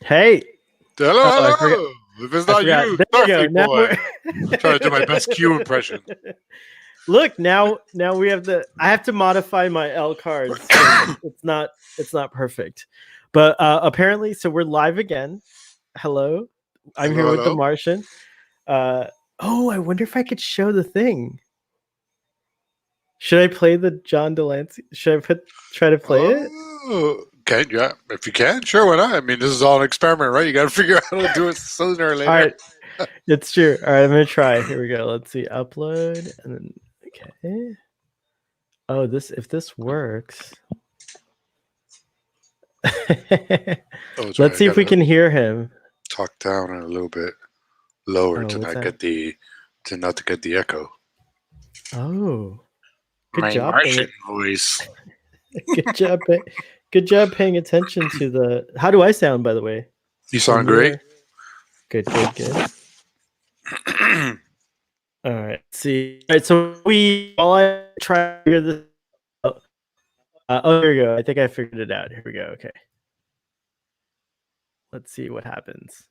Hey. Hello, Oh, I forgot. hello. If it's I not forgot. you, There we go. Starfleet Now Boy. I'm trying to do my best Q impression. Look, now we have I have to modify my L cards. It's not perfect. But apparently, so we're live again. Hello. I'm here with the Martian. I wonder if I could show the thing. Should I play the John Delancey? Should I try to play it? Okay, yeah. If you can, sure, why not? I mean, this is all an experiment, right? You got to figure out how to do it sooner or later. All right. It's true. All right, I'm going to try. Here we go. Let's see. Upload. And then, okay. Oh, if this works. Let's see if we can hear him. Talk down a little bit lower to not get the echo. Oh, good my job, Martian voice. Good job paying attention to the. How do I sound, by the way? You sound great. Good. All right. See. All right. So while I try to figure this out. There you go. I think I figured it out. Here we go. Okay. Let's see what happens.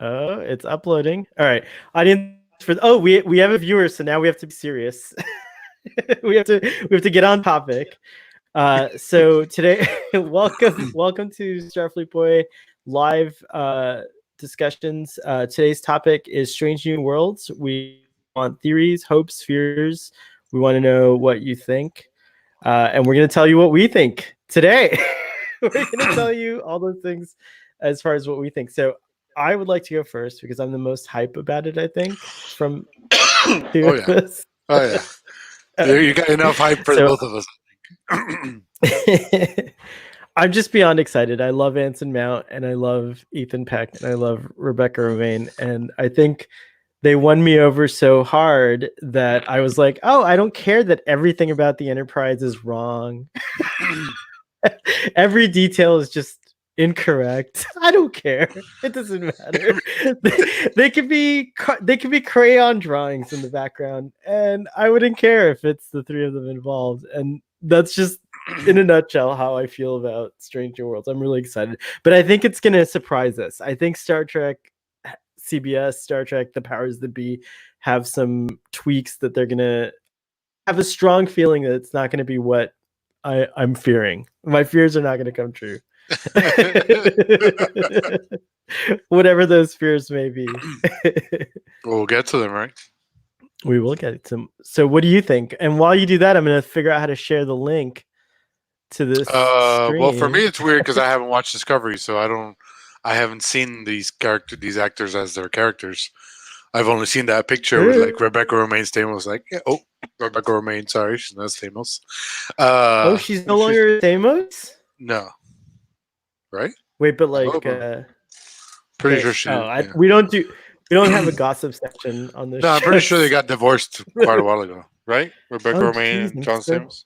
Oh, it's uploading. All right. We have a viewer, so now we have to be serious. we have to get on topic. So today, welcome to Starfleet Boy live discussions. Today's topic is Strange New Worlds. We want theories, hopes, fears. We want to know what you think, and we're going to tell you what we think today. We're going to tell you all those things as far as what we think. So I would like to go first because I'm the most hype about it, I think, from this. Oh yeah. You got enough hype for both of us. I'm just beyond excited. I love Anson Mount and I love Ethan Peck and I love Rebecca Romijn. And I think they won me over so hard that I was like, oh, I don't care that everything about the Enterprise is wrong. Every detail is just incorrect. I don't care. It doesn't matter. they could be crayon drawings in the background, and I wouldn't care if it's the three of them involved. And that's just, in a nutshell, how I feel about Strange New Worlds. I'm really excited, but I think it's going to surprise us. I think Star Trek, CBS, Star Trek, the powers that be, have some tweaks that they're going to have a strong feeling that it's not going to be what I'm fearing. My fears are not going to come true. Whatever those fears may be. We'll get to them, right? We will get to them. So what do you think? And while you do that, I'm going to figure out how to share the link to this stream. Well, for me it's weird because I haven't watched Discovery, so I haven't seen these actors as their characters. I've only seen that picture with like Rebecca Romijn Stamos. Like, Rebecca Romijn, sorry, she's not Stamos. She's no longer Stamos? No. Right? Wait, but like pretty sure she we don't have a gossip section on this. No, I'm pretty sure they got divorced quite a while ago, right? Rebecca Romijn and John Stamos.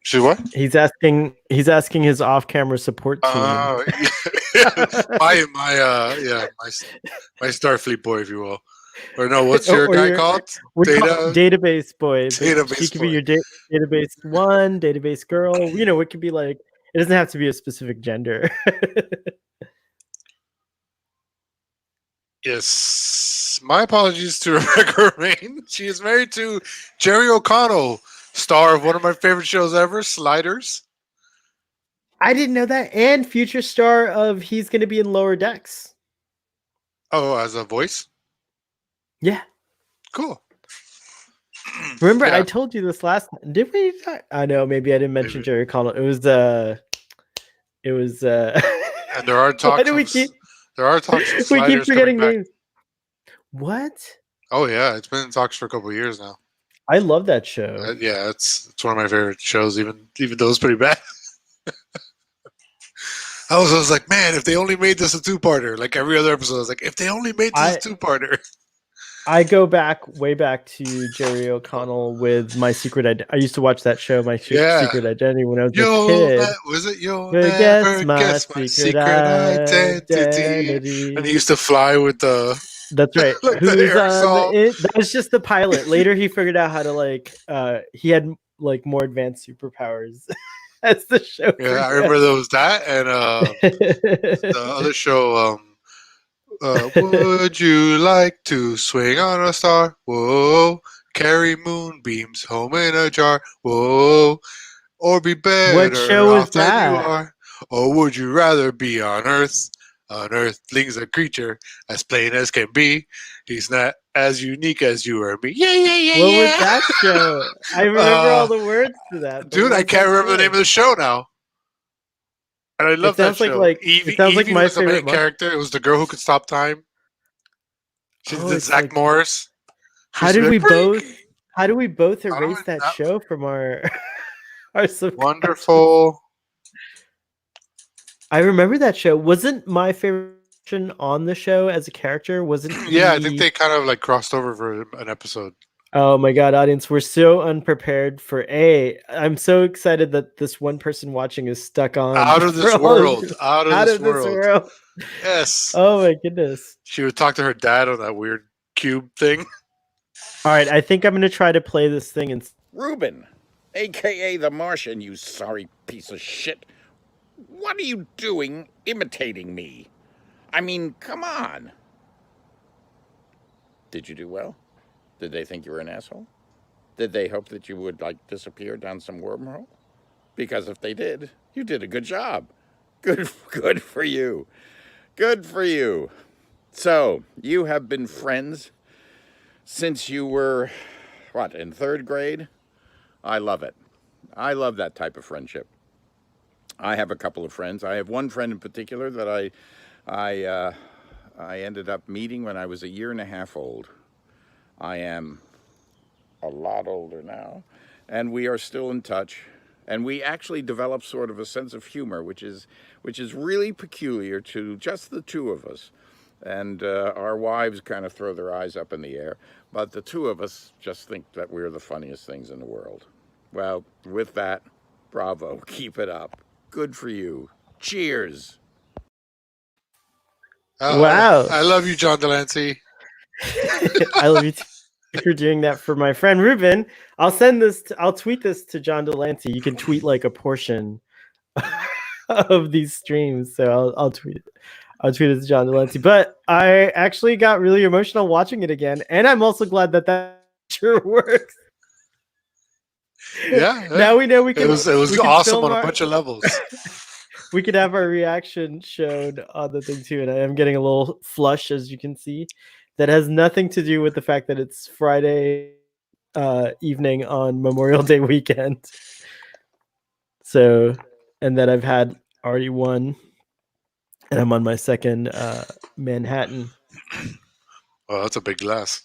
She what? He's asking his off-camera support team. My Starfleet boy, if you will. Or no, what's your guy called? Database boy. Database he could be your database one, database girl. You know, it could be like, it doesn't have to be a specific gender. Yes. My apologies to Rebecca Romijn. She is married to Jerry O'Connell, star of one of my favorite shows ever, Sliders. I didn't know that. And future star of He's going to be in Lower Decks. Oh, as a voice? Yeah. Cool. Remember, I told you this last time. Did we? I know, maybe I didn't mention Jerry O'Connell. It was and there are talks. There are talks. We keep forgetting names. What? Oh yeah, it's been in talks for a couple of years now. I love that show. Yeah, it's one of my favorite shows, even though it's pretty bad. I was like, man, if they only made this a two-parter, like every other episode, I was like, if they only made this a two-parter. I go way back to Jerry O'Connell with My Secret Identity. I used to watch that show, My Secret Identity, when I was a kid. Was it You'll Never Guess My Secret Identity? And he used to fly with the... That's right. That was just the pilot. Later, he figured out how to he had like more advanced superpowers. as the show. Yeah, I remember there was that, and the other show. Would you like to swing on a star? Whoa, carry moonbeams home in a jar. Whoa, or be What show better was off than you that? are. Or would you rather be on Earth? On Earthling's a creature as plain as can be. He's not as unique as you or me. Yeah, yeah, yeah, What yeah. was that show? I remember all the words to that. but Dude, what I was can't that remember the show? name of the show now. And I love that sounds show. like Evie, it sounds like Evie my was the main favorite character. It was the girl who could stop time. She's Oh, the it's Zach like- Morris. How She's did like, we both? "Freak!" How do we both don't erase know, that that- show from our our subconscious? Wonderful. I remember that show. Wasn't my favorite on the show as a character? Wasn't Yeah, I he- think they kind of like crossed over for an episode. Oh my god, audience, we're so unprepared for I'm so excited that this one person watching is stuck on Out of this for all world. Out of this world. Yes. Oh my goodness. She would talk to her dad on that weird cube thing. All right, I think I'm going to try to play this thing and Reuben, a.k.a. the Martian, you sorry piece of shit. What are you doing imitating me? I mean, come on. Did you do well? Did they think you were an asshole? Did they hope that you would, like, disappear down some wormhole? Because if they did, you did a good job. Good for you. Good for you. So, you have been friends since you were, what, in 3rd grade? I love it. I love that type of friendship. I have a couple of friends. I have one friend in particular that I ended up meeting when I was 1.5 years old. I am a lot older now, and we are still in touch. And we actually developed sort of a sense of humor, which is really peculiar to just the two of us. And our wives kind of throw their eyes up in the air, but the two of us just think that we're the funniest things in the world. Well, with that, bravo, keep it up. Good for you. Cheers. Wow. I love you, John Delancey. I love you too for doing that for my friend Ruben. I'll tweet this to John Delancey. You can tweet like a portion of these streams. So I'll tweet it. I'll tweet it to John Delancey. But I actually got really emotional watching it again. And I'm also glad that sure works. Yeah. Now we know we can. It was we can awesome film on a our- bunch of levels. We could have our reaction shown on the thing too. And I am getting a little flush, as you can see. That has nothing to do with the fact that it's Friday evening on Memorial Day weekend. So, and that I've had already one, and I'm on my second Manhattan. Oh, that's a big glass.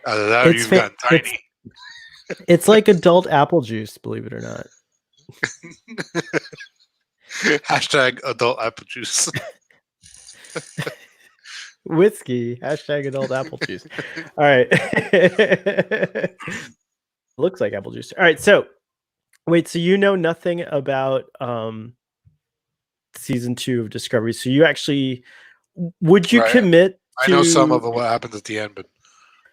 Either that or It's you've fa- gotten tiny. It's like adult apple juice, believe it or not. Hashtag adult apple juice. Whiskey, hashtag adult apple juice. All right. Looks like apple juice. All right. So, wait, so you know nothing about season 2 of Discovery. So you actually, would you Right. commit I to, know some of what happens at the end, but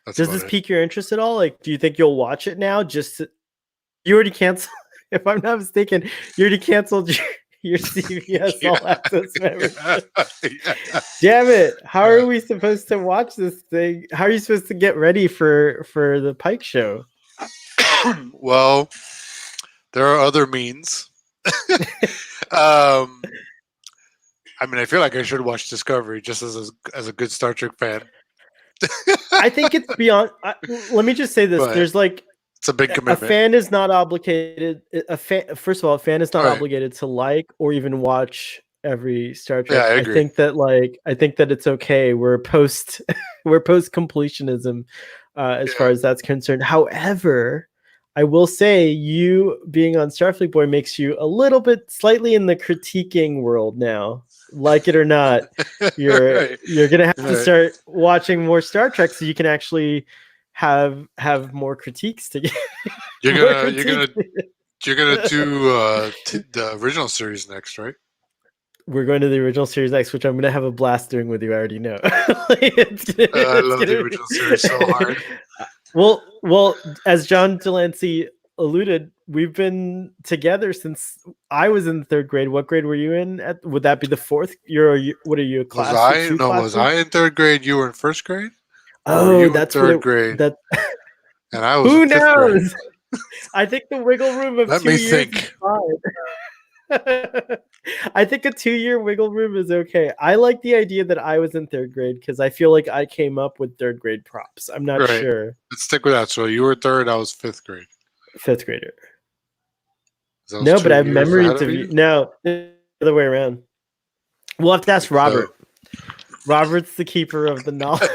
that's does about this it. pique your interest at all? Like, do you think you'll watch it now? You already canceled, if I'm not mistaken, you already canceled your CBS All Access membership. Yeah. Damn it! How are we supposed to watch this thing? How are you supposed to get ready for the Pike show? Well, there are other means. I mean, I feel like I should watch Discovery just as a good Star Trek fan. I think it's beyond. Let me just say this: But there's like it's a big a commitment. fan is not obligated. First of all, a fan is not Right. obligated to like or even watch every Star Trek. Yeah, I I agree. think that it's okay. We're post completionism as far as that's concerned. However, I will say you being on Starfleet Boy makes you a little bit slightly in the critiquing world now. Like it or not, you're Right. you're gonna have to Right. start watching more Star Trek so you can actually have more critiques to get. You're more gonna do the original series next, right? We're going to the original series next, which I'm going to have a blast doing with you. I already know. I love the original series so hard. Well, as John Delancey alluded, we've been together since I was in third grade. What grade were you in? Would that be the fourth? What are you, a Was class or I? two No, was classes? I in third grade? You were in first grade? Or were Oh, you in that's what third grade? that. And I was in Who fifth grade. knows? I think the wiggle room of Let 2 me years is think. fine. I think a 2-year wiggle room is okay. I like the idea that I was in third grade because I feel like I came up with third grade props. I'm not Right. sure. Let's stick with that. So you were third, I was fifth grade. Fifth grader. So I was No, 2 but I have years ahead memories of of you. you. No, the other way around. We'll have to ask Robert. Robert's the keeper of the knowledge.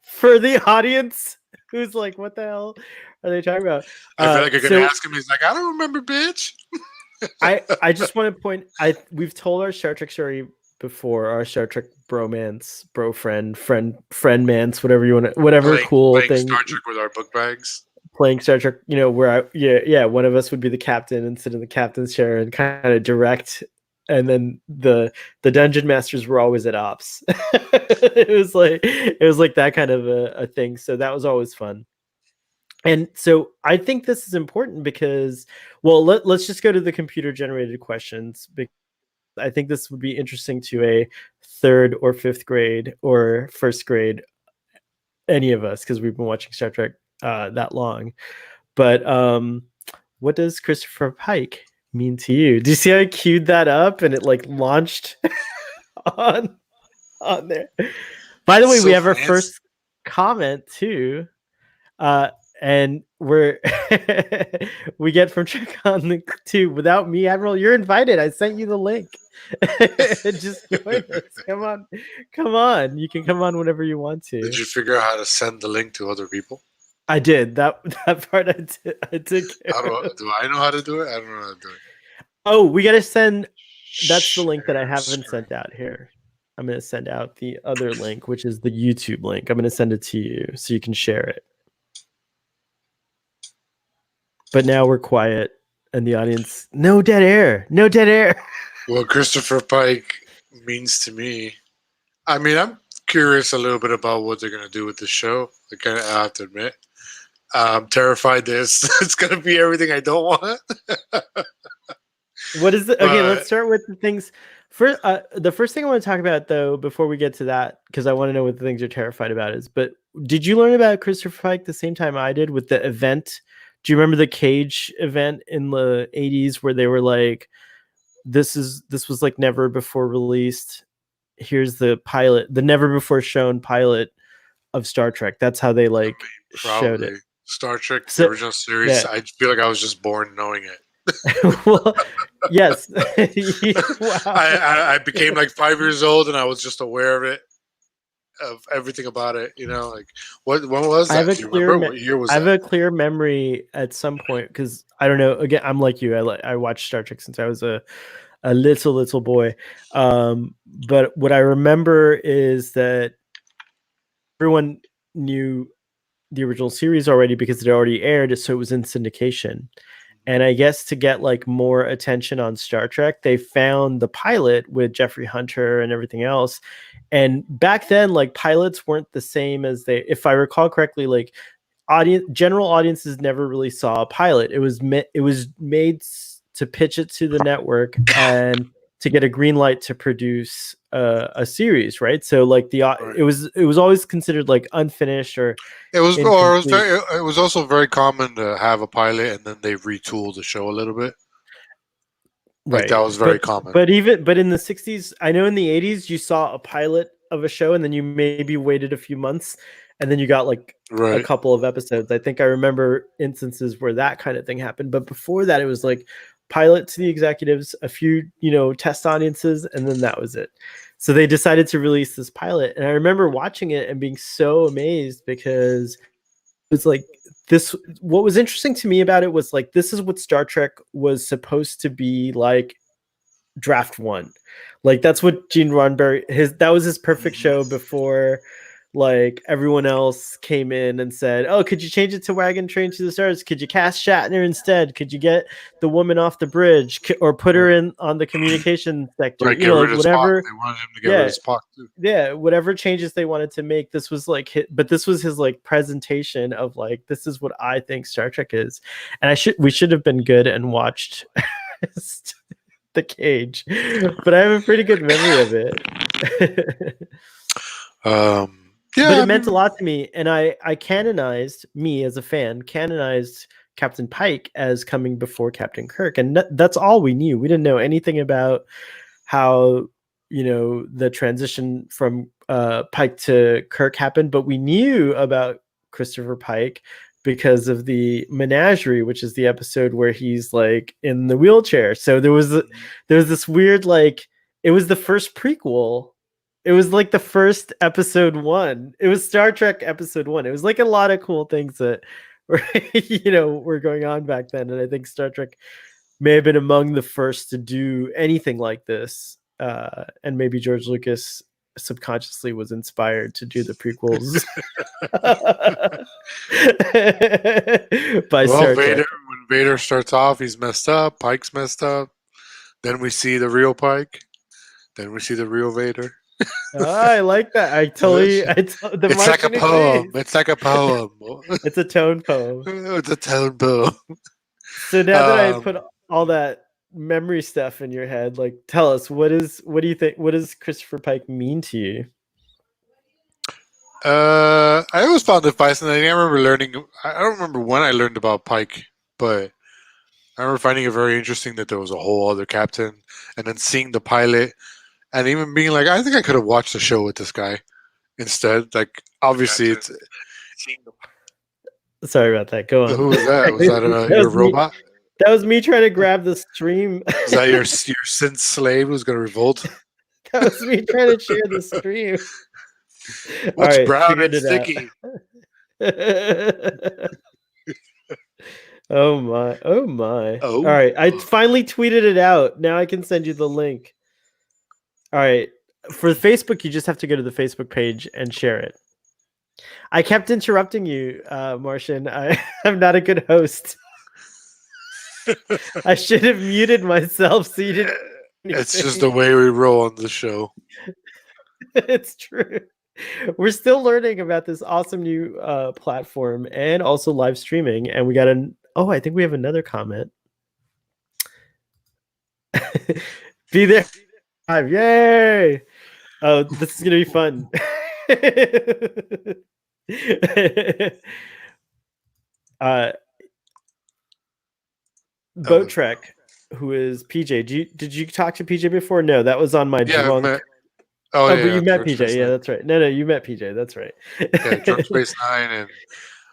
For the audience who's like, what the hell are they talking about? I feel like I could so ask him. He's like, I don't remember, bitch. I just want to point. We've told our Star Trek story before. Our Star Trek bromance, bro friend, mance, whatever you want to, whatever cool playing thing. Star Trek with our book bags. Playing Star Trek, where one of us would be the captain and sit in the captain's chair and kind of direct, and then the dungeon masters were always at ops. it was like that kind of a thing. So that was always fun. And so I think this is important because, well, let's just go to the computer generated questions, because I think this would be interesting to a third or fifth grade or first grade, any of us, because we've been watching Star Trek that long. But what does Christopher Pike mean to you? Do you see how I queued that up and it like launched on there? By the way, we have our first comment too. And we get from Check on the 2. Without me, Admiral, you're invited. I sent you the link. Just join us. Come on. You can come on whenever you want to. Did you figure out how to send the link to other people? I did. That part I did. Do I know how to do it? I don't know how to do it. Oh, we gotta send. That's the link that I haven't sent out here. I'm gonna send out the other link, which is the YouTube link. I'm gonna send it to you so you can share it. But now we're quiet, and the audience, no dead air. What Christopher Pike means to me, I mean, I'm curious a little bit about what they're going to do with the show. I have to admit. I'm terrified it's going to be everything I don't want. What is it? Okay, let's start with the things. First, the first thing I want to talk about, though, before we get to that, because I want to know what the things you're terrified about is, but did you learn about Christopher Pike the same time I did with the event? Do you remember the Cage event in the 80s where they were like, this was like never before released. Here's the pilot, the never before shown pilot of Star Trek. That's how they showed it. Star Trek, the original series. Yeah. I feel like I was just born knowing it. Well, yes. Wow. I became like 5 years old and I was just aware of it. Of everything about it, like when was that? What year was that? I have a clear memory at some point because I don't know. Again, I'm like you. I watched Star Trek since I was a little boy. But what I remember is that everyone knew the original series already because it already aired, so it was in syndication. And I guess to get like more attention on Star Trek, they found the pilot with Jeffrey Hunter and everything else. And back then, like pilots weren't the same as if I recall correctly, like general audiences never really saw a pilot. It was made to pitch it to the network and to get a green light to produce a series, right? So like it was always considered like unfinished or it was also very common to have a pilot and then they retool the show a little bit. Like that was very common. But in the 60s, I know in the 80s you saw a pilot of a show and then you maybe waited a few months and then you got like a couple of episodes. I think I remember instances where that kind of thing happened. But before that, it was like pilot to the executives, a few, test audiences, and then that was it. So they decided to release this pilot. And I remember watching it and being so amazed because it's like what was interesting to me about it was like, this is what Star Trek was supposed to be like draft one. Like that's what Gene Roddenberry, that was his perfect show before like everyone else came in and said, "Oh, could you change it to Wagon Train to the Stars? Could you cast Shatner instead? Could you get the woman off the bridge or put her in on the communication sector?" Right, You get know, rid like of Spock. whatever. They wanted him to get rid of Spock too. Yeah, whatever changes they wanted to make. This was like but this was his like presentation of like, this is what I think Star Trek is. And we should have been good and watched The Cage, but I have a pretty good memory of it. Yeah, But it meant a lot to me, and I canonized, me as a fan, canonized Captain Pike as coming before Captain Kirk, and that's all we knew. We didn't know anything about how, you know, the transition from Pike to Kirk happened, but we knew about Christopher Pike because of the Menagerie, which is the episode where he's like in the wheelchair. So there was this weird, like, it was the first prequel. It was like the first episode 1. It was Star Trek episode 1. It was like a lot of cool things that were, you know, were going on back then. And I think Star Trek may have been among the first to do anything like this. And maybe George Lucas subconsciously was inspired to do the prequels by Star Vader, Trek. when Vader starts off, he's messed up. Pike's messed up. Then we see the real Pike. Then we see the real Vader. I like that. It's like a poem. It's like a poem. It's a tone poem. It's a tone poem. So now that I put all that memory stuff in your head, like, tell us, what do you think? What does Christopher Pike mean to you? I always found it fascinating. I remember learning. I don't remember when I learned about Pike, but I remember finding it very interesting that there was a whole other captain, and then seeing the pilot. And even being like, I think I could have watched the show with this guy instead. Like, obviously, it's. Sorry about that. Go on. Who was that? Was that your robot? That was me trying to grab the stream. Is that your synth slave who's going to revolt? That was me trying to share the stream. What's right, brown and sticky? Oh my! Oh my! Oh. All right, I finally tweeted it out. Now I can send you the link. All right. For Facebook, you just have to go to the Facebook page and share it. I kept interrupting you, Martian. I'm not a good host. I should have muted myself so you didn't. It's just the way we roll on the show. It's true. We're still learning about this awesome new platform and also live streaming. And we got I think we have another comment. Be there. Yay! Oh, this is gonna be fun. Boat Trek, who is PJ. Did you talk to PJ before? No, that was on my drunk. But you met PJ. Yeah, that's right. No, you met PJ. That's right. Yeah, Drunk Space Nine and.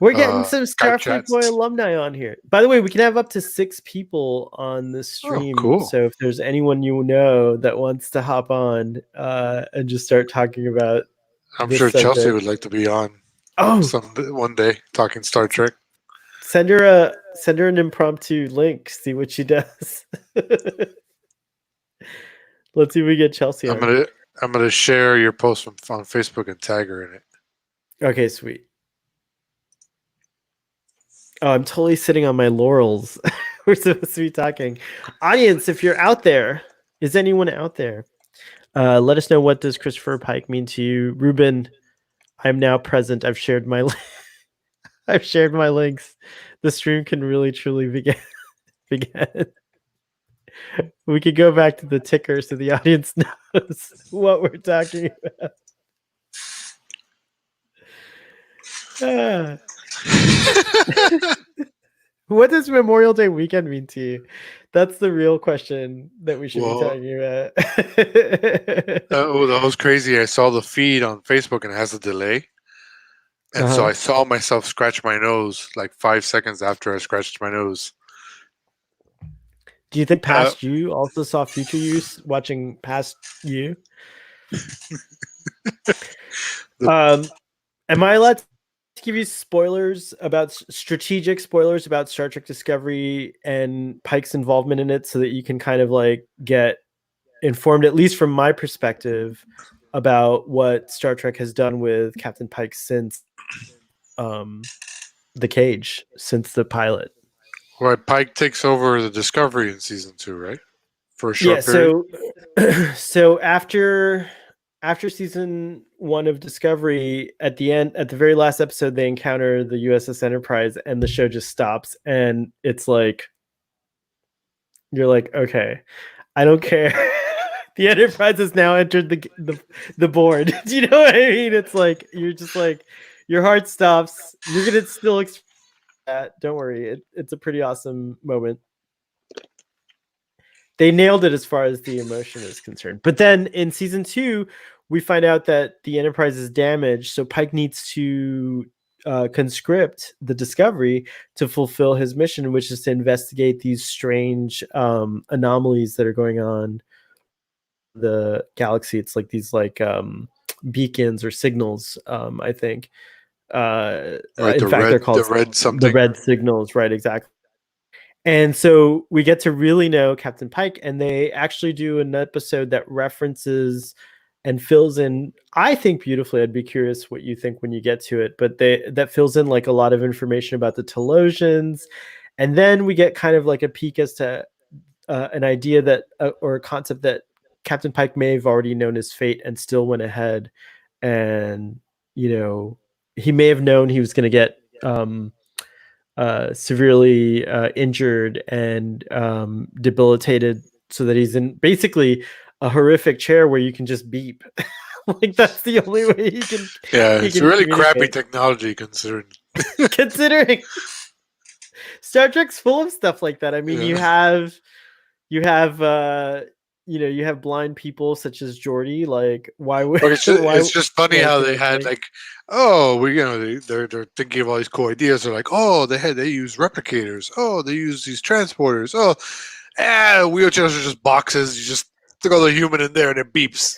We're getting some Starfleet Boy alumni on here. By the way, we can have up to 6 people on the stream. Oh, cool. So if there's anyone you know that wants to hop on and just start talking about, I'm sure subject. Chelsea would like to be on. One day talking Star Trek. Send her an impromptu link. See what she does. Let's see if we get Chelsea on. I'm gonna share your post on Facebook and tag her in it. Okay, sweet. Oh, I'm totally sitting on my laurels. We're supposed to be talking. Audience, if you're out there, is anyone out there? Let us know, what does Christopher Pike mean to you? Ruben, I'm now present. I've shared my links. The stream can really truly begin. We could go back to the ticker so the audience knows what we're talking about. What does Memorial Day weekend mean to you? That's the real question that we should be talking about. That was crazy. I saw the feed on Facebook and it has a delay. And so I saw myself scratch my nose like 5 seconds after I scratched my nose. Do you think past you also saw future you watching past you? Am I allowed to give you strategic spoilers about Star Trek Discovery and Pike's involvement in it, so that you can kind of like get informed, at least from my perspective, about what Star Trek has done with Captain Pike since the Cage, since the pilot. Right, Pike takes over the Discovery in season 2, right? For a Yeah, short period. so after season 1 of Discovery, at the very last episode, they encounter the USS Enterprise, and the show just stops, and it's like, you're like, okay, I don't care. The Enterprise has now entered the board. Do you know what I mean? It's like, you're just like, your heart stops. You're gonna still experience that. Don't worry. It's a pretty awesome moment. They nailed it as far as the emotion is concerned. But then in season 2, we find out that the Enterprise is damaged, so Pike needs to conscript the Discovery to fulfill his mission, which is to investigate these strange anomalies that are going on in the galaxy. It's like these beacons or signals, I think. Right, in fact, they're called the red something. The red signals, right? Exactly. And so we get to really know Captain Pike, and they actually do an episode that references and fills in, I think, beautifully. I'd be curious what you think when you get to it, but that fills in like a lot of information about the Telosians. And then we get kind of like a peek as to an idea that or a concept that Captain Pike may have already known his fate and still went ahead. And, he may have known he was going to get severely injured and debilitated, so that he's in basically a horrific chair where you can just beep. Like, that's the only way you can. Yeah, it's really crappy technology considering Star Trek's full of stuff like that. I mean, you have you have blind people such as Geordi. Like, why would it's just funny how they had they're thinking of all these cool ideas. They're like, they use replicators. They use these transporters. Wheelchairs are just boxes. You just stick all the human in there and it beeps.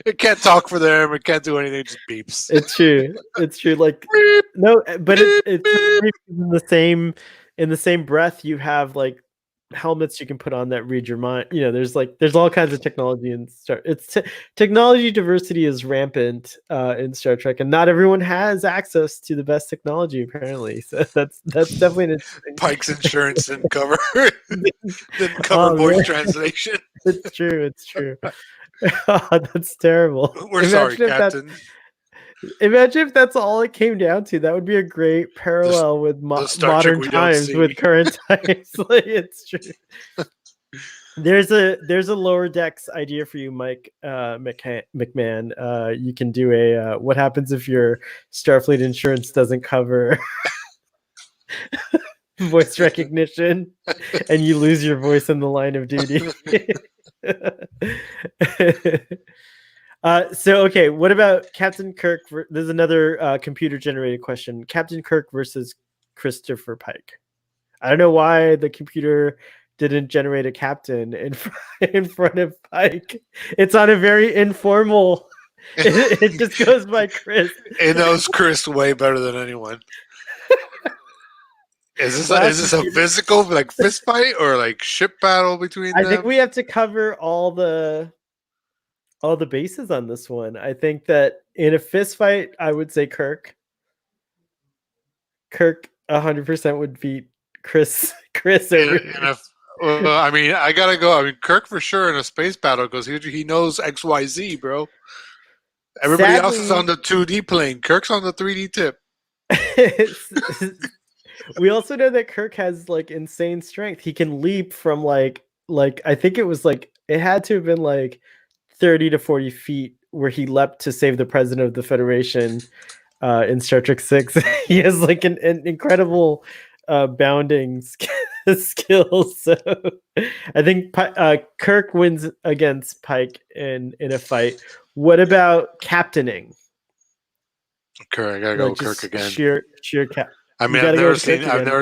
It can't talk for them. It can't do anything. It just beeps. It's true. Like, no, but it's in the same breath. You have like helmets you can put on that read your mind. There's all kinds of technology in technology diversity is rampant in Star Trek, and not everyone has access to the best technology apparently. So that's definitely an interesting. Pike's insurance didn't cover voice translation. It's true. That's terrible. We're sorry, Captain. Imagine if that's all it came down to. That would be a great parallel with modern times, with current times. Like, it's true. There's a lower decks idea for you, Mike McMahon. You can do a what happens if your Starfleet insurance doesn't cover voice recognition and you lose your voice in the line of duty. Okay, what about Captain Kirk? There's another computer-generated question. Captain Kirk versus Christopher Pike. I don't know why the computer didn't generate a captain in front of Pike. It's on a very informal. It just goes by Chris. It knows Chris way better than anyone. Is this a physical fist fight or like ship battle between them? I think we have to cover all the bases on this one. I think that in a fist fight, I would say Kirk 100% would beat Chris over. I gotta go. Kirk for sure in a space battle because he knows XYZ, bro. Everybody else is on the 2D plane. Kirk's on the 3D tip. We also know that Kirk has like insane strength. He can leap from like I think it was like, it had to have been like 30 to 40 feet where he leapt to save the president of the Federation in Star Trek 6. He has like an incredible bounding skills. So I think Kirk wins against Pike in a fight. What about captaining? Kirk, I gotta go with Kirk again. Sheer cap. I've never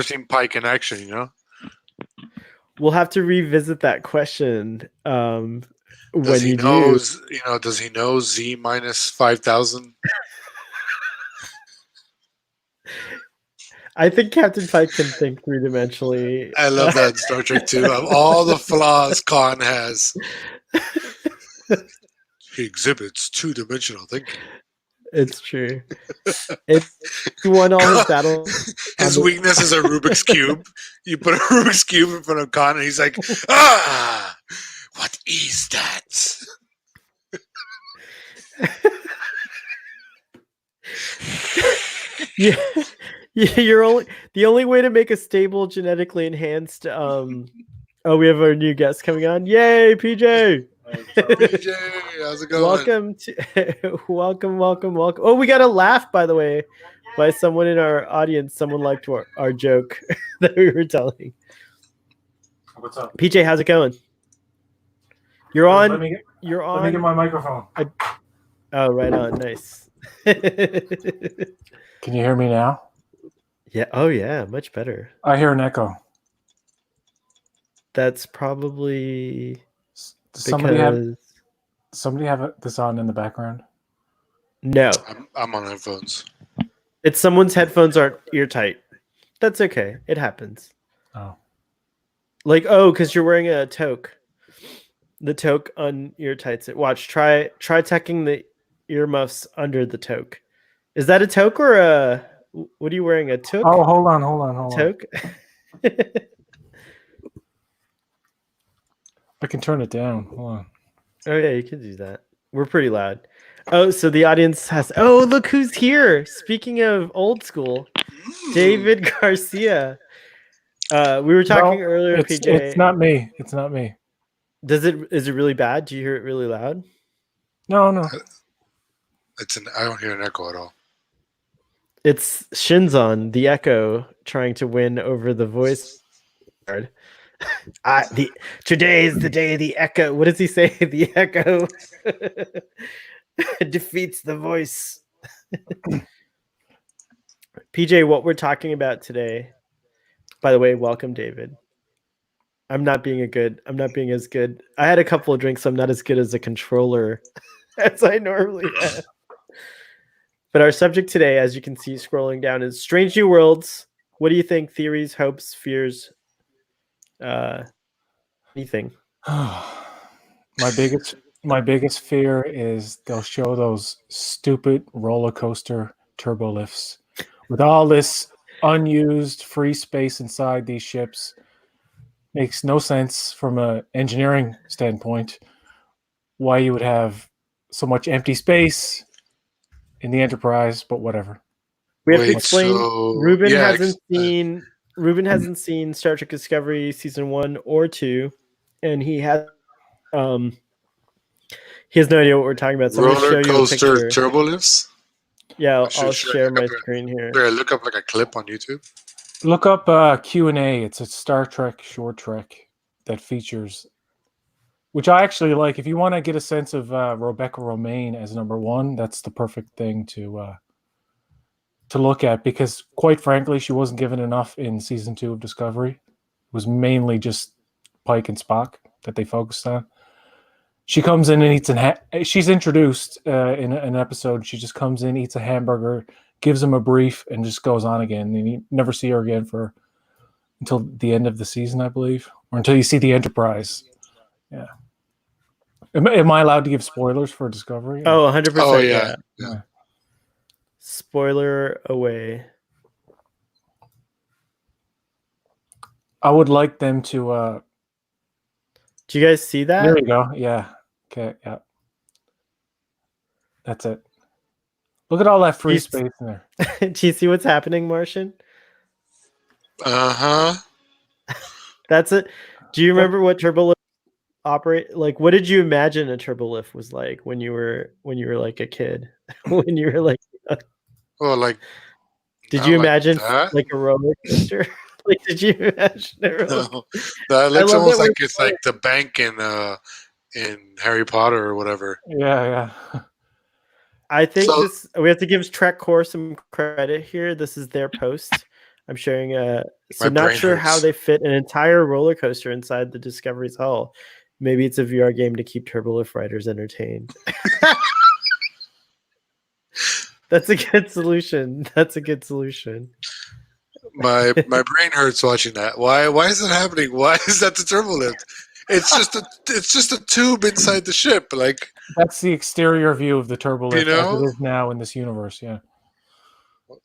seen Pike in action. We'll have to revisit that question. Does he know Z minus 5,000? I think Captain Pike can think three-dimensionally. I love that in Star Trek too. Of all the flaws Khan has, He exhibits two-dimensional thinking. It's true. He won all his battles. His weakness is a Rubik's Cube. You put a Rubik's Cube in front of Khan, and he's like, ah, what is that? Yeah, the only way to make a stable genetically enhanced. Oh, we have our new guest coming on! Yay, PJ! PJ, how's it going? Welcome. Oh, we got a laugh, by the way, by someone in our audience. Someone liked our joke that we were telling. What's up? PJ, how's it going? You're on. Let me You're get my microphone. Oh, right on. Nice. Can you hear me now? Yeah. Oh, yeah. Much better. I hear an echo. That's probably Does because somebody have this on in the background? no, I'm on headphones. it's someone's headphones aren't ear tight. That's okay. It happens. Oh. Like, because you're wearing a toque. The toque on ear tights it. Watch. Try tucking the earmuffs under the toque. Is that a toque or a? What are you wearing? A toque? Oh, hold on. Toque. I can turn it down. Hold on. Oh yeah, you can do that. We're pretty loud. Oh, so the audience has. Oh, look who's here! Speaking of old school, David Garcia. We were talking earlier, PJ. It's not me. It's not me. Is it really bad? Do you hear it really loud? No. I don't hear an echo at all. It's Shinzon, the Echo, trying to win over the voice card. Today is the day the Echo. What does he say? The Echo defeats the voice. PJ, what we're talking about today. By the way, welcome, David. I'm not being as good. I had a couple of drinks, so I'm not as good as a controller as I normally am. But our subject today, as you can see scrolling down, is Strange New Worlds. What do you think? Theories, hopes, fears, anything? My biggest fear is they'll show those stupid roller coaster turbo lifts with all this unused free space inside these ships. Makes no sense from an engineering standpoint why you would have so much empty space in the Enterprise, but whatever. We have to Wait, explain. so- Ruben yeah, hasn't seen Star Trek Discovery season 1 or 2, and he has no idea what we're talking about. So I'm Roller going to show you a coaster picture. turbo lifts? Yeah, Should I'll share look my up a- screen here. Here, look up like a clip on YouTube. Look up Q&A. It's a Star Trek short trek that features, which I actually like. If you want to get a sense of Rebecca Romaine as number one, that's the perfect thing to look at, because quite frankly, she wasn't given enough in season 2 of Discovery. It was mainly just Pike and Spock that they focused on. She comes in and eats she's introduced in an episode. She just comes in, eats a hamburger, gives him a brief, and just goes on again. And you never see her again until the end of the season, I believe, or until you see the Enterprise. Yeah. Am I allowed to give spoilers for Discovery? Oh, 100%. Oh, yeah. Spoiler away. I would like them to. Do you guys see that? There you go. Yeah. Okay. Yeah. That's it. Look at all that free space in there. Do you see what's happening, Martian? Uh-huh. That's it. Do you remember what turbolift operate? Like, what did you imagine a turbolift was like when you were like a kid? When you were like, Well, like, did not you like imagine that. like a roller coaster? Like, did you imagine a roller No, that looks love almost that like we're it's like the bank in Harry Potter or whatever. Yeah. I think So- we have to give Trek Core some credit here. This is their post. I'm sharing so My not brain sure hurts. how they fit an entire roller coaster inside the Discovery's hull. Maybe it's a VR game to keep turbolift riders entertained. That's a good solution. My brain hurts watching that. Why is that happening? Why is that the turbo lift? It's just a tube inside the ship. Like, That's the exterior view of the turbo lift as know? it is now in this universe. Yeah,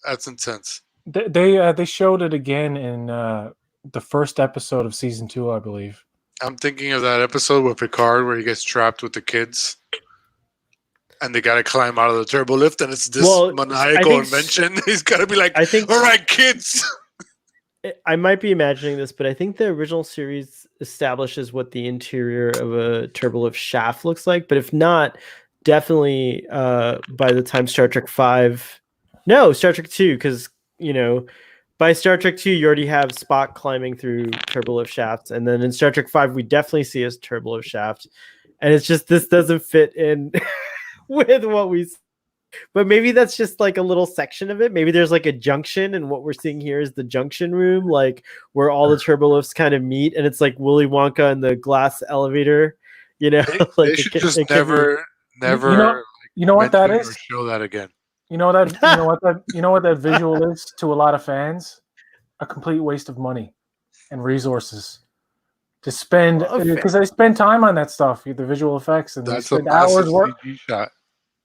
That's intense. they showed it again in the first episode of season 2, I believe. I'm thinking of that episode with Picard where he gets trapped with the kids. And they got to climb out of the turbo lift, and it's this maniacal invention. He's got to be like, all right, kids. I might be imagining this, but I think the original series establishes what the interior of a turbolift shaft looks like. But if not, definitely by the time Star Trek 2, because by Star Trek 2 you already have Spock climbing through turbolift shafts, and then in Star Trek 5 we definitely see a turbolift shaft, and it's just this doesn't fit in with what we see. But maybe that's just like a little section of it. Maybe there's like a junction, and what we're seeing here is the junction room, like where all the turbolifts kind of meet, and it's like Willy Wonka and the glass elevator. They should just never. You know what that is? Show that again. You know what that visual is to a lot of fans? A complete waste of money and resources to spend, because they spend time on that stuff, the visual effects, and that's they spend hours work. Shot.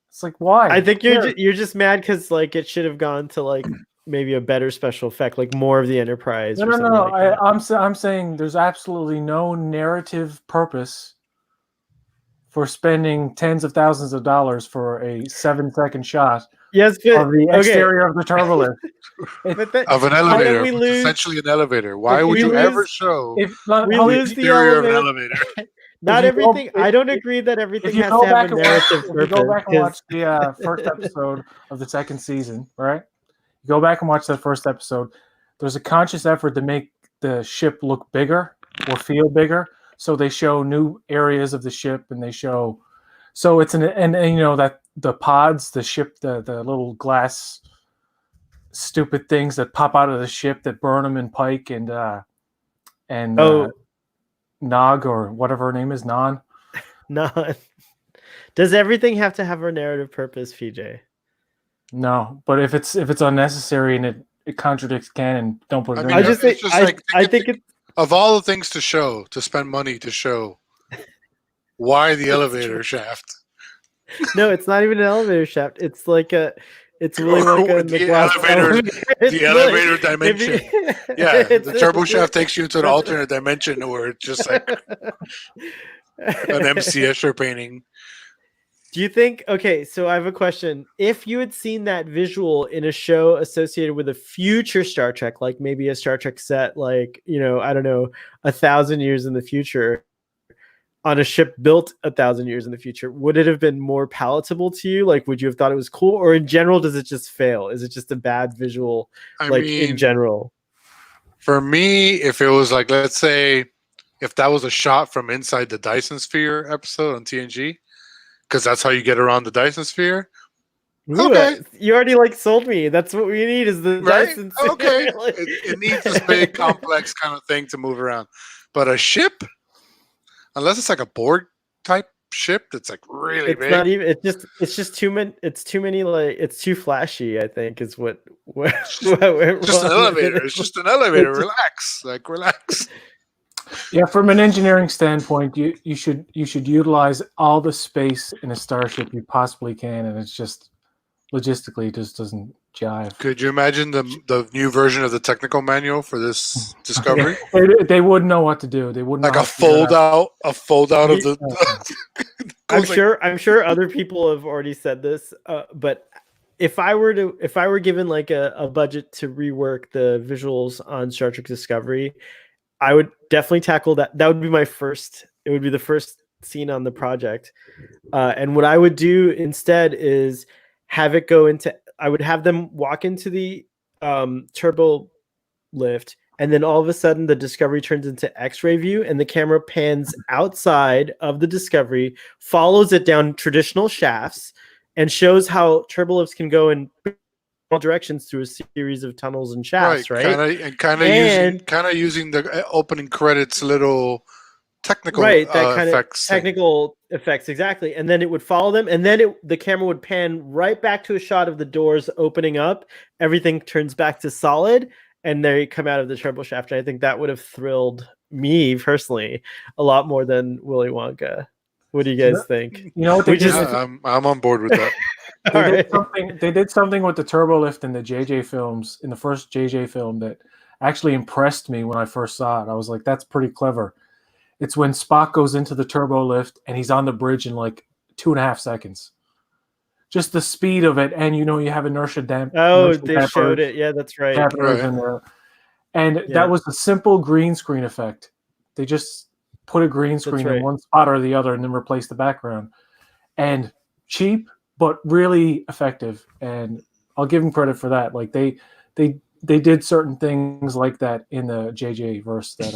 It's like, why? I think you're just mad because like it should have gone to like maybe a better special effect, like more of the Enterprise. No. Like I'm saying there's absolutely no narrative purpose for spending tens of thousands of dollars for a 7-second shot. Yes, of the exterior of the turbolift. Of an elevator. Essentially an elevator. Why would you ever show we lose the exterior of an elevator? Not everything. I don't agree that everything has to have a narrative purpose. If you go back and watch the first episode of the second season, right? You go back and watch that first episode. There's a conscious effort to make the ship look bigger or feel bigger. So they show new areas of the ship, and they show. So it's and that the pods, the ship, the little glass stupid things that pop out of the ship that Burnham and Pike and Nog, or whatever her name is, Non. Does everything have to have a narrative purpose, PJ? No, but if it's unnecessary and it contradicts canon, don't put it in. I think it's of all the things to show, to spend money to show, why the elevator shaft? No, it's not even an elevator shaft. It's like it's Willy Wonka and the elevator dimension. Yeah, the turbo shaft takes you into an alternate dimension where it's just like an MC Escher painting. Do you think? Okay, so I have a question. If you had seen that visual in a show associated with a future Star Trek, like maybe a Star Trek set, like I don't know, 1,000 years in the future, on a ship built 1,000 years in the future, would it have been more palatable to you? Like, would you have thought it was cool, or in general, does it just fail? Is it just a bad visual? In general, for me, if it was like, let's say, if that was a shot from inside the Dyson Sphere episode on TNG, because that's how you get around the Dyson Sphere. Ooh, okay, you already sold me. That's what we need is the Dyson Sphere. Okay, it needs this big, complex kind of thing to move around, but a ship. Unless it's like a Borg type ship that's like really big. Not even. It's just too many. It's too many. It's too flashy. I think is what. Just an elevator. It's just an elevator. Relax. Yeah, from an engineering standpoint, you should utilize all the space in a starship you possibly can, and it's just logistically it just doesn't jive. Could you imagine the new version of the technical manual for this Discovery? They wouldn't know what to do. They wouldn't like a fold out of the. I'm sure other people have already said this, but if I were given like a budget to rework the visuals on Star Trek Discovery, I would definitely tackle that. That would be my first. It would be the first scene on the project, and what I would do instead is have it go into. I would have them walk into the turbo lift, and then all of a sudden the Discovery turns into X-ray view, and the camera pans outside of the Discovery, follows it down traditional shafts, and shows how turbolifts can go in all directions through a series of tunnels and shafts, right? Kind of using the opening credits little technical effects. Technical effects, exactly. And then it would follow them, and then the camera would pan right back to a shot of the doors opening up. Everything turns back to solid, and they come out of the turbo shaft. I think that would have thrilled me personally a lot more than Willy Wonka. What do you guys think? You know what they We did? just- I'm on board with that. All They did right. something. They did something with the turbo lift in the JJ films, in the first JJ film, that actually impressed me when I first saw it. I was like, "That's pretty clever." It's when Spock goes into the turbo lift and he's on the bridge in like 2.5 seconds. Just the speed of it, and you have inertia Oh, inertia they showed it. Yeah, that's right. dampers Right. in there, and Yeah. that was a simple green screen effect. They just put a green screen right. in one spot or the other, and then replace the background. And cheap, but really effective. And I'll give them credit for that. Like they did certain things like that in the JJ verse that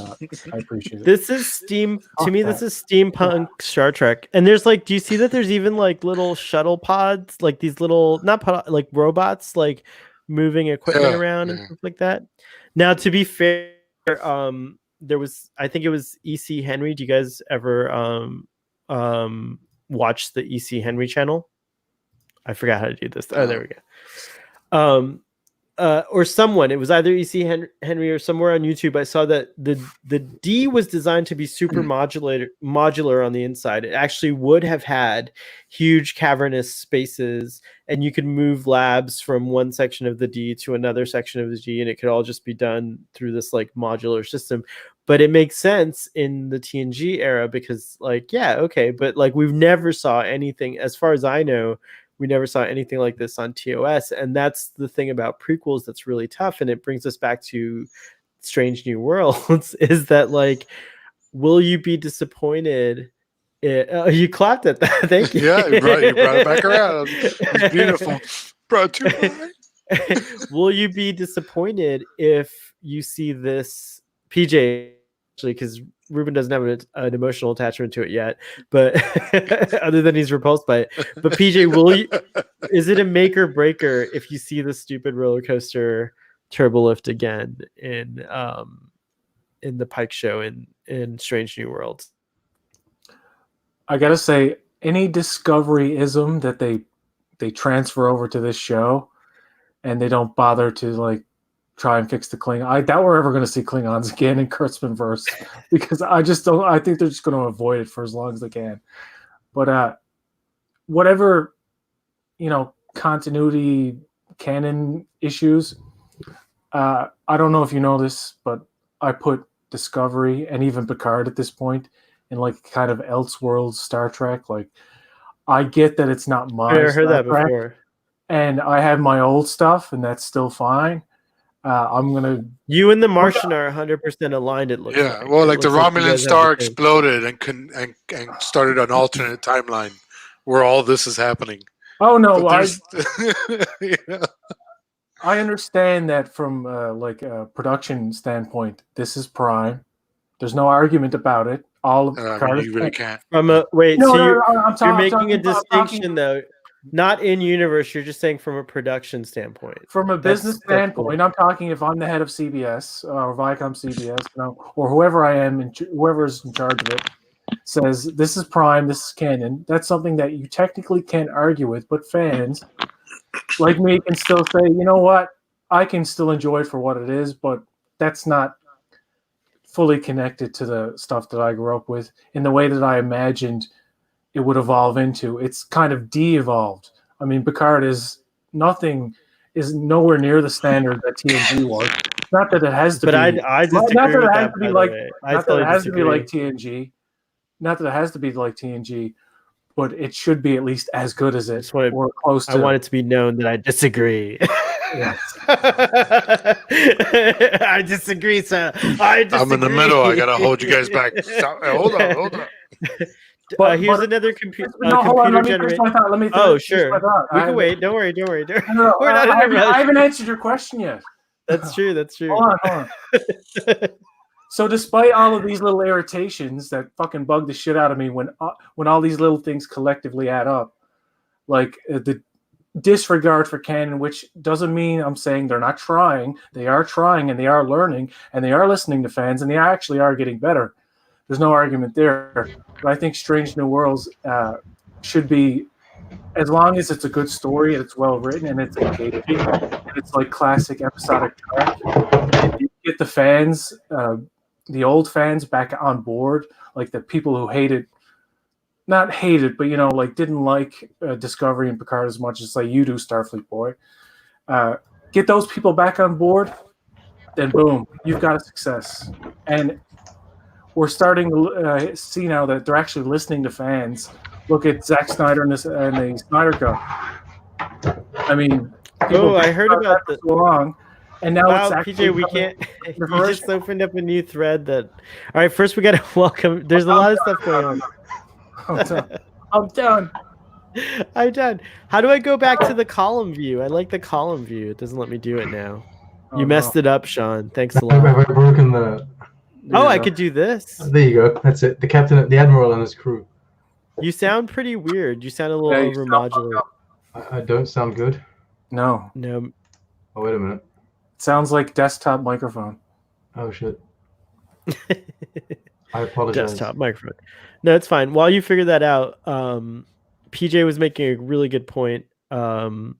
I appreciate. This is steam to me. that. This is steampunk Star Trek, and there's like, do you see that? There's even like little shuttle pods, like these little like robots, like moving equipment Yeah, around and yeah. stuff like that. Now, to be fair, there was, I think it was E.C. Henry. Do you guys ever watch the E.C. Henry channel? I forgot how to do this. Oh, there we go. Or someone, it was either E.C. Henry or somewhere on YouTube. I saw that the D was designed to be super modular on the inside. It actually would have had huge cavernous spaces, and you could move labs from one section of the D to another section of the D, and it could all just be done through this like modular system. But it makes sense in the TNG era because, like, yeah, okay, but like we've never saw anything, as far as I know. We never saw anything like this on TOS. And that's the thing about prequels that's really tough. And it brings us back to Strange New Worlds is that, like, will you be disappointed? You clapped at that. Thank you. Yeah, you brought it back around. It's beautiful. Brought to life. Will you be disappointed if you see this PJ, actually, because Ruben doesn't have an emotional attachment to it yet, but other than he's repulsed by it. But PJ, is it a make or breaker if you see the stupid roller coaster turbo lift again in the Pike show in Strange New Worlds? I gotta say, any Discovery-ism that they transfer over to this show, and they don't bother to like try and fix the Klingon. I doubt we're ever going to see Klingons again in Kurtzman verse because I just don't. I think they're just going to avoid it for as long as they can. But whatever, continuity canon issues. I don't know if you know this, but I put Discovery and even Picard at this point in like kind of Elseworlds Star Trek. Like, I get that it's not my. I heard that Trek, before. And I have my old stuff, and that's still fine. I'm gonna. You and the Martian are 100% aligned. It looks. Yeah, like. well, It like the looks like you Romulan guys have star the same- exploded and started an alternate timeline where all this is happening. Oh no, But I understand that from like a production standpoint. This is Prime. There's no argument about it. All of you really can't. Wait, No, so no, you're, no, you're making a distinction though, not in universe. You're just saying from a production standpoint. From a business standpoint, cool. I'm talking if I'm the head of CBS or Viacom CBS, or whoever I am, whoever's in charge of it, says this is Prime, this is canon. That's something that you technically can't argue with, but fans like me can still say, you know what, I can still enjoy it for what it is, but that's not fully connected to the stuff that I grew up with in the way that I imagined it would evolve into. It's kind of de-evolved. I mean, Picard is nowhere near the standard that TNG was. Not that it has to But be. I disagree not that with it has that, to be by the like. way. Not that it has to be like TNG. Not that it has to be like TNG, but it should be at least as good as it or close to. I want it to be known that I disagree. Yes. I disagree, sir. I disagree. I'm in the middle. I gotta hold you guys back. Hold on. Here's another computer generated. Let me oh, sure. We can wait. Don't worry. No, We're not in a rush. I haven't answered your question yet. That's true. Hold on. So despite all of these little irritations that fucking bug the shit out of me when all these little things collectively add up, like the disregard for canon, which doesn't mean I'm saying they're not trying. They are trying and they are learning and they are listening to fans and they actually are getting better. There's no argument there. But I think Strange New Worlds should be, as long as it's a good story and it's well written and it's engaging and it's like classic episodic Trek, you get the fans, the old fans back on board, like the people who hated not hated, but like didn't like Discovery and Picard as much as like you do, Starfleet Boy. Get those people back on board, then boom, you've got a success. And we're starting to see now that they're actually listening to fans. Look at Zack Snyder and the Snyder Cut. I mean, I heard about that so long, and now wow, it's actually PJ, we can't. You just opened up a new thread. All right, first we got to welcome. There's a lot of stuff going on. I'm done. I'm done. How do I go back to the column view? I like the column view. It doesn't let me do it now. You messed it up, Sean. Thanks a lot. Have I broken the? Oh, I could do this. There you go. That's it. The captain, the admiral, and his crew. You sound pretty weird. You sound a little overmodulated. I don't sound good. No. Oh, wait a minute. It sounds like desktop microphone. Oh shit. I apologize. Desktop microphone. No, it's fine. While you figure that out, PJ was making a really good point. And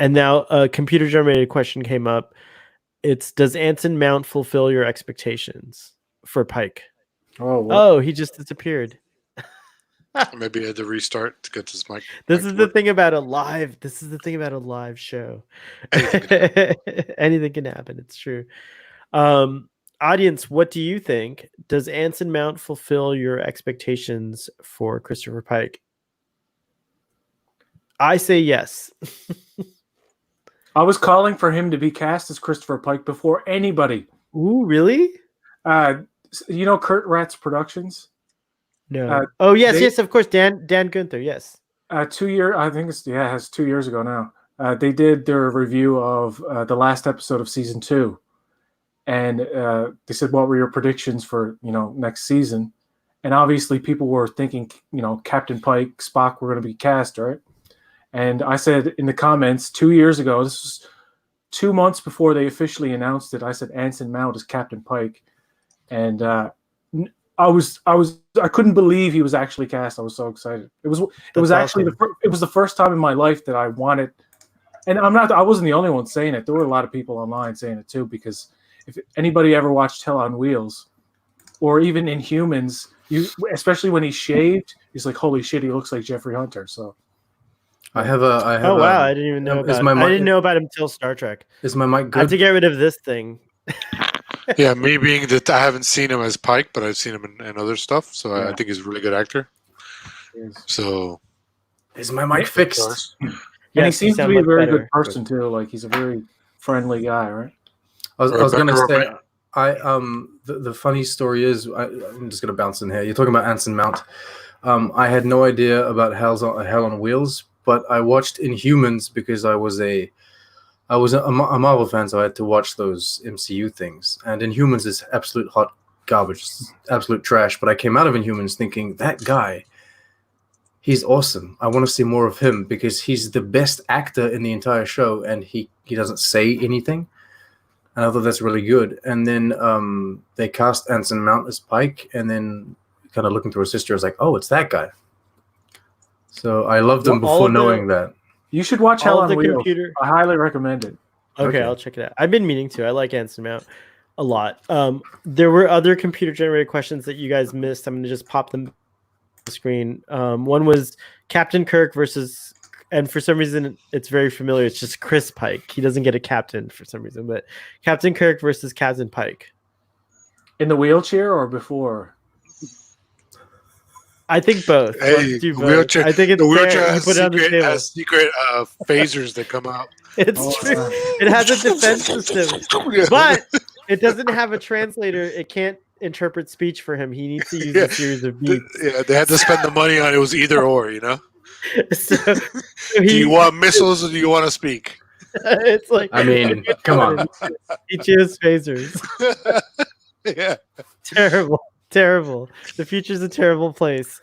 now a computer-generated question came up. It's, does Anson Mount fulfill your expectations for Pike? Oh, he just disappeared. Maybe he had to restart to get his mic. This is the thing about a live. This is the thing about a live show. Anything can happen. It's true. Audience, what do you think? Does Anson Mount fulfill your expectations for Christopher Pike? I say yes. I was calling for him to be cast as Christopher Pike before anybody. Ooh, really? Kurt Ratz Productions? No. Yes, of course. Dan Gunther, yes. 2 years, I think it has 2 years ago now. They did their review of the last episode of season 2. And they said, what were your predictions for, next season? And obviously people were thinking, Captain Pike, Spock were going to be cast, right? And I said in the comments 2 years ago, this was 2 months before they officially announced it, I said Anson Mount is Captain Pike. And I couldn't believe he was actually cast. I was so excited. It was actually the first time in my life that I wanted, and I wasn't the only one saying it. There were a lot of people online saying it too, because if anybody ever watched Hell on Wheels or even Inhumans, especially when he's shaved, he's like, holy shit, he looks like Jeffrey Hunter. So I have wow, I didn't even know about I didn't know about him until Star Trek. Is my mic good? I have to get rid of this thing. Yeah, me being that I haven't seen him as Pike, but I've seen him in other stuff, so I think he's a really good actor. So, is my mic fixed? And he seems to be a very good person too. Like, he's a very friendly guy, right? I was going to say, the funny story is, I'm just going to bounce in here. You're talking about Anson Mount. I had no idea about Hell on Wheels, but I watched Inhumans because I was a Marvel fan, so I had to watch those MCU things. And Inhumans is absolute hot garbage, absolute trash. But I came out of Inhumans thinking, that guy, he's awesome. I want to see more of him because he's the best actor in the entire show, and he doesn't say anything. And I thought that's really good. And then they cast Anson Mount as Pike, and then kind of looking through his history, I was like, oh, it's that guy. So I loved him before knowing that. You should watch Hell on Wheels. I highly recommend it. Okay, I'll check it out. I've been meaning to. I like Anson Mount a lot. There were other computer-generated questions that you guys missed. I'm going to just pop them on the screen. One was Captain Kirk versus, and for some reason it's very familiar, it's just Chris Pike. He doesn't get a captain for some reason, but Captain Kirk versus Captain Pike. In the wheelchair or before? I think both. Hey, both. Wheelchair, I think it's the wheelchair has secret phasers that come out. It's true. It has a defense system, but it doesn't have a translator. It can't interpret speech for him. He needs to use a series of beats. Yeah, they had to spend the money on it. It was either or, So do you want missiles or do you want to speak? It's like, I mean, come on. He chose phasers. Yeah. Terrible. The future's a terrible place.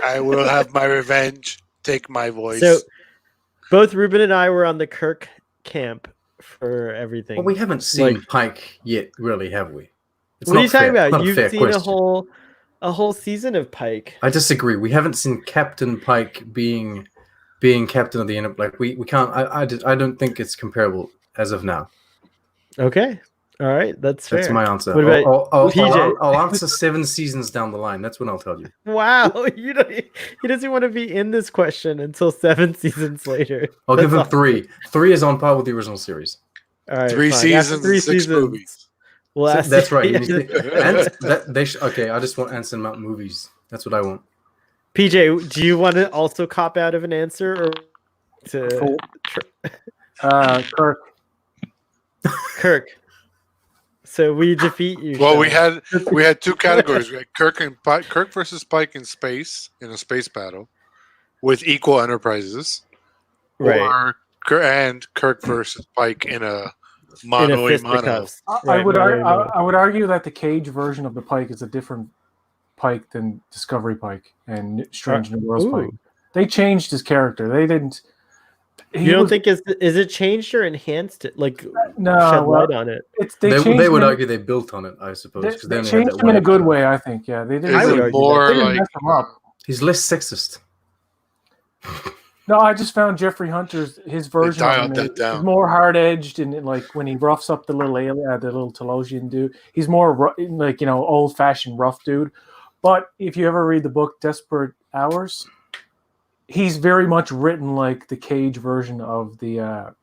I will have my revenge. Take my voice. So, both Ruben and I were on the Kirk camp for everything. Well, we haven't seen Pike yet, really, have we? What are you talking about? You've seen a whole season of Pike. I disagree. We haven't seen Captain Pike being captain of the Enterprise. Like we can't. I don't think it's comparable as of now. Okay. All right, that's fair. That's my answer. What about PJ? I'll answer 7 seasons down the line. That's when I'll tell you. Wow, he doesn't want to be in this question until 7 seasons later. I'll give him That's 3. 3 is on par with the original series. All right, 3 fine. After seasons, 3 6 movies. Well, That's right. yeah. Okay, I just want Anson Mount movies. That's what I want. PJ, do you want to also cop out of an answer or to Kirk. Kirk? So we defeat you. Well, Sean. we had 2 categories. We had Kirk versus Pike in space in a space battle with equal enterprises, right. and Kirk versus Pike in a mano a mano. fisticuffs. I Right, would mano a mano. I would argue that the Cage version of the Pike is a different Pike than Discovery Pike and Strange New Worlds Ooh. Pike. They changed his character. They didn't. You don't think is it changed or enhanced it? Like No, shed well, light on it? they They changed would him. argue they built on it, I suppose. They, 'cause they only had changed that him in one a good episode. way, I think. Yeah, they didn't. I Is would it argue more they didn't like mess him up. He's less sexist. No, I just found Jeffrey Hunter's his version dialed of him that is down. more hard edged, and like when he roughs up the little alien, the little Telosian dude, he's more like old fashioned rough dude. But if you ever read the book Desperate Hours, he's very much written like the Cage version of the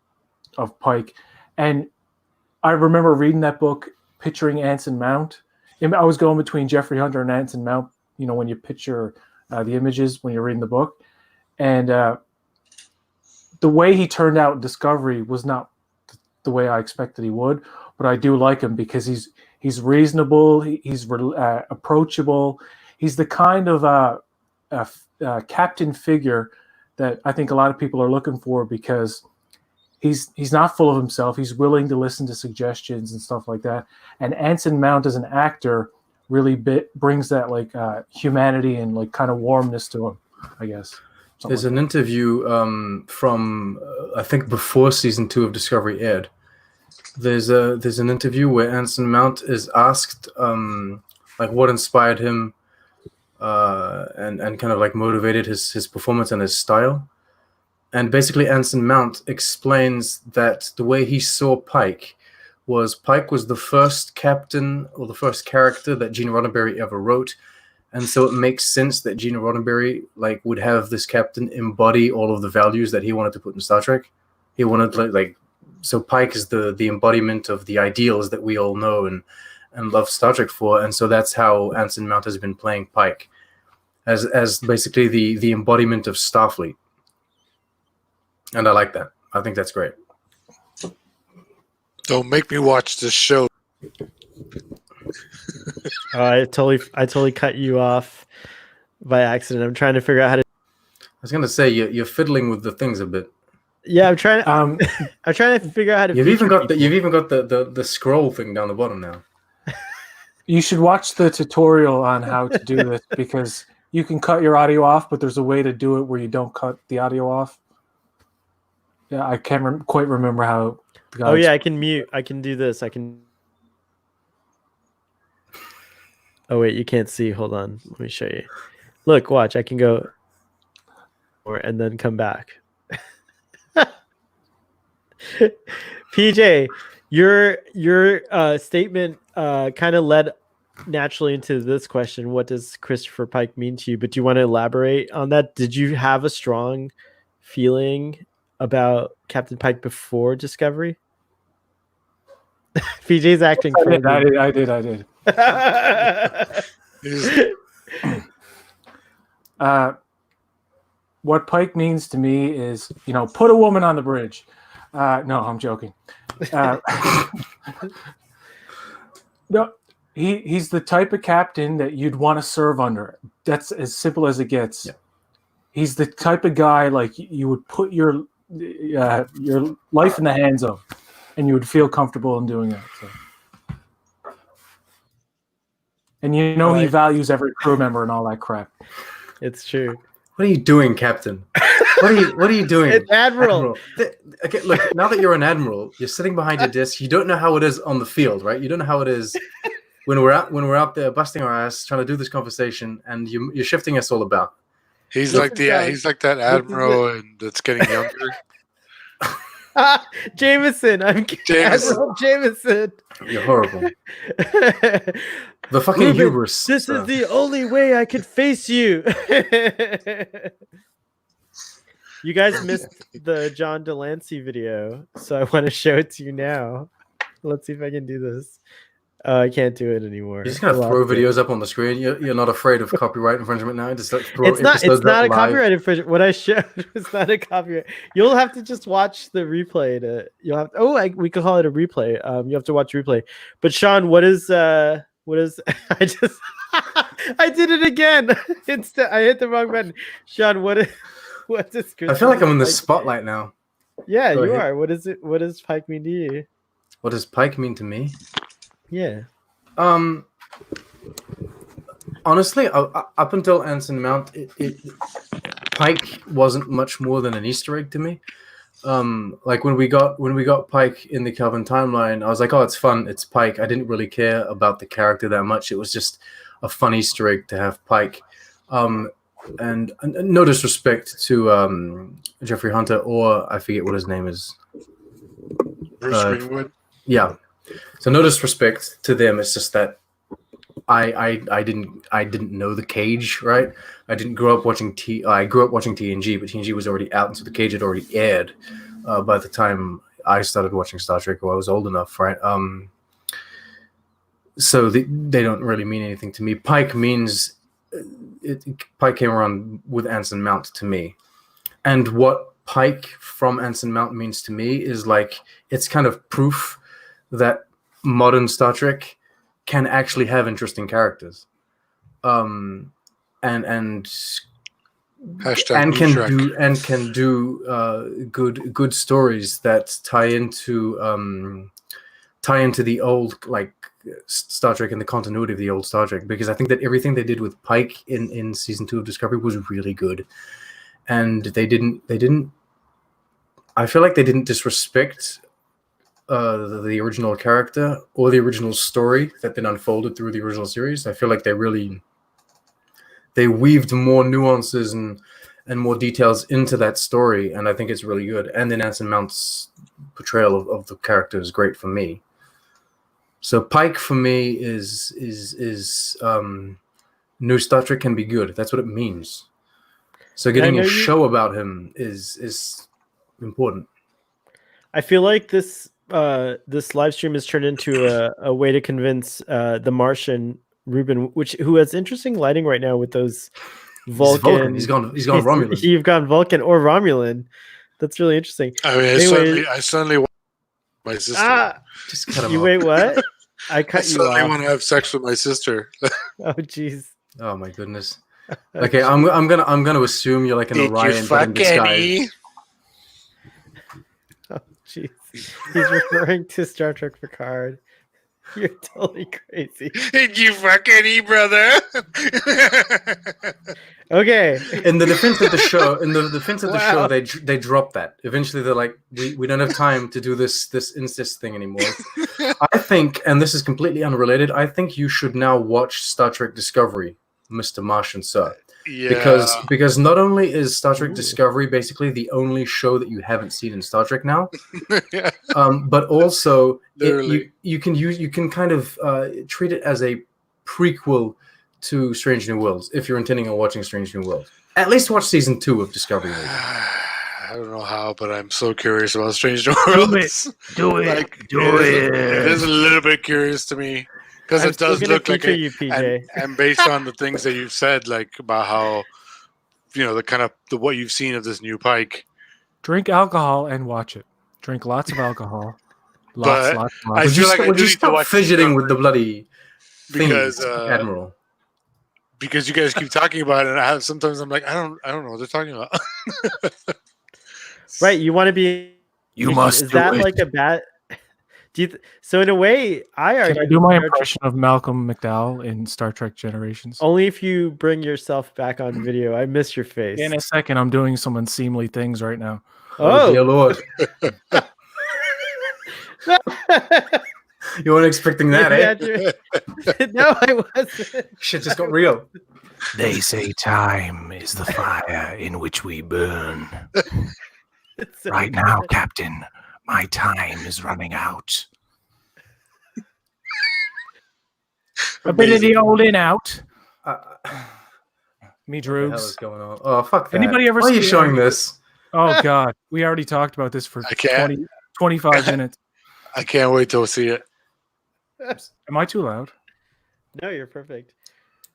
of Pike, and I remember reading that book, picturing Anson Mount. I was going between Jeffrey Hunter and Anson Mount. When you picture the images when you're reading the book, and the way he turned out in Discovery was not the way I expected he would. But I do like him because he's reasonable. He's approachable. He's the kind of captain figure that I think a lot of people are looking for because he's not full of himself. He's willing to listen to suggestions and stuff like that. And Anson Mount as an actor really brings that like humanity and like kind of warmness to him, I guess. There's an interview from I think before season 2 of Discovery aired. There's an interview where Anson Mount is asked like what inspired him and kind of like motivated his performance and his style. And basically Anson Mount explains that the way he saw Pike was the first captain or the first character that Gene Roddenberry ever wrote. And so it makes sense that Gene Roddenberry would have this captain embody all of the values that he wanted to put in Star Trek. He wanted so Pike is the embodiment of the ideals that we all know and love Star Trek for. And so that's how Anson Mount has been playing Pike as basically the embodiment of Starfleet. And I like that. I think that's great. Don't make me watch this show. I totally cut you off by accident. I'm trying to figure out how to. I was gonna say you're fiddling with the things a bit. Yeah, I'm trying. I'm trying to figure out how to. You've even got the scroll thing down the bottom now. You should watch the tutorial on how to do this because you can cut your audio off, but there's a way to do it where you don't cut the audio off. Yeah, I can't quite remember how. Oh yeah, I can mute. I can do this. I can. Oh wait, you can't see. Hold on, let me show you. Look, watch. I can go, and then come back. PJ, your statement kind of led naturally into this question. What does Christopher Pike mean to you? But do you want to elaborate on that? Did you have a strong feeling about Captain Pike before Discovery? PJ's acting. I did. What Pike means to me is, put a woman on the bridge. No, I'm joking. No, he's the type of captain that you'd want to serve under. That's as simple as it gets. Yeah. He's the type of guy like you would put your life in the hands of, and you would feel comfortable in doing that. So. And he values every crew member and all that crap. It's true. What are you doing, Captain? What are you doing? It's Admiral. Okay, look, now that you're an admiral, you're sitting behind your desk. You don't know how it is on the field, right? You don't know how it is when we're out there busting our ass trying to do this conversation, and you're shifting us all about. He's like that admiral and that's getting younger. Jameson. I'm Jameson. Admiral Jameson. You're horrible. The fucking Ruben, hubris. this is the only way I could face you. You guys missed the John Delancey video, so I want to show it to you now. Let's see if I can do this. I can't do it anymore. You're just gonna throw videos up on the screen. You're not afraid of copyright infringement now. Just like throw It's not episodes a up live. copyright infringement. What I showed was not a copyright. You'll have to just watch the replay you'll have we could call it a replay. You have to watch replay. But Sean, what is I just I did it again. I hit the wrong button. Sean, what is I feel like I'm in the spotlight now. Yeah, Go you ahead. are. What does Pike mean to you? What does Pike mean to me? Yeah. Honestly, up until Anson Mount, Pike wasn't much more than an Easter egg to me. Like when we got Pike in the Kelvin timeline, I was like, oh, it's fun, it's Pike. I didn't really care about the character that much. It was just a fun Easter egg to have Pike. And no disrespect to Jeffrey Hunter, or I forget what his name is. Bruce Greenwood. Yeah. So no disrespect to them. It's just that I didn't know the Cage, right? I didn't grow up watching I grew up watching TNG, but TNG was already out, and so the Cage had already aired by the time I started watching Star Trek, or I was old enough, right? So they don't really mean anything to me. Pike means Pike came around with Anson Mount to me, and what Pike from Anson Mount means to me is like it's kind of proof that modern Star Trek can actually have interesting characters, and can do good stories that tie into the old, like, Star Trek and the continuity of the old Star Trek, because I think that everything they did with Pike in season 2 of Discovery was really good, and they didn't I feel like they didn't disrespect the original character or the original story that then unfolded through the original series. I feel like they weaved more nuances and more details into that story, and I think it's really good. And then Anson Mount's portrayal of the character is great for me. So Pike for me is new Star Trek can be good. That's what it means. So getting a show about him is important. I feel like this live stream has turned into a way to convince the Martian Ruben, who has interesting lighting right now with those Vulcan. He's gone Romulan. You've gone Vulcan or Romulan. That's really interesting. I mean, I suddenly want my sister. Just cut him You off. wait, what? I cut you I off. want to have sex with my sister. Oh, jeez. Oh my goodness. Okay, I'm gonna assume you're like an Orion but in disguise. Oh, jeez. He's referring to Star Trek Picard. You're totally crazy. Did you fuck any, brother? Okay. In the defense of the show, show, they dropped that. Eventually, they're like, we don't have time to do this incest thing anymore. I think, and this is completely unrelated, I think you should now watch Star Trek Discovery, Mr. Martian Sir. Yeah. Because not only is Star Trek Discovery basically the only show that you haven't seen in Star Trek now, Yeah. but also Literally. you can kind of treat it as a prequel to Strange New Worlds if you're intending on watching Strange New Worlds. At least watch season 2 of Discovery. I don't know how, but I'm so curious about Strange New Worlds. Do it. Like, it is a little bit curious to me. Because it does look like you, PJ. and based on the things that you've said, like about how, the kind of what you've seen of this new Pike. Drink alcohol and watch it. Drink lots of alcohol. But Lots. I feel like I do would you need to stop watch fidgeting with the bloody because things, Admiral? Because you guys keep talking about it, and sometimes I'm like, I don't know what they're talking about. Right, you want to be. You must. Is that like a bad? So in a way, I argue. Can I do my impression of Malcolm McDowell in Star Trek Generations? Only if you bring yourself back on video. I miss your face. In a second, I'm doing some unseemly things right now. Oh dear Lord! You weren't expecting that, eh? No, I wasn't. Shit just got real. They say time is the fire in which we burn. So Right now, Captain, My time is running out. Ability old in out. Me What the hell is droogs. going on? Oh, fuck that. Anybody ever Why are you seen showing any- this? Oh God, we already talked about this for I can't. 25 minutes. I can't wait till we see it. Am I too loud? No, you're perfect.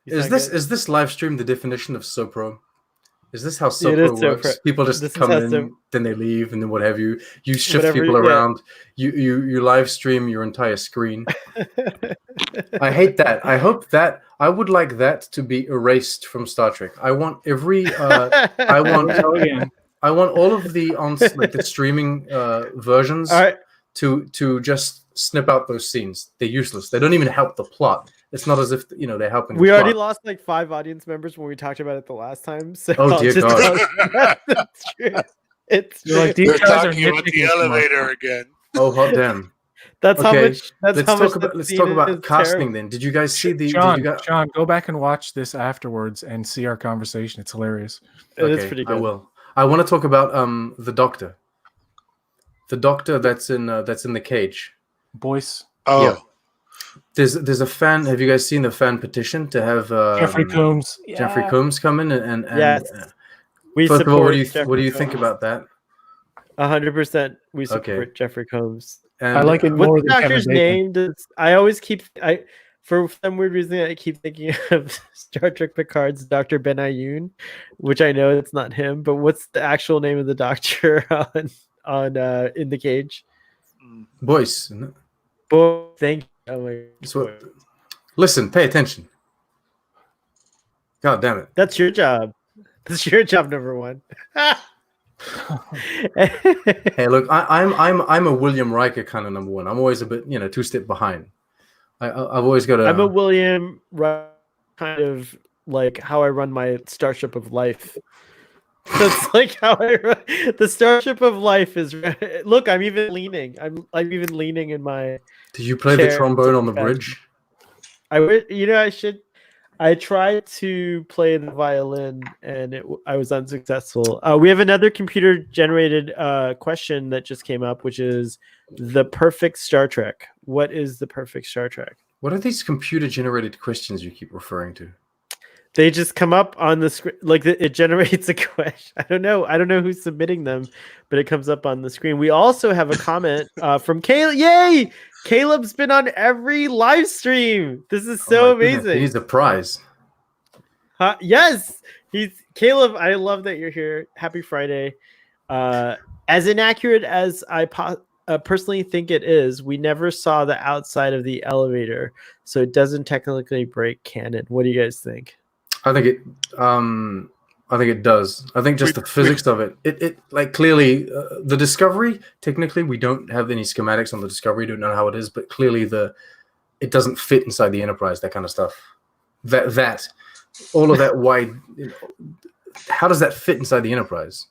You Is sound this good. is this live stream the definition of SoPro? Is this how It SoPro is works? SoPro. People just This is come how in, then they leave, and then what have you. You shift Whatever, people yeah. around. You live stream your entire screen. I hate that. I hope that I would like that to be erased from Star Trek. I want every. I want. Go again. I want all of the like the streaming versions All right. to just snip out those scenes. They're useless. They don't even help the plot. It's not as if they're helping. We the already plot. lost like 5 audience members when we talked about it the last time. So Oh, I'll dear just God. It's true. It's You're like, true. these They're guys are talking about the nitpicking too much. elevator again. Oh hot damn! That's how Okay, much. That's let's how much. talk about that let's scene talk about is casting terrible. then. Did you guys see the? Sean, Did you guys, Sean, go back and watch this afterwards and see our conversation. It's hilarious. It is okay, pretty I good. will. I want to talk about the doctor. The doctor that's in the cage. Boyce, Oh, Yeah. There's a fan. Have you guys seen the fan petition to have Jeffrey Combs. Jeffrey Yeah. Combs come in and Yes. We first of all, support. what do you think about that? 100%. We support Okay. Jeffrey Combs. And I like it more What's the than Kevin doctor's Bacon. name? I always keep. For some weird reason, I keep thinking of Star Trek Picard's Dr. Ben Ayoun, which I know it's not him. But what's the actual name of the doctor on In the Cage? Boyce. Isn't it? Boy, thank you. Oh my It's what- Listen, pay attention. God damn it! That's your job. That's your job, number one. Hey, look, I'm a William Riker kind of number one. I'm always a bit 2 step behind. I've always got a. I'm a William Rudd kind of like how I run my Starship of Life. That's like how I run the Starship of Life is. Look, I'm even leaning. I'm even leaning in my. Did you play the chair trombone to on the fast. bridge? I would. I should. I tried to play the violin and I was unsuccessful. We have another computer generated question that just came up, which is the perfect Star Trek. What is the perfect Star Trek? What are these computer generated questions you keep referring to? They just come up on the screen, like it generates a question. I don't know who's submitting them, but it comes up on the screen. We also have a comment from Caleb. Yay! Caleb's been on every live stream. This is so Oh my goodness, amazing. He needs a prize. Yes, he's Caleb. I love that you're here. Happy Friday. As inaccurate as I personally think it is, we never saw the outside of the elevator, so it doesn't technically break canon. What do you guys think? I think it. I think it does. I think just the physics of it. It like clearly the Discovery. Technically, we don't have any schematics on the Discovery. Don't know how it is, but clearly it doesn't fit inside the Enterprise. That kind of stuff. That all of that wide. How does that fit inside the Enterprise?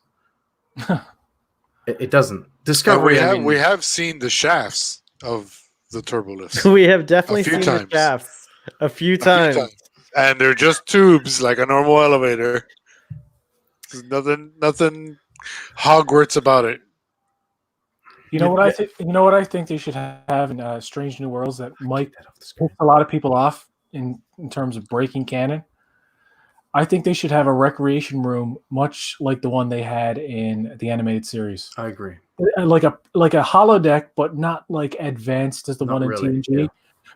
It doesn't. Discovery. we have seen the shafts of the turbolifts We have definitely A few seen the times. shafts a few a few times. times. And they're just tubes like a normal elevator. There's nothing Hogwarts about it. You know what I think? You know what I think they should have in Strange New Worlds that might piss a lot of people off in terms of breaking canon. I think they should have a recreation room, much like the one they had in the animated series, I agree. like a holodeck, but not like advanced as the Not one in really, TNG. yeah.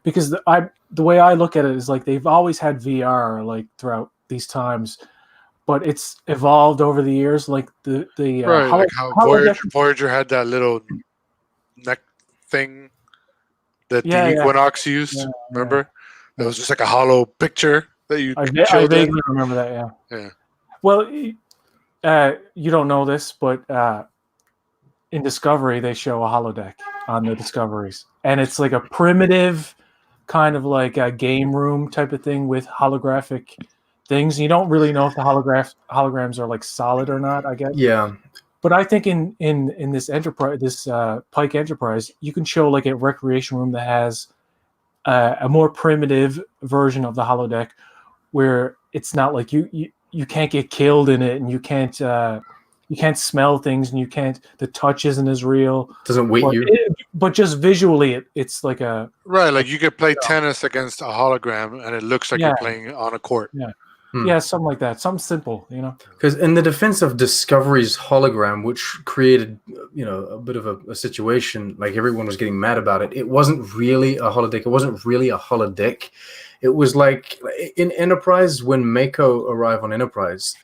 Because the way I look at it is like they've always had VR like throughout these times, but it's evolved over the years. Like the Right, like how holodeck. Voyager had that little neck thing that Yeah, the yeah. Equinox used. Yeah, remember? That was just like a hollow picture that you I chilled in. vaguely remember that. Yeah. Yeah. Well, you don't know this, but in Discovery they show a holodeck on the Discoveries, and it's like a primitive kind of like a game room type of thing with holographic things. You don't really know if the holograms are like solid or not, I guess. Yeah. But I think in this Enterprise, this Pike Enterprise, you can show like a recreation room that has a more primitive version of the holodeck, where it's not like you can't get killed in it, and you can't you can't smell things, and you can't. The touch isn't as real. Doesn't weight you. But just visually, it's like a Right, like you could play tennis against a hologram, and it looks like Yeah. you're playing on a court. yeah, something like that, something simple, you know. Because in the defense of Discovery's hologram, which created, a bit of a situation, like everyone was getting mad about it, it wasn't really a holodeck. It wasn't really a holodeck. It was like in Enterprise, when Mako arrived on Enterprise,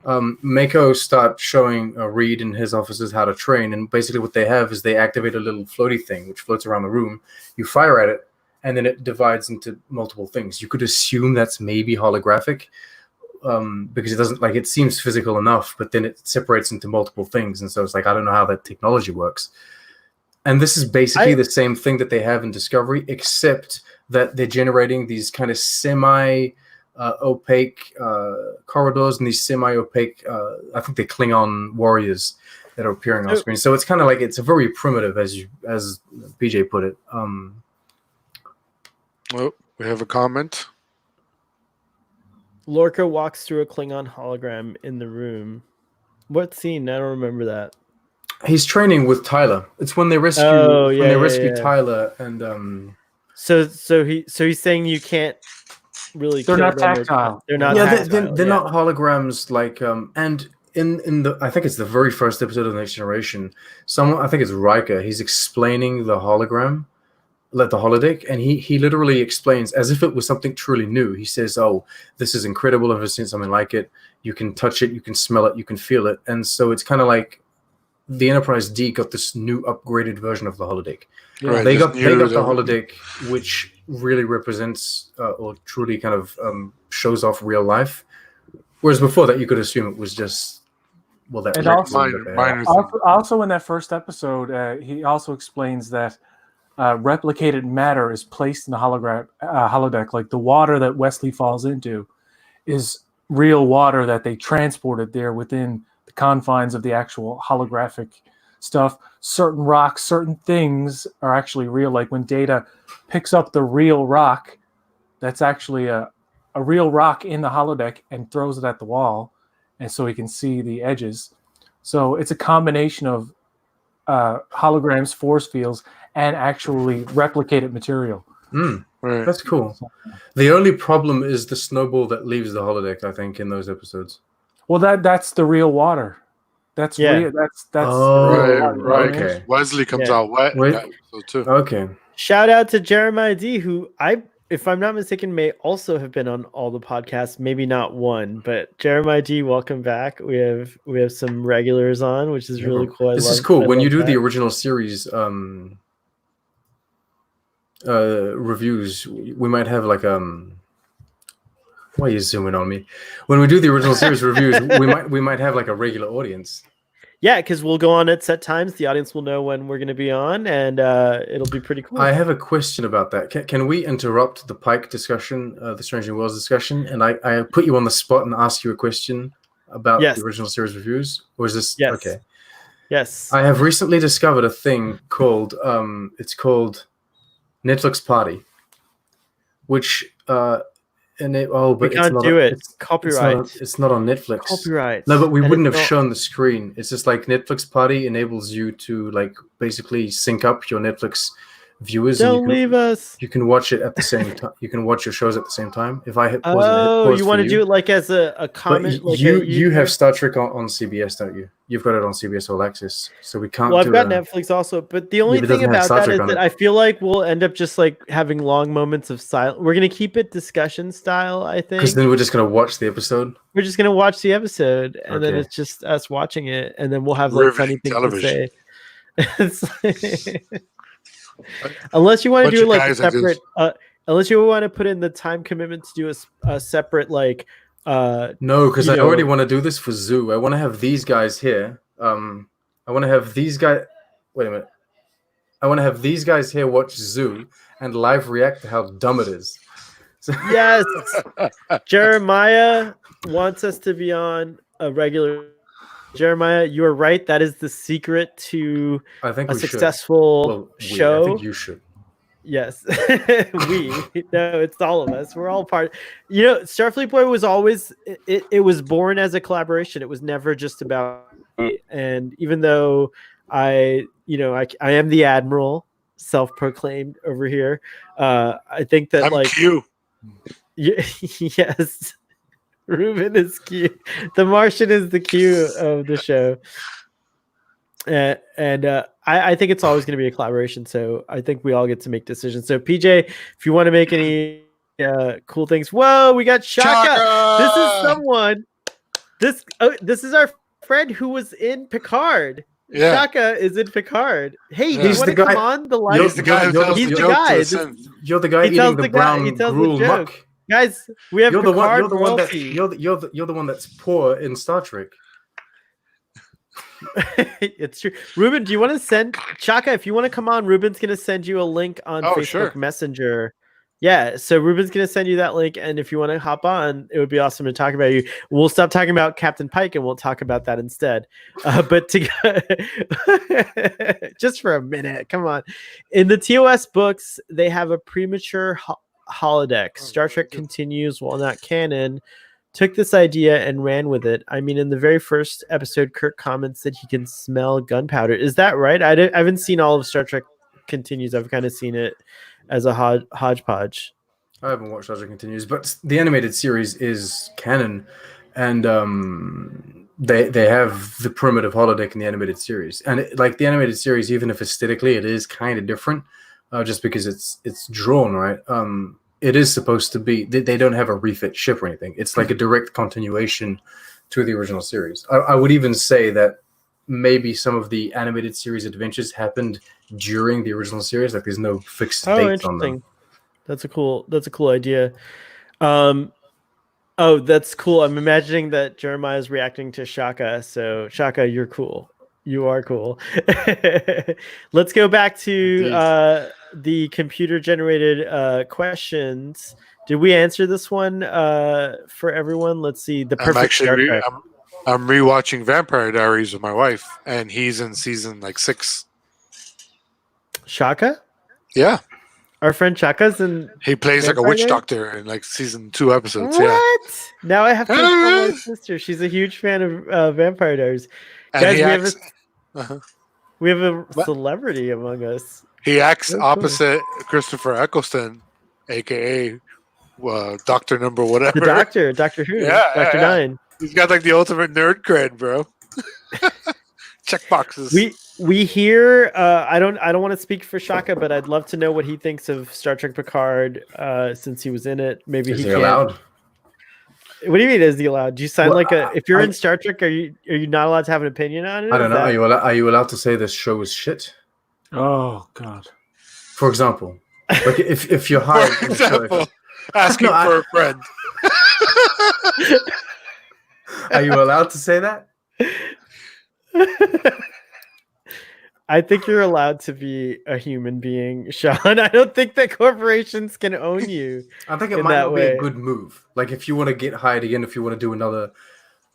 Mako start showing Reed and his officers how to train. And basically what they have is they activate a little floaty thing, which floats around the room. You fire at it, and then it divides into multiple things. You could assume that's maybe holographic. Because it doesn't, like, it seems physical enough, but then it separates into multiple things, and so it's like, I don't know how that technology works. And this is basically the same thing that they have in Discovery, except that they're generating these kind of semi-opaque corridors and these semi-opaque, I think they're Klingon warriors that are appearing on screen. So it's kind of like, it's a very primitive, as PJ put it. Oh, we have a comment. Lorca walks through a Klingon hologram in the room. What scene? I don't remember that. He's training with Tyler. It's when they rescue Tyler, and So he's saying you can't really. They're kill not them tactile. They're not. yeah, tactile, they're not holograms. Like, and in the, I think it's the very first episode of The Next Generation. Someone, I think it's Riker. He's explaining the hologram, like the holodeck, and he literally explains as if it was something truly new. He says, "Oh, this is incredible. I've never seen something like it. You can touch it, you can smell it, you can feel it." And so it's kind of like the Enterprise D got this new upgraded version of the holodeck. Right, They got the the holodeck, which really represents or truly kind of shows off real life. Whereas before that, you could assume it was just that. And also in that first episode, he also explains that replicated matter is placed in the holodeck. Like the water that Wesley falls into is real water that they transported there within the confines of the actual holographic stuff. Certain rocks, certain things are actually real. Like when Data picks up the real rock, that's actually a real rock in the holodeck and throws it at the wall, and so he can see the edges. So it's a combination of holograms, force fields, and actually replicated material. Right. That's cool. The only problem is the snowball that leaves the holodeck, I think, in those episodes. Well, that's the real water. That's real. That's Right. Okay. Wesley comes out wet. Wait. So too. Okay. Shout out to Jeremiah D, who if I'm not mistaken, may also have been on all the podcasts. Maybe not one, but Jeremiah D, welcome back. We have some regulars on, which is really cool. This is cool. When you do the original series reviews, we might have like why are you zooming on me? When we do the original series reviews, we might have like a regular audience. Yeah, because we'll go on at set times. The audience will know when we're going to be on, and it'll be pretty cool. I have a question about that. Can we interrupt the Pike discussion, the Strange New Worlds discussion, and I put you on the spot and ask you a question about the original series reviews? Or is this okay? Yes. I have recently discovered a thing called it's called Netflix Party, which but we can't do it. It's copyright. It's not on Netflix. Copyright. No, but we wouldn't have shown the screen. It's just like Netflix Party enables you to like basically sync up your Netflix viewers. Don't leave us. You can watch it at the same time. You can watch your shows at the same time. If I hit pause, you want to do it like as a comment? But you have Star Trek on CBS, don't you? You've got it on CBS All Access, so we can't. Well, I've got Netflix also, but the only thing about that is that I feel like we'll end up just like having long moments of silence. We're gonna keep it discussion style, I think. Because then we're just gonna watch the episode. We're just gonna watch the episode, and then it's just us watching it, and then we'll have like funny things to say. Unless you want to do like a separate, unless you want to put in the time commitment to do a separate like. No, because I already want to do this for Zoo. I want to have these guys here. I want to have these guys. Wait a minute. I want to have these guys here watch Zoo and live react to how dumb it is. Yes, Jeremiah wants us to be on a regular. Jeremiah, you are right. That is the secret to a successful show. I think you should. Yes, no, it's all of us. We're all part. Starfleet Boy was always it was born as a collaboration. It was never just about And even though I am the admiral, self-proclaimed over here, I think that I'm Q. yes, Ruben is Q. The Martian is the Q of the show. I think it's always going to be a collaboration. So I think we all get to make decisions. So PJ, if you want to make any cool things, whoa, we got Chacka. This is someone. This is our friend who was in Picard. Yeah. Chacka is in Picard. Hey, Yeah. do you He's want the to guy- come on the live? He's the guy who tells He's the the joke guy. to This- the synth. You're the guy He tells eating the the guy- he brown tells the gruel joke. muck. Guys, we have You're the one. Picard You're the one that. royalty. You're the one that's poor in Star Trek. It's true. Ruben, do you want to send Chacka? If you want to come on, Ruben's going to send you a link on Oh, Facebook sure. Messenger. Yeah, so Ruben's going to send you that link, and if you want to hop on, it would be awesome to talk about you. We'll stop talking about Captain Pike, and we'll talk about that instead. But just for a minute, come on. In the TOS books, they have a premature holodeck. Star Trek continues, while not canon, took this idea and ran with it. I mean, in the very first episode, Kirk comments that he can smell gunpowder. Is that right? I haven't seen all of Star Trek Continues. I've kind of seen it as a hodgepodge. I haven't watched Star Trek Continues, but the animated series is canon, and they have the primitive holodeck in the animated series. And the animated series, even if aesthetically it is kind of different, just because it's drawn right. It is supposed to be. They don't have a refit ship or anything. It's like a direct continuation to the original series. I would even say that maybe some of the animated series adventures happened during the original series. Like there's no fixed dates on them. That's a cool idea. Oh, that's cool. I'm imagining that Jeremiah is reacting to Chacka. So Chacka, you're cool. You are cool. Let's go back to the computer-generated questions. Did we answer this one for everyone? Let's see. The perfect Star Trek. I'm rewatching Vampire Diaries with my wife, and he's in season 6. Chacka? Yeah. Our friend Chacka's in. He plays like a Vampire witch Diaries? doctor in season 2 episodes. What? Yeah. Now I have to tell my sister. She's a huge fan of Vampire Diaries. And Guys, he we have a celebrity among us. He acts Cool. opposite Christopher Eccleston, aka Doctor Number whatever. The Doctor, Doctor Who, Yeah, Doctor yeah. Nine. He's got the ultimate nerd cred, bro. Check boxes. We hear. I don't want to speak for Chacka, but I'd love to know what he thinks of Star Trek Picard since he was in it. Maybe Is he he can. allowed? What do you mean? Is he allowed? Do you sign Well, if you're in Star Trek? Are you not allowed to have an opinion on it? I don't Is know. that- Are you allowed to say this show is shit? Oh God. For example, like if you're hired, For example, asking No, for a friend. are you allowed to say that? I think you're allowed to be a human being, Sean. I don't think that corporations can own you. I think it In might that not be way. a good move. Like if you want to get hired again, if you want to do another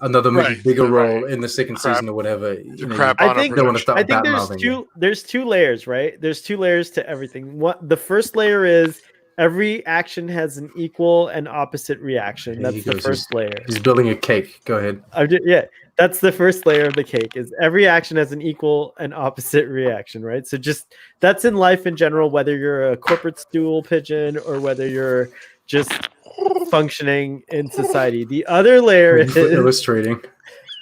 maybe Right, bigger right. role in the second Crap. season or whatever. You know, crap you on think- don't want to start I think bad-mouthing there's two layers, right? There's two layers to everything. What the first layer is every action has an equal and opposite reaction. Here he That's the goes. first layer. He's building a cake. Go ahead. Yeah, that's the first layer of the cake. Is every action has an equal and opposite reaction, right? So just that's in life in general, whether you're a corporate stool pigeon or whether you're just functioning in society. The other layer is Illustrating.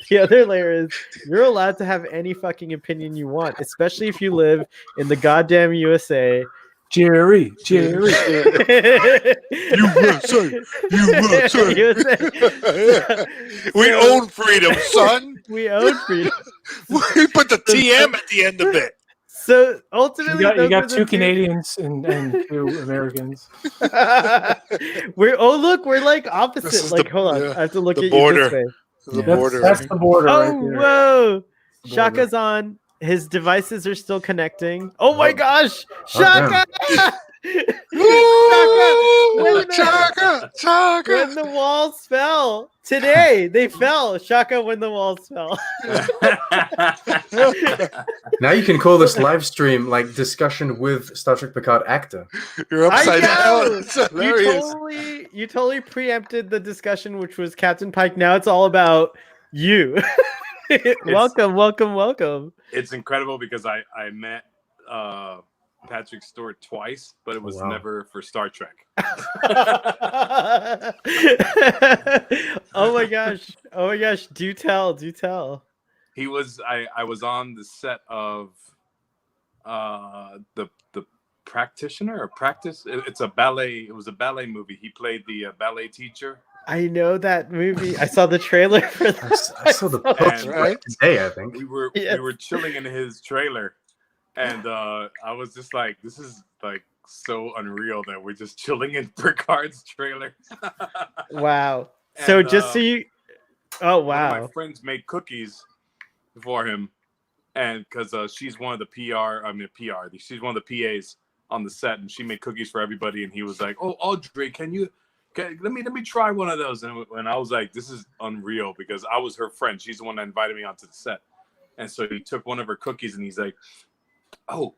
the other layer is you're allowed to have any fucking opinion you want, especially if you live in the goddamn USA. Jerry. USA. We own freedom, son. We own freedom. We put the TM at the end of it. So ultimately, You got those are two the Canadians and 2 Americans. we're like This opposite. is Like, the- hold on, yeah, I have to look the at border. you this way. The Yeah. border. That's the border Oh, right there. whoa! Border. Shaka's on. His devices are still connecting. Oh my Oh. gosh! Oh, Shaka! Woo! Chaka! Chaka! When the walls fell today, they fell. Shaka when the walls fell. Now you can call this live stream like discussion with Star Trek Picard actor. You're upside I down. know! It's hilarious. You totally preempted the discussion, which was Captain Pike. Now it's all about you. welcome. It's incredible because I met Patrick Stewart twice, but it was never for Star Trek. Oh my gosh. Do tell. He was I was on the set of the practitioner or practice. It's a ballet. It was a ballet movie. He played the ballet teacher. I know that movie. I saw the trailer for that. I saw the poster today, I think. We were chilling in his trailer, and I was just like, this is like so unreal that we're just chilling in Picard's trailer. Wow. So and, just so you oh wow. One of my friends made cookies for him, and because she's one of the she's one of the PAs on the set, and she made cookies for everybody, and he was like, oh, Audrey, let me try one of those. And I was like, this is unreal, because I was her friend. She's the one that invited me onto the set. And so he took one of her cookies and he's like, oh,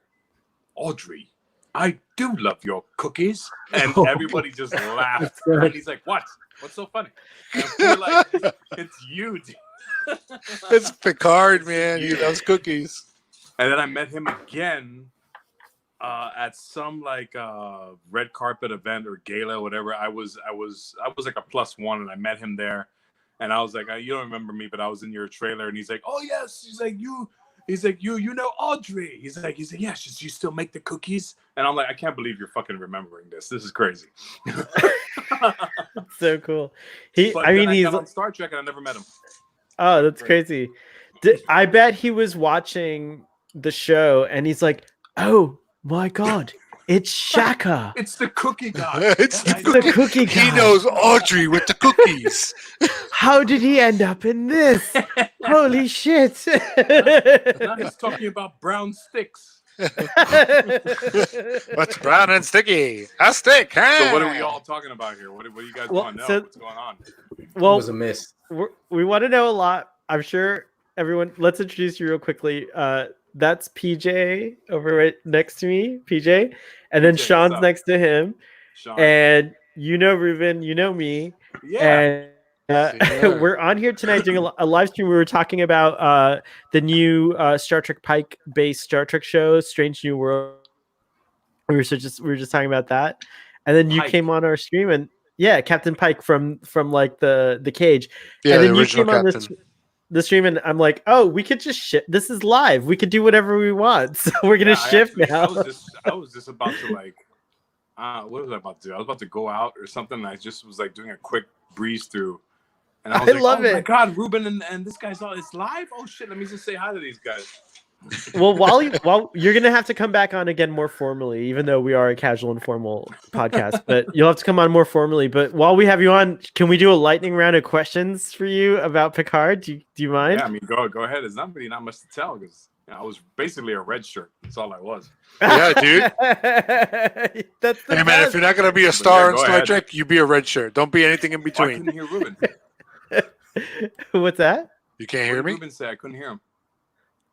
Audrey, I do love your cookies. And everybody just laughed. And he's like, what? What's so funny? And we're like, it's you, dude. It's Picard, man. He loves cookies. And then I met him again at some like red carpet event or gala, whatever. I was like a +1, and I met him there, and I was like, you don't remember me, but I was in your trailer. And he's like, oh yes. He's like, you know Audrey. He's like, yeah, you still make the cookies? And I'm like, I can't believe you're fucking remembering this. This is crazy. So cool. He's on Star Trek, and I never met him. Oh, that's crazy. I bet he was watching the show and he's like, oh my God, it's Chacka. It's the cookie guy. It's the cookie guy. He knows Audrey with the cookies. How did he end up in this? Holy shit. Now he's talking about brown sticks. What's brown and sticky? A stick, huh? So what are we all talking about here? What do you guys want to know? What's going on? Well, It was a miss. we want to know a lot. I'm sure everyone, let's introduce you real quickly. That's PJ over right next to me, PJ. And then PJ, Sean's next to him. Sean. And you know Ruben, you know me. Yeah. And we're on here tonight doing a live stream. We were talking about the new Star Trek Pike based Star Trek show, Strange New World. We were just talking about that. And then you came on our stream, and Captain Pike from like the cage. Yeah, and then the you original came on captain. the stream, and I'm like, oh, we could just shift. This is live. We could do whatever we want. So we're gonna shift now. I was just about to like, what was I about to do? I was about to go out or something. And I just was like doing a quick breeze through, and I was like, love it. My God, Ruben and this guy's it's live. Oh shit, let me just say hi to these guys. Well, while you're gonna have to come back on again more formally, even though we are a casual and formal podcast, but you'll have to come on more formally. But while we have you on, can we do a lightning round of questions for you about Picard? Do you mind? Yeah, I mean, go ahead. There's not much to tell, because I was basically a red shirt. That's all I was. Yeah, dude. That's the Hey man, best. if you're not gonna be a star in go Star ahead. Trek, you be a red shirt. Don't be anything in I between. couldn't hear Ruben. What's that? You can't What hear did me? Ruben say? I couldn't hear him.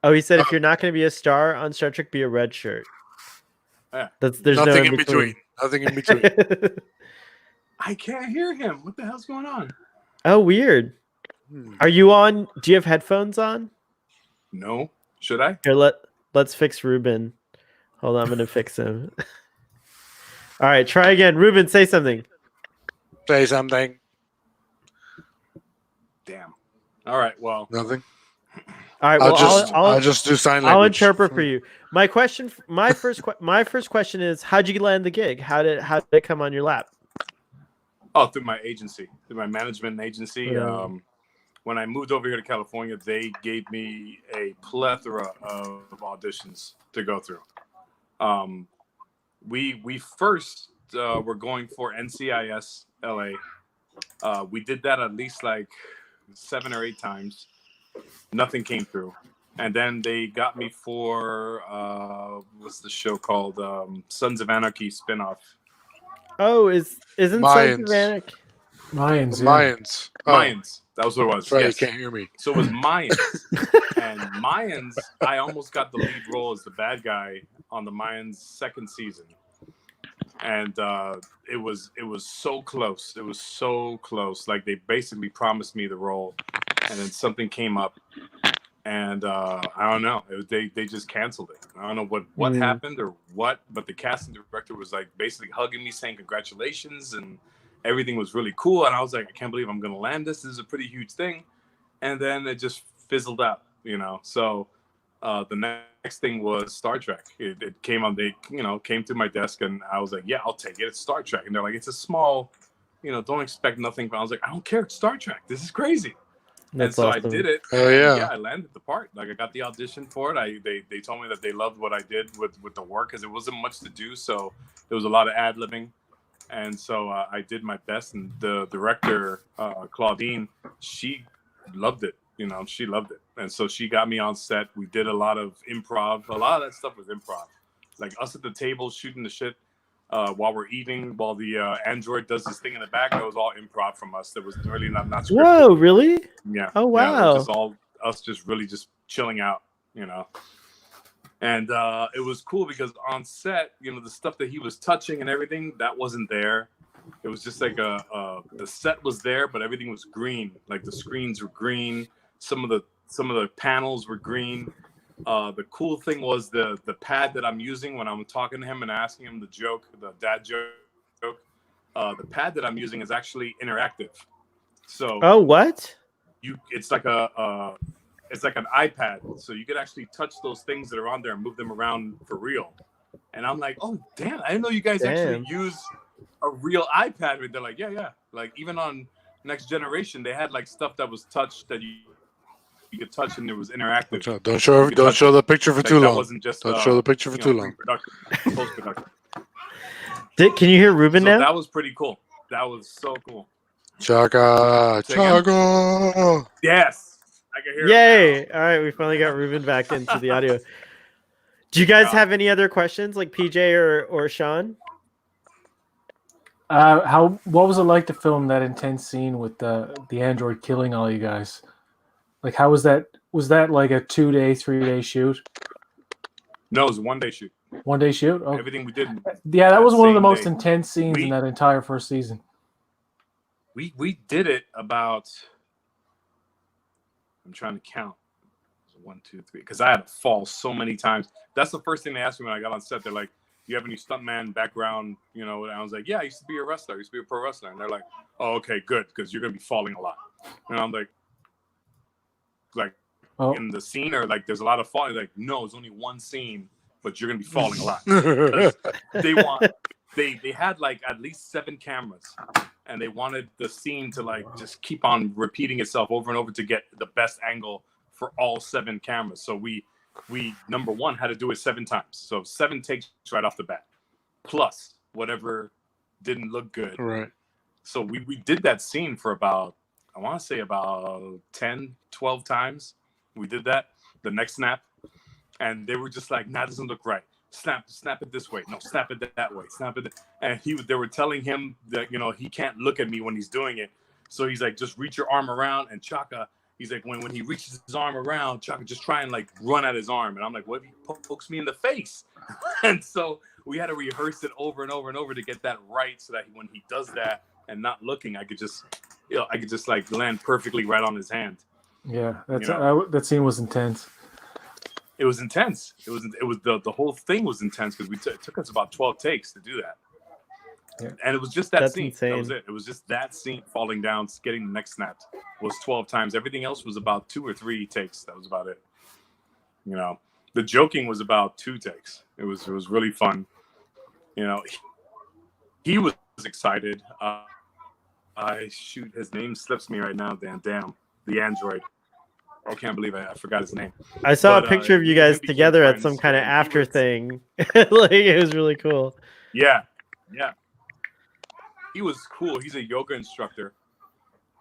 Oh, he said if you're not going to be a star on Star Trek, be a red shirt. Yeah. There's Nothing no in between. Nothing in between. I can't hear him. What the hell's going on? Oh, weird. Are you on? Do you have headphones on? No. Should I? Here, let's fix Ruben. Hold on, I'm gonna fix him. All right, try again. Ruben, say something. Say something. Damn. All right. Well, Nothing. All right. Well, I'll just do sign language. I'll interpret for you. My first question is, how'd you land the gig? How did it come on your lap? oh, through my agency, through my management agency. Yeah. When I moved over here to California, they gave me a plethora of auditions to go through. We first were going for NCIS LA. We did that at least like 7 or 8 times. Nothing came through. And then they got me for what's the show called? Sons of Anarchy spinoff. Oh, isn't Sons of Anarchy? Mayans. Mayans. Oh, Mayans. That was what it was. that's right. Yes. You can't hear me. So it was Mayans. And Mayans, I almost got the lead role as the bad guy on the Mayans second season. And it was so close. It was so close. Like they basically promised me the role, and then something came up, and I don't know. They just canceled it. I don't know what happened or what, but the casting director was like basically hugging me, saying congratulations, and everything was really cool. And I was like, I can't believe I'm gonna land this. This is a pretty huge thing. And then it just fizzled out, So the next thing was Star Trek. It came on. They came to my desk, and I was like, yeah, I'll take it. It's Star Trek. And they're like, it's a small, don't expect nothing. But I was like, I don't care. It's Star Trek. This is crazy. And so awesome. I did it. Oh yeah. Yeah, I landed the part. Like I got the audition for it. They told me that they loved what I did with the work because it wasn't much to do. So there was a lot of ad-libbing. And so I did my best. And the director, Claudine, she loved it. She loved it. And so she got me on set. We did a lot of improv. A lot of that stuff was improv. Like us at the table shooting the shit while we're eating, while the android does this thing in the back. That was all improv from us. That was really not scripted. Whoa, really? Yeah. Oh, Yeah, it wow. was just all us just really just chilling out, And it was cool because on set, the stuff that he was touching and everything, that wasn't there. It was just like the set was there, but everything was green. Like the screens were green. Some of the panels were green. The cool thing was the pad that I'm using when I'm talking to him and asking him the dad joke. The pad that I'm using is actually interactive. So Oh, what? it's like it's like an iPad, so you could actually touch those things that are on there and move them around for real. And I'm like, oh damn, I didn't know you guys actually use a real iPad. And they're like, yeah. Like even on Next Generation, they had like stuff that was touched that you could touch and it was interactive. Don't show the picture for too long. Wasn't just, don't show the picture for too long. Post-production. Can you hear Ruben now? That was pretty cool. That was so cool. Chacka. Yes. I can hear Yay. All right, we finally got Ruben back into the audio. Do you guys have any other questions, like PJ or Sean? What was it like to film that intense scene with the android killing all you guys? Like, how was that? Was that like a 2-day, 3-day shoot? No, it was a 1-day shoot. 1-day shoot? Oh. Everything we did. Yeah, that was one of the most intense scenes in that entire first season. We did it about. I'm trying to count. 1, 2, 3. Because I had to fall so many times. That's the first thing they asked me when I got on set. They're like, "Do you have any stuntman background?" And I was like, "Yeah, I used to be a wrestler. I used to be a pro wrestler." And they're like, "Oh, okay, good, because you're gonna be falling a lot." And I'm like in the scene, or like there's a lot of falling. Like, no, it's only one scene, but you're gonna be falling a lot. They had like at least 7 cameras, and they wanted the scene to like just keep on repeating itself over and over to get the best angle for all 7 cameras. So we number one had to do it 7 times. So 7 takes right off the bat, plus whatever didn't look good. Right. So we did that scene for about, I want to say about 10, 12 times. We did that. The next snap. And they were just like, nah, it doesn't look right. Snap it this way. No, snap it that way. Snap it. And they were telling him that, he can't look at me when he's doing it. So he's like, just reach your arm around. And Chacka, he's like, when he reaches his arm around, Chacka just try and like run at his arm. And I'm like, what if he pokes me in the face? And so we had to rehearse it over and over and over to get that right, so that when he does that and not looking, I could just like land perfectly right on his hand. Yeah, that scene was intense. It was intense. It was the whole thing was intense because it took us about 12 takes to do that. Yeah. And it was just that scene. Insane. That was it. It was just that scene falling down, getting the neck snapped was 12 times. Everything else was about 2 or 3 takes. That was about it. The joking was about 2 takes. It was really fun. He was excited. His name slips me right now. Damn, the android. I can't believe I forgot his name. I saw a picture of you guys together at some kind of after thing. Like, it was really cool. Yeah. He was cool. He's a yoga instructor,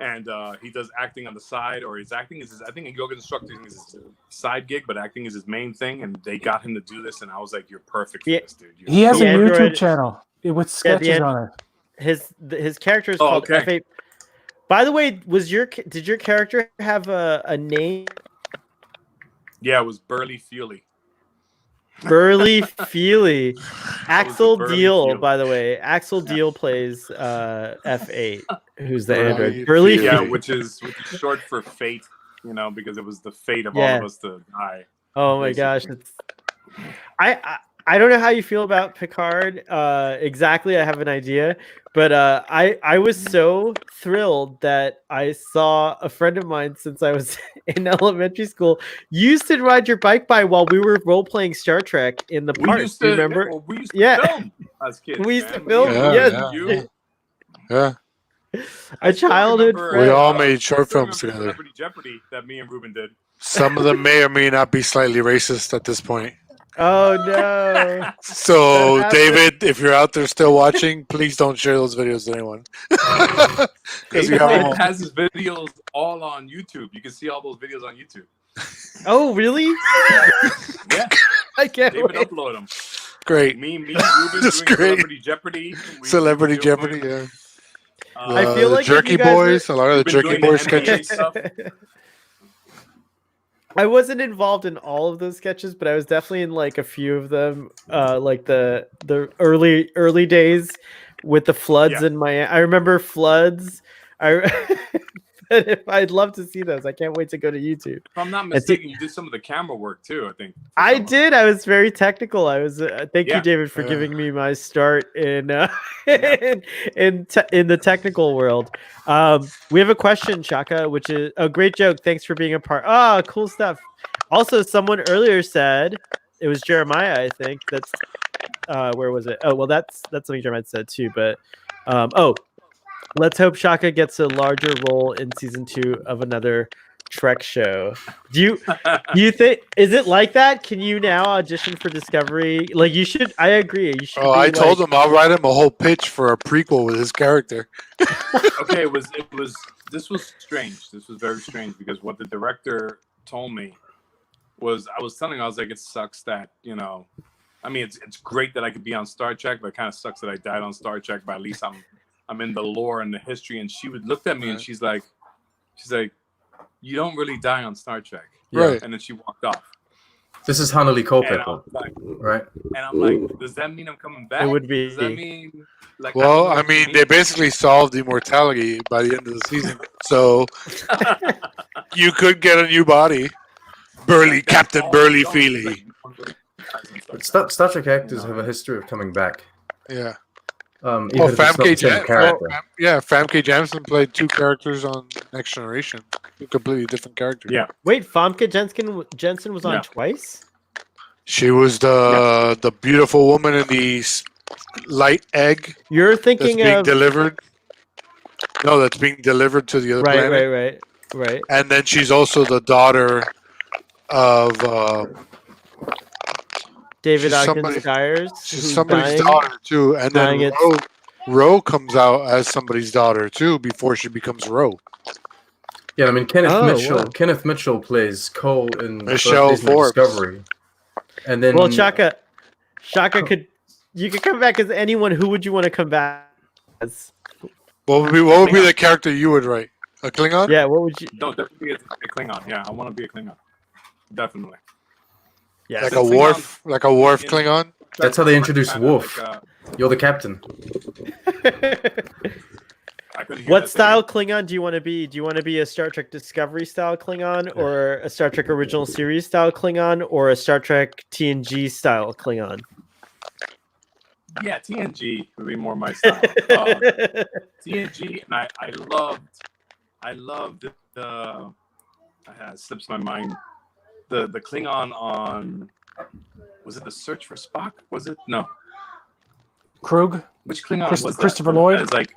and he does acting on the side, or his acting is I think a yoga instructor is his side gig, but acting is his main thing. And they got him to do this, and I was like, "You're perfect for this, dude." He has a YouTube channel with sketches on it. His character is called F8. By the way, did your character have a name? Yeah, it was Burly Feely. Burly Feely. Axel Deal, by the way. Axel Deal plays F8, who's the android. Burly Feely. Yeah, which is short for Fate. because it was the fate of all of us to die. Oh my gosh, I don't know how you feel about Picard exactly. I have an idea, but I was so thrilled that I saw a friend of mine since I was in elementary school used to ride your bike by while we were role playing Star Trek in the park. Do you remember? We used to film as kids. We used to film. Yeah. A childhood friend. We all made short films together. Celebrity Jeopardy that me and Ruben did. Some of them may or may not be slightly racist at this point. Oh no! So, David, if you're out there still watching, please don't share those videos with anyone. David has his videos all on YouTube. You can see all those videos on YouTube. Oh, really? Yeah. I can't David wait. upload them. Great. Me, Ruben doing Celebrity Jeopardy. Celebrity Jeopardy, yeah. I feel like Jerky Boys, a lot of the Jerky Boys sketches. I wasn't involved in all of those sketches, but I was definitely in like a few of them, like the early days with the floods in Miami. I remember floods. I'd love to see those. I can't wait to go to YouTube. If I'm not mistaken, you did some of the camera work too, I think. I did. I was very technical. I was. Thank you, David, for giving me my start in in the technical world. We have a question, Chacka, which is a great joke. Thanks for being a part. Ah, cool stuff. Also, someone earlier said it was Jeremiah. I think that's where was it? Oh, well, that's something Jeremiah said too. But let's hope Chacka gets a larger role in season 2 of another Trek show. Do you think, is it like that? Can you now audition for Discovery? Like you should. I agree. You should. I told him I'll write him a whole pitch for a prequel with his character. Okay, this was strange. This was very strange because what the director told me was, I was telling him, I was like, it sucks that, I mean, it's great that I could be on Star Trek, but it kind of sucks that I died on Star Trek, but at least I'm in the lore and the history. And she looked at me and she's like, you don't really die on Star Trek. Right. And then she walked off. This is Hanali Culpepper, right? And I'm like, does that mean I'm coming back? It would be. Does that mean, like, well, I mean, they basically solved immortality by the end of the season. So you could get a new body. Captain Burly Feely. Star Trek actors have a history of coming back. Yeah. Famke Janssen played 2 characters on Next Generation. 2 completely different characters. Yeah. Wait, Famke Jensen was on twice? She was the beautiful woman in the light egg. You're thinking that's being delivered. No, that's being delivered to the other planet. Right. And then she's also the daughter of David Ogden Stiers. She's somebody's daughter too, and then Ro comes out as somebody's daughter too before she becomes Ro. Yeah, I mean Kenneth Mitchell plays Cole in Michelle Forbes. Discovery, and then Chacka you could come back as anyone. Who would you want to come back as? What would be the character you would write? A Klingon? Yeah. What would you? No, definitely a Klingon. Yeah, I want to be a Klingon. Definitely. Yeah, like a Worf Klingon. That's how they introduce Worf. You're the captain. What style Klingon do you want to be? Do you want to be a Star Trek Discovery style Klingon, or a Star Trek Original Series style Klingon, or a Star Trek TNG style Klingon? Yeah, TNG would be more my style. TNG, and I loved the. It slips my mind. The Klingon on, was it The Search for Spock? Was it? No. Krug? Which Klingon was that? Christopher Lloyd? It's like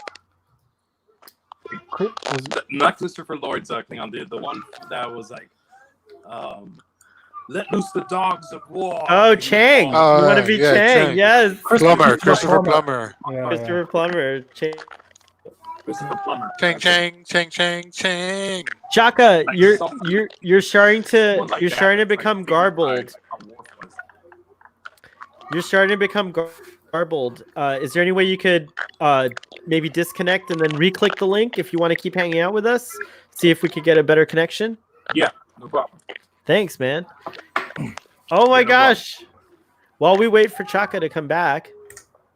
not Christopher Lloyd's Klingon, the one that was like, let loose the dogs of war. Oh, Chang. You want to be Chang? Yes. Christopher Plummer. Christopher Plummer. Chang. Christopher Plummer. Chang. Chacka, you're starting to become garbled. You're starting to become garbled. Is there any way you could maybe disconnect and then re-click the link if you want to keep hanging out with us? See if we could get a better connection. Yeah, no problem. Thanks, man. Oh my gosh. While we wait for Chacka to come back,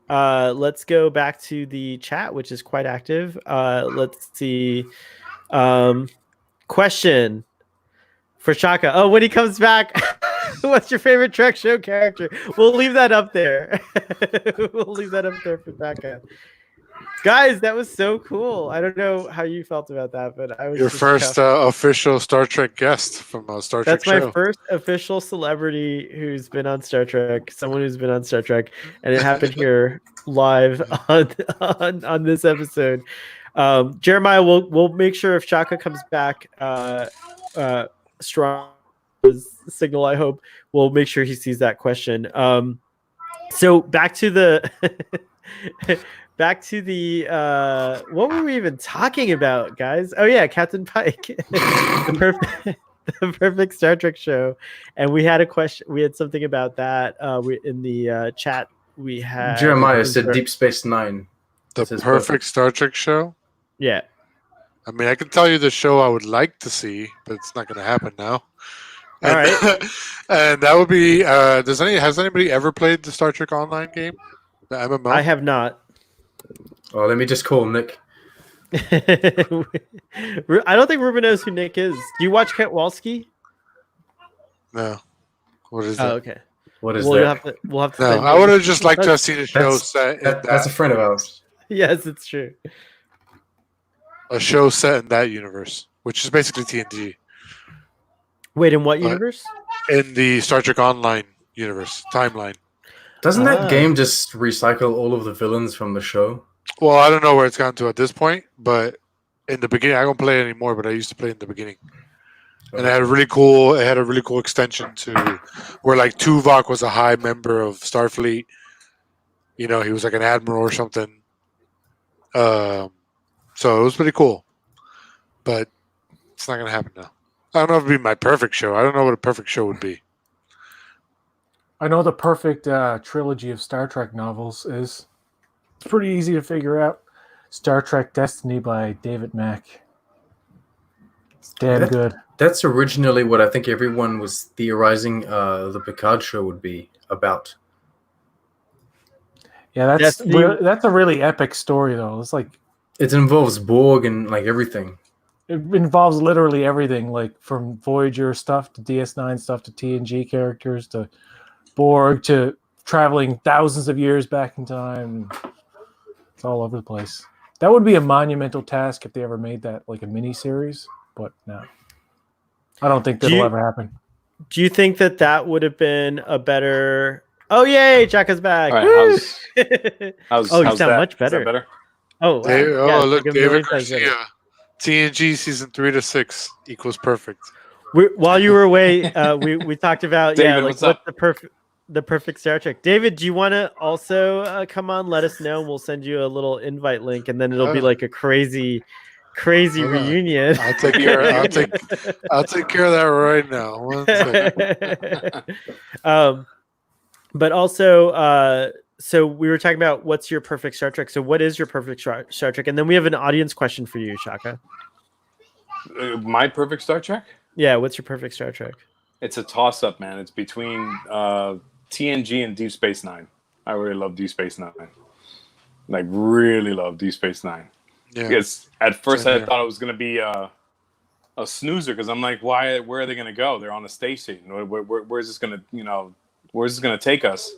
let's go back to the chat, which is quite active. Let's see. Question. for Chacka. Oh, when he comes back, what's your favorite Trek show character? We'll leave that up there. We'll leave that up there for Chacka. Guys, that was so cool. I don't know how you felt about that, but I was Your just first chuffed. official Star Trek guest from a Star Trek That's my show. first official celebrity who's been on Star Trek, someone who's been on Star Trek, and it happened here live on this episode. Jeremiah, we'll make sure if Chacka comes back strong signal, I hope we'll make sure he sees that question. So back to the what were we even talking about, guys? Oh yeah, Captain Pike. the perfect Star Trek show. And we had a question, we had something about that in the chat. We had Jeremiah said Deep Space Nine. The perfect Star Trek show? Yeah. I mean, I can tell you the show I would like to see, but it's not going to happen now. All right. And that would be, has anybody ever played the Star Trek Online game? The MMO? I have not. Oh, let me just call Nick. I don't think Ruben knows who Nick is. Do you watch Kowalski? No. What is Oh, that? okay. What is We'll that? have to No, send I you- would have just liked to have seen a show set in That's a friend of ours. Yes, it's true. a show set in that universe, which is basically TNG. Wait, in what What? universe? In the Star Trek Online universe timeline. Doesn't Ah. that game just recycle all of the villains from the show? Well, I don't know where it's gotten to at this point, but in the beginning, I don't play it anymore. But I used to play in the beginning, and it had a really cool extension to where like Tuvok was a high member of Starfleet. You know, he was like an admiral or something. So it was pretty cool, but it's not gonna happen now. I don't know if it'd be my perfect show. I don't know what a perfect show would be. I know the perfect trilogy of Star Trek novels is. It's pretty easy to figure out. Star Trek Destiny by David Mack. It's damn good. That's originally what I think everyone was theorizing the Picard show would be about. Yeah, That's that's a really epic story though. It's like It involves Borg and like everything. it involves literally everything, like from Voyager stuff to DS9 stuff to TNG characters to Borg to traveling thousands of years back in time. It's all over the place. That would be a monumental task if they ever made that like a mini series, but no. I don't think that'll ever happen. Do you think that would have been a better? Oh yay, Chacka's back! All right, Woo! how's Oh, you how's sound that? much Is better. that better? Oh, wow. Yeah, Look, like a David million times better. Garcia. TNG season 3 to 6 equals perfect. While you were away, we talked about David, like what's what's up? the perfect Star Trek. David, do you want to also come on? Let us know. We'll send you a little invite link, and then it'll be like a crazy Hold on. reunion. I'll take care. I'll take care of that right now. 1 second. But also, so we were talking about what's your perfect Star Trek. So what is your perfect Star Trek? And then we have an audience question for you, Chacka. My perfect Star Trek? Yeah, what's your perfect Star Trek? It's a toss-up, man. It's between TNG and Deep Space Nine. I really love Deep Space Nine. Like, really love Deep Space Nine. Yeah. Because at first Same I here. thought it was going to be a snoozer because I'm like, where are they going to go? They're on a station. Where's this going to, where's this going to take us?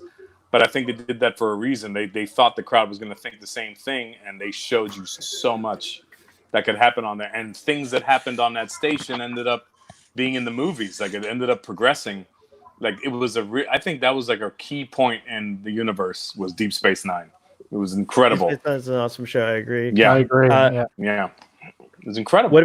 But I think they did that for a reason. They thought the crowd was going to think the same thing, and they showed you so much that could happen on there. And things that happened on that station ended up being in the movies. Like, it ended up progressing. Like, it was I think that was like a key point in the universe was Deep Space Nine. It was incredible. That's an awesome show. I agree. Yeah, I agree. Uh, yeah. It was incredible.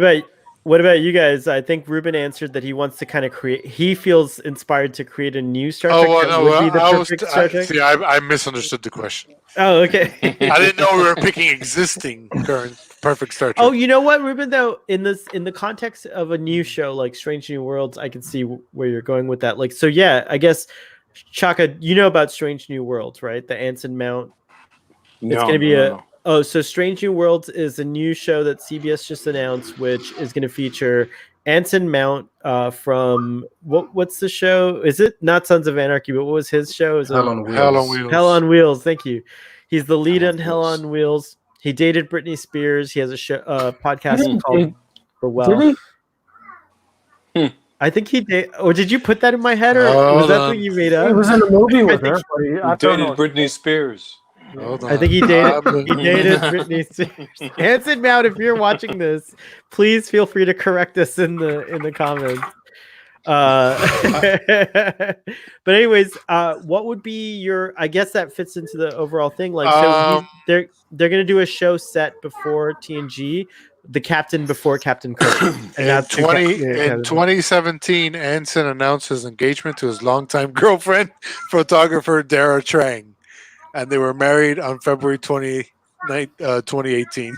What about you guys? I think Ruben answered that he wants to kind of create. He feels inspired to create a new Star Trek. Oh, well, that no, would be the perfect Star Trek. see, I misunderstood the question. Oh, okay. I didn't know we were picking existing current perfect Star Trek. Oh, you know what, Ruben? Though in the context of a new show like Strange New Worlds, I can see where you're going with that. Like, so yeah, I guess Chacka, you know about Strange New Worlds, right? The Anson Mount. No, It's going to be no. Oh, so Strange New Worlds is a new show that CBS just announced, which is going to feature Anson Mount from what's the show? Is it not Sons of Anarchy? But what was his show? Is it Hell on Wheels. Hell on Wheels. Hell on Wheels? Thank you. He's the lead Hell on on Hell Wheels. on Wheels. He dated Britney Spears. He has a show, podcast Did he? called The Well. Did he? I think he did. Or did you put that in my head, or was Hold that on. something you made He up? was in the movie I with think- her. But He I don't know. dated Britney Spears. Hold on. I think he dated Britney Spears. Anson Mount, if you're watching this, please feel free to correct us in the comments. But anyways, what would be your? I guess that fits into the overall thing. Like, so they're gonna do a show set before TNG, the captain before Captain Kirk, and In that's 2017, Anson announced his engagement to his longtime girlfriend, photographer Dara Trang, and they were married on February 2018.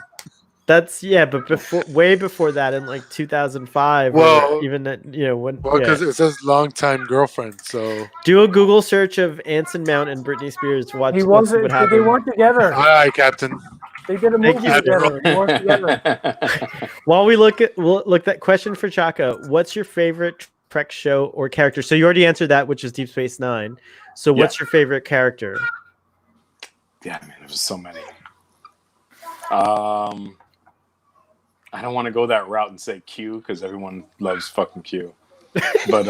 That's but way before that, in like 2005, Well, or even that, when. Well, because it says longtime girlfriend, so. Do a Google search of Anson Mount and Britney Spears. He What wasn't. They happened. weren't together. Aye, Captain. They did a Thank movie you, together. They weren't together. While we'll look that question for Chacka. What's your favorite Trek show or character? So you already answered that, which is Deep Space Nine. So what's your favorite character? Yeah, man, there's so many. I don't want to go that route and say Q because everyone loves fucking Q. But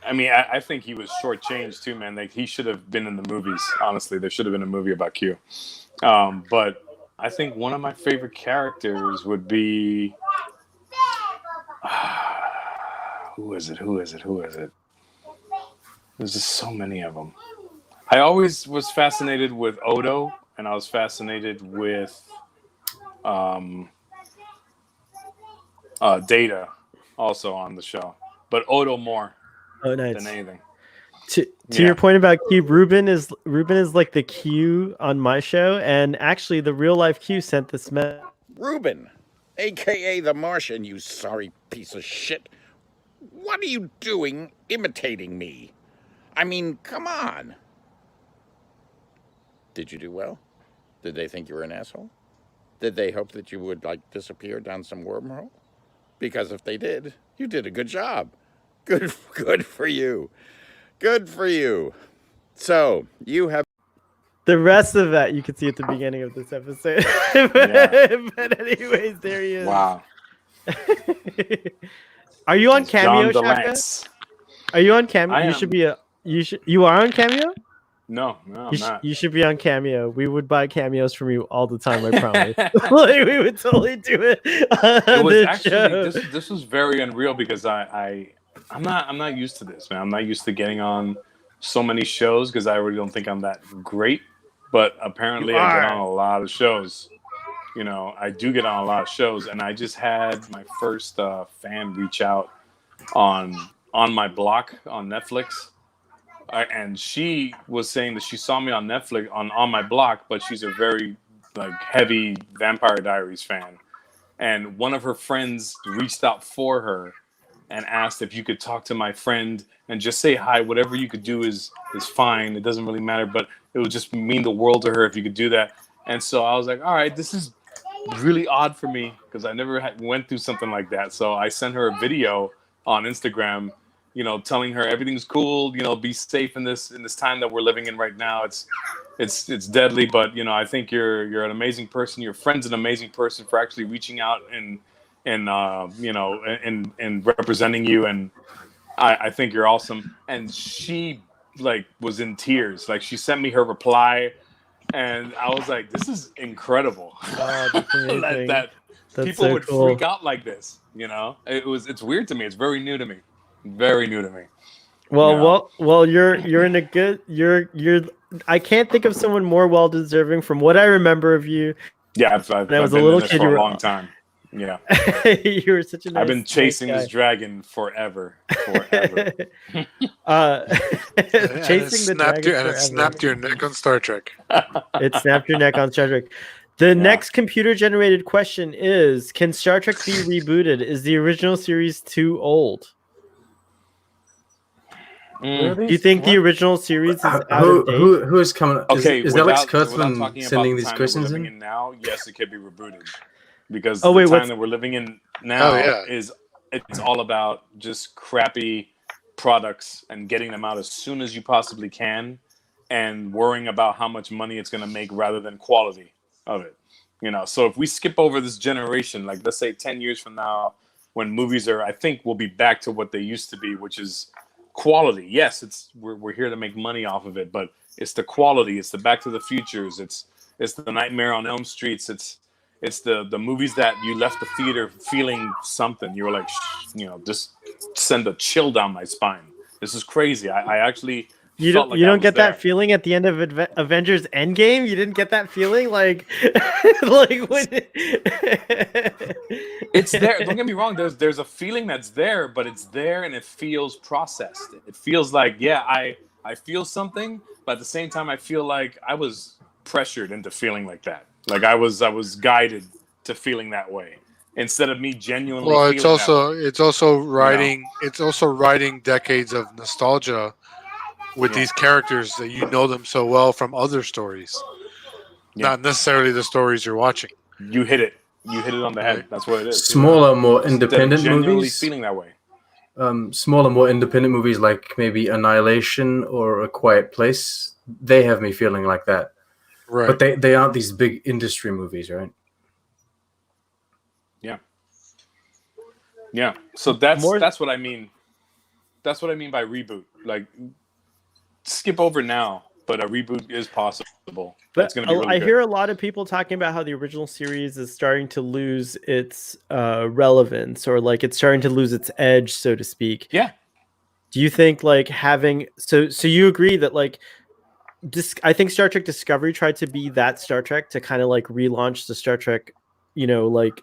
I mean, I think he was shortchanged too, man. Like, he should have been in the movies. Honestly, there should have been a movie about Q. But I think one of my favorite characters would be who is it? There's just so many of them. I always was fascinated with Odo, and I was fascinated with Data, also on the show, but Odo more Nice. than anything. To your point about Q, Ruben is like the Q on my show, and actually the real life Q sent this message. Ruben, a.k.a. the Martian, you sorry piece of shit. What are you doing imitating me? I mean, come on. Did you do well? Did they think you were an asshole? Did they hope that you would, disappear down some wormhole? Because if they did, you did a good job. Good for you. Good for you. So, you have... The rest of that you can see at the beginning of this episode. But anyways, there he is. Wow. Are you on Cameo, John Chacka? DeLance. Are you on Cameo? I You am. should be you are on Cameo? No, I'm not. You should be on Cameo. We would buy cameos from you all the time, I promise. Like, we would totally do it. It was actually this was very unreal because I'm not used to this, man. I'm not used to getting on so many shows because I really don't think I'm that great. But apparently, I get on a lot of shows. I do get on a lot of shows, and I just had my first fan reach out on my block on Netflix. And she was saying that she saw me on Netflix on my block, but she's a very heavy Vampire Diaries fan. And one of her friends reached out for her and asked if you could talk to my friend and just say hi. Whatever you could do is fine. It doesn't really matter, but it would just mean the world to her if you could do that. And so I was like, all right, this is really odd for me because I never went through something like that. So I sent her a video on Instagram, telling her everything's cool, be safe in this time that we're living in right now. It's deadly, but I think you're an amazing person. Your friend's an amazing person for actually reaching out and representing you, and I think you're awesome. And she was in tears. She sent me her reply, and I was like, this is incredible. Oh, that's amazing. that That's people so would cool. freak out like this. It's weird to me. It's very new to me. Very new to me. Well, you're in a good. You're. I can't think of someone more well deserving from what I remember of you. Yeah, I've I been was a little in this kid, for you a were- long time. Yeah, You were such a nice. I've been chasing nice this dragon forever. Forever. guy. And Chasing the dragon it forever. snapped your neck on Star Trek. It snapped your neck on Star Trek. The next computer-generated question is: can Star Trek be rebooted? Is the original series too old? Do you think the original series is out of date? Who is coming? Okay, Is without Alex talking Kurtzman about sending the these time that we're questions living in? now, yes, it could be rebooted because Oh, wait, the what's- time that we're living in now Oh, yeah. it's all about just crappy products and getting them out as soon as you possibly can, and worrying about how much money it's going to make rather than quality of it. So if we skip over this generation, let's say 10 years from now, when movies are, I think, will be back to what they used to be, which is quality. Yes, we're here to make money off of it, but it's the quality. It's the Back to the Futures. It's the Nightmare on Elm Streets. It's the movies that you left the theater feeling something. You were like, just send a chill down my spine. This is crazy. I actually you felt don't like you I don't was get there. that feeling at the end of Avengers Endgame. You didn't get that feeling like like when It's there. Don't get me wrong. There's a feeling that's there, but it's there and it feels processed. It feels like, yeah, I feel something, but at the same time, I feel like I was pressured into feeling like that. Like I was guided to feeling that way instead of me genuinely. Well, feeling it's also riding decades of nostalgia with these characters that you know them so well from other stories, not necessarily the stories you're watching. You hit it on the head. That's what it is. Smaller, more independent genuinely movies. feeling that way. Smaller, more independent movies like maybe Annihilation or A Quiet Place. They have me feeling like that. Right. But they aren't these big industry movies, right? Yeah. So that's what I mean. That's what I mean by reboot. Like, skip over now, but a reboot is possible. But it's gonna be really I good. hear a lot of people talking about how the original series is starting to lose its relevance, or like it's starting to lose its edge, so to speak. Yeah. Do you think like having so you agree that like I think Star Trek Discovery tried to be that Star Trek to kind of like relaunch the Star Trek, like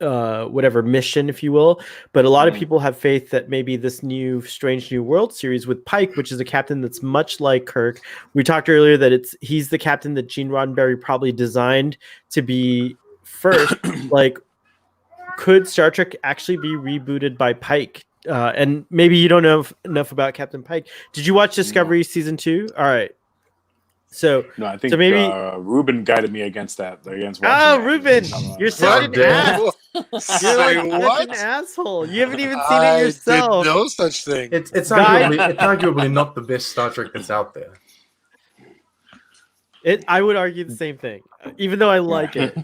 whatever mission, if you will, but a lot of people have faith that maybe this new Strange New World series with Pike, which is a captain that's much like Kirk. We talked earlier that he's the captain that Gene Roddenberry probably designed to be first. Like, could Star Trek actually be rebooted by Pike? And maybe you don't know enough about Captain Pike. Did you watch Discovery season 2? All right. So no, I think so maybe Ruben guided me against that. Against watching that. Ruben, you're such an ass. You're Say like what? such an asshole. You haven't even seen it yourself. I did no such thing. It's arguably not the best Star Trek that's out there. I would argue the same thing, even though I like it.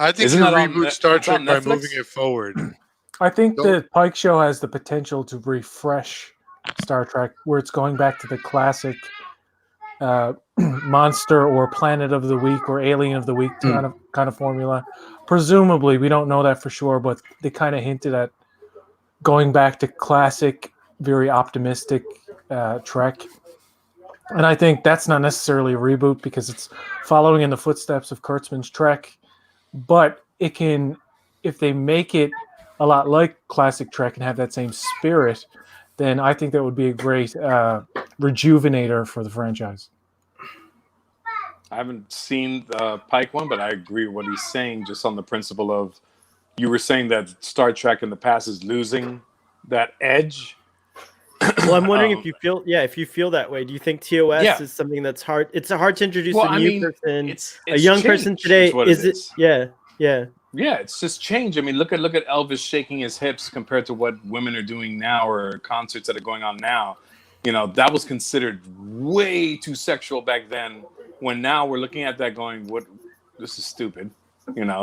I think Isn't you that on reboot Star it's on Trek by Netflix? moving it forward. I think Don't- the Pike show has the potential to refresh Star Trek, where it's going back to the classic monster or planet of the week or alien of the week kind of formula. Presumably, we don't know that for sure, but they kind of hinted at going back to classic, very optimistic Trek. And I think that's not necessarily a reboot because it's following in the footsteps of Kurtzman's Trek, but it can, if they make it a lot like classic Trek and have that same spirit, then I think that would be a great rejuvenator for the franchise. I haven't seen the Pike one, but I agree with what he's saying, just on the principle of, you were saying that Star Trek in the past is losing that edge. Well, I'm wondering if you feel that way. Do you think TOS is something that's hard? It's hard to introduce a new person, it's a young change, person today. Is it? Yeah. Yeah, it's just change. I mean, look at Elvis shaking his hips compared to what women are doing now, or concerts that are going on now. That was considered way too sexual back then. When now we're looking at that going, "What? This is stupid."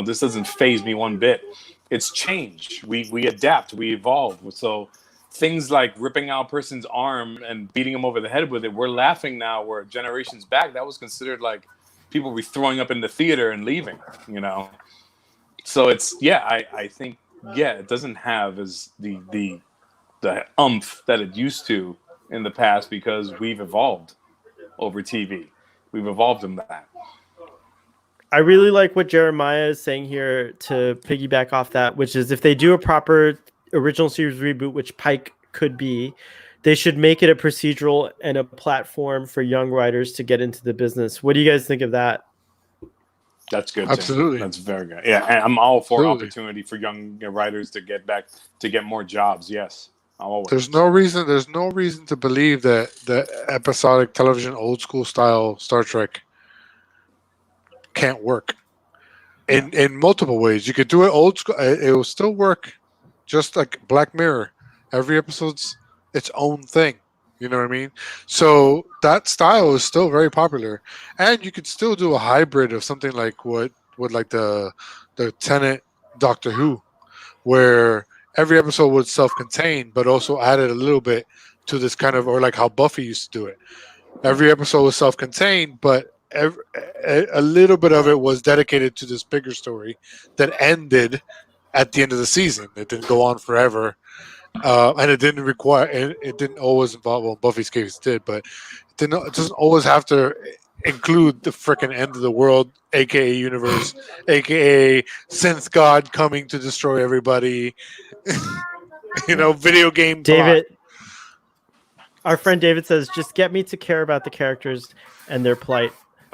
This doesn't faze me one bit. It's change. We adapt. We evolve. So things like ripping out a person's arm and beating them over the head with it, we're laughing now. Where generations back, that was considered like people were throwing up in the theater and leaving. So it's I think it doesn't have as the umph that it used to in the past, because we've evolved over TV. We've evolved in that. I really like what Jeremiah is saying here to piggyback off that, which is if they do a proper original series reboot, which Pike could be, they should make it a procedural and a platform for young writers to get into the business. What do you guys think of that? That's good. Absolutely. That's very good. Yeah, and I'm all for Absolutely. opportunity for young writers to get back to get more jobs. Yes, always. There's no reason to believe that the episodic television, old school style Star Trek can't work in multiple ways. You could do it old school; it will still work, just like Black Mirror. Every episode's its own thing. You know what I mean? So that style is still very popular, and you could still do a hybrid of something like what like the Tenet Doctor Who, where every episode was self-contained, but also added a little bit to this kind of, or like how Buffy used to do it. Every episode was self-contained, but a little bit of it was dedicated to this bigger story that ended at the end of the season. It didn't go on forever, and it didn't require. It didn't always involve. Well, Buffy's case did, but it doesn't always have to include the freaking end of the world, aka universe, aka synth god coming to destroy everybody. Video game. David, our friend David says, just get me to care about the characters and their plight.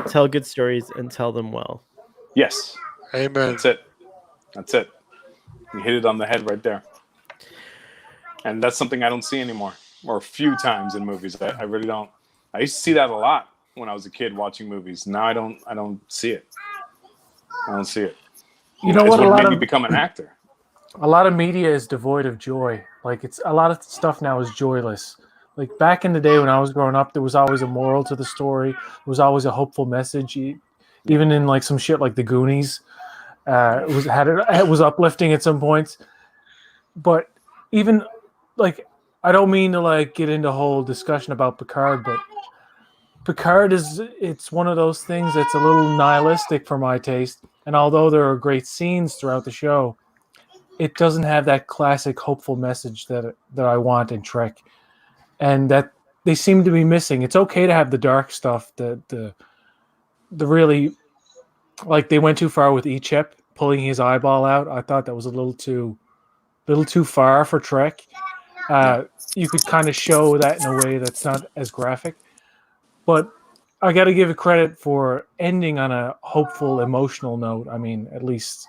Tell good stories and tell them well. Yes. Amen. That's it. You hit it on the head right there. And that's something I don't see anymore, or a few times in movies. I really don't. I used to see that a lot when I was a kid watching movies. Now I don't see it. I don't see it. You know what? Made me become an actor. A lot of media is devoid of joy. Like it's a lot of stuff now is joyless. Like back in the day when I was growing up, there was always a moral to the story. There was always a hopeful message. Even in like some shit like The Goonies, it was uplifting at some points. But even like I don't mean to like get into a whole discussion about Picard, but Picard it's one of those things that's a little nihilistic for my taste. And although there are great scenes throughout the show, it doesn't have that classic hopeful message that I want in Trek, and that they seem to be missing. It's okay to have the dark stuff, the really, like they went too far with Ichep pulling his eyeball out. I thought that was a little too far for Trek. You could kind of show that in a way that's not as graphic, but I got to give it credit for ending on a hopeful, emotional note. I mean, at least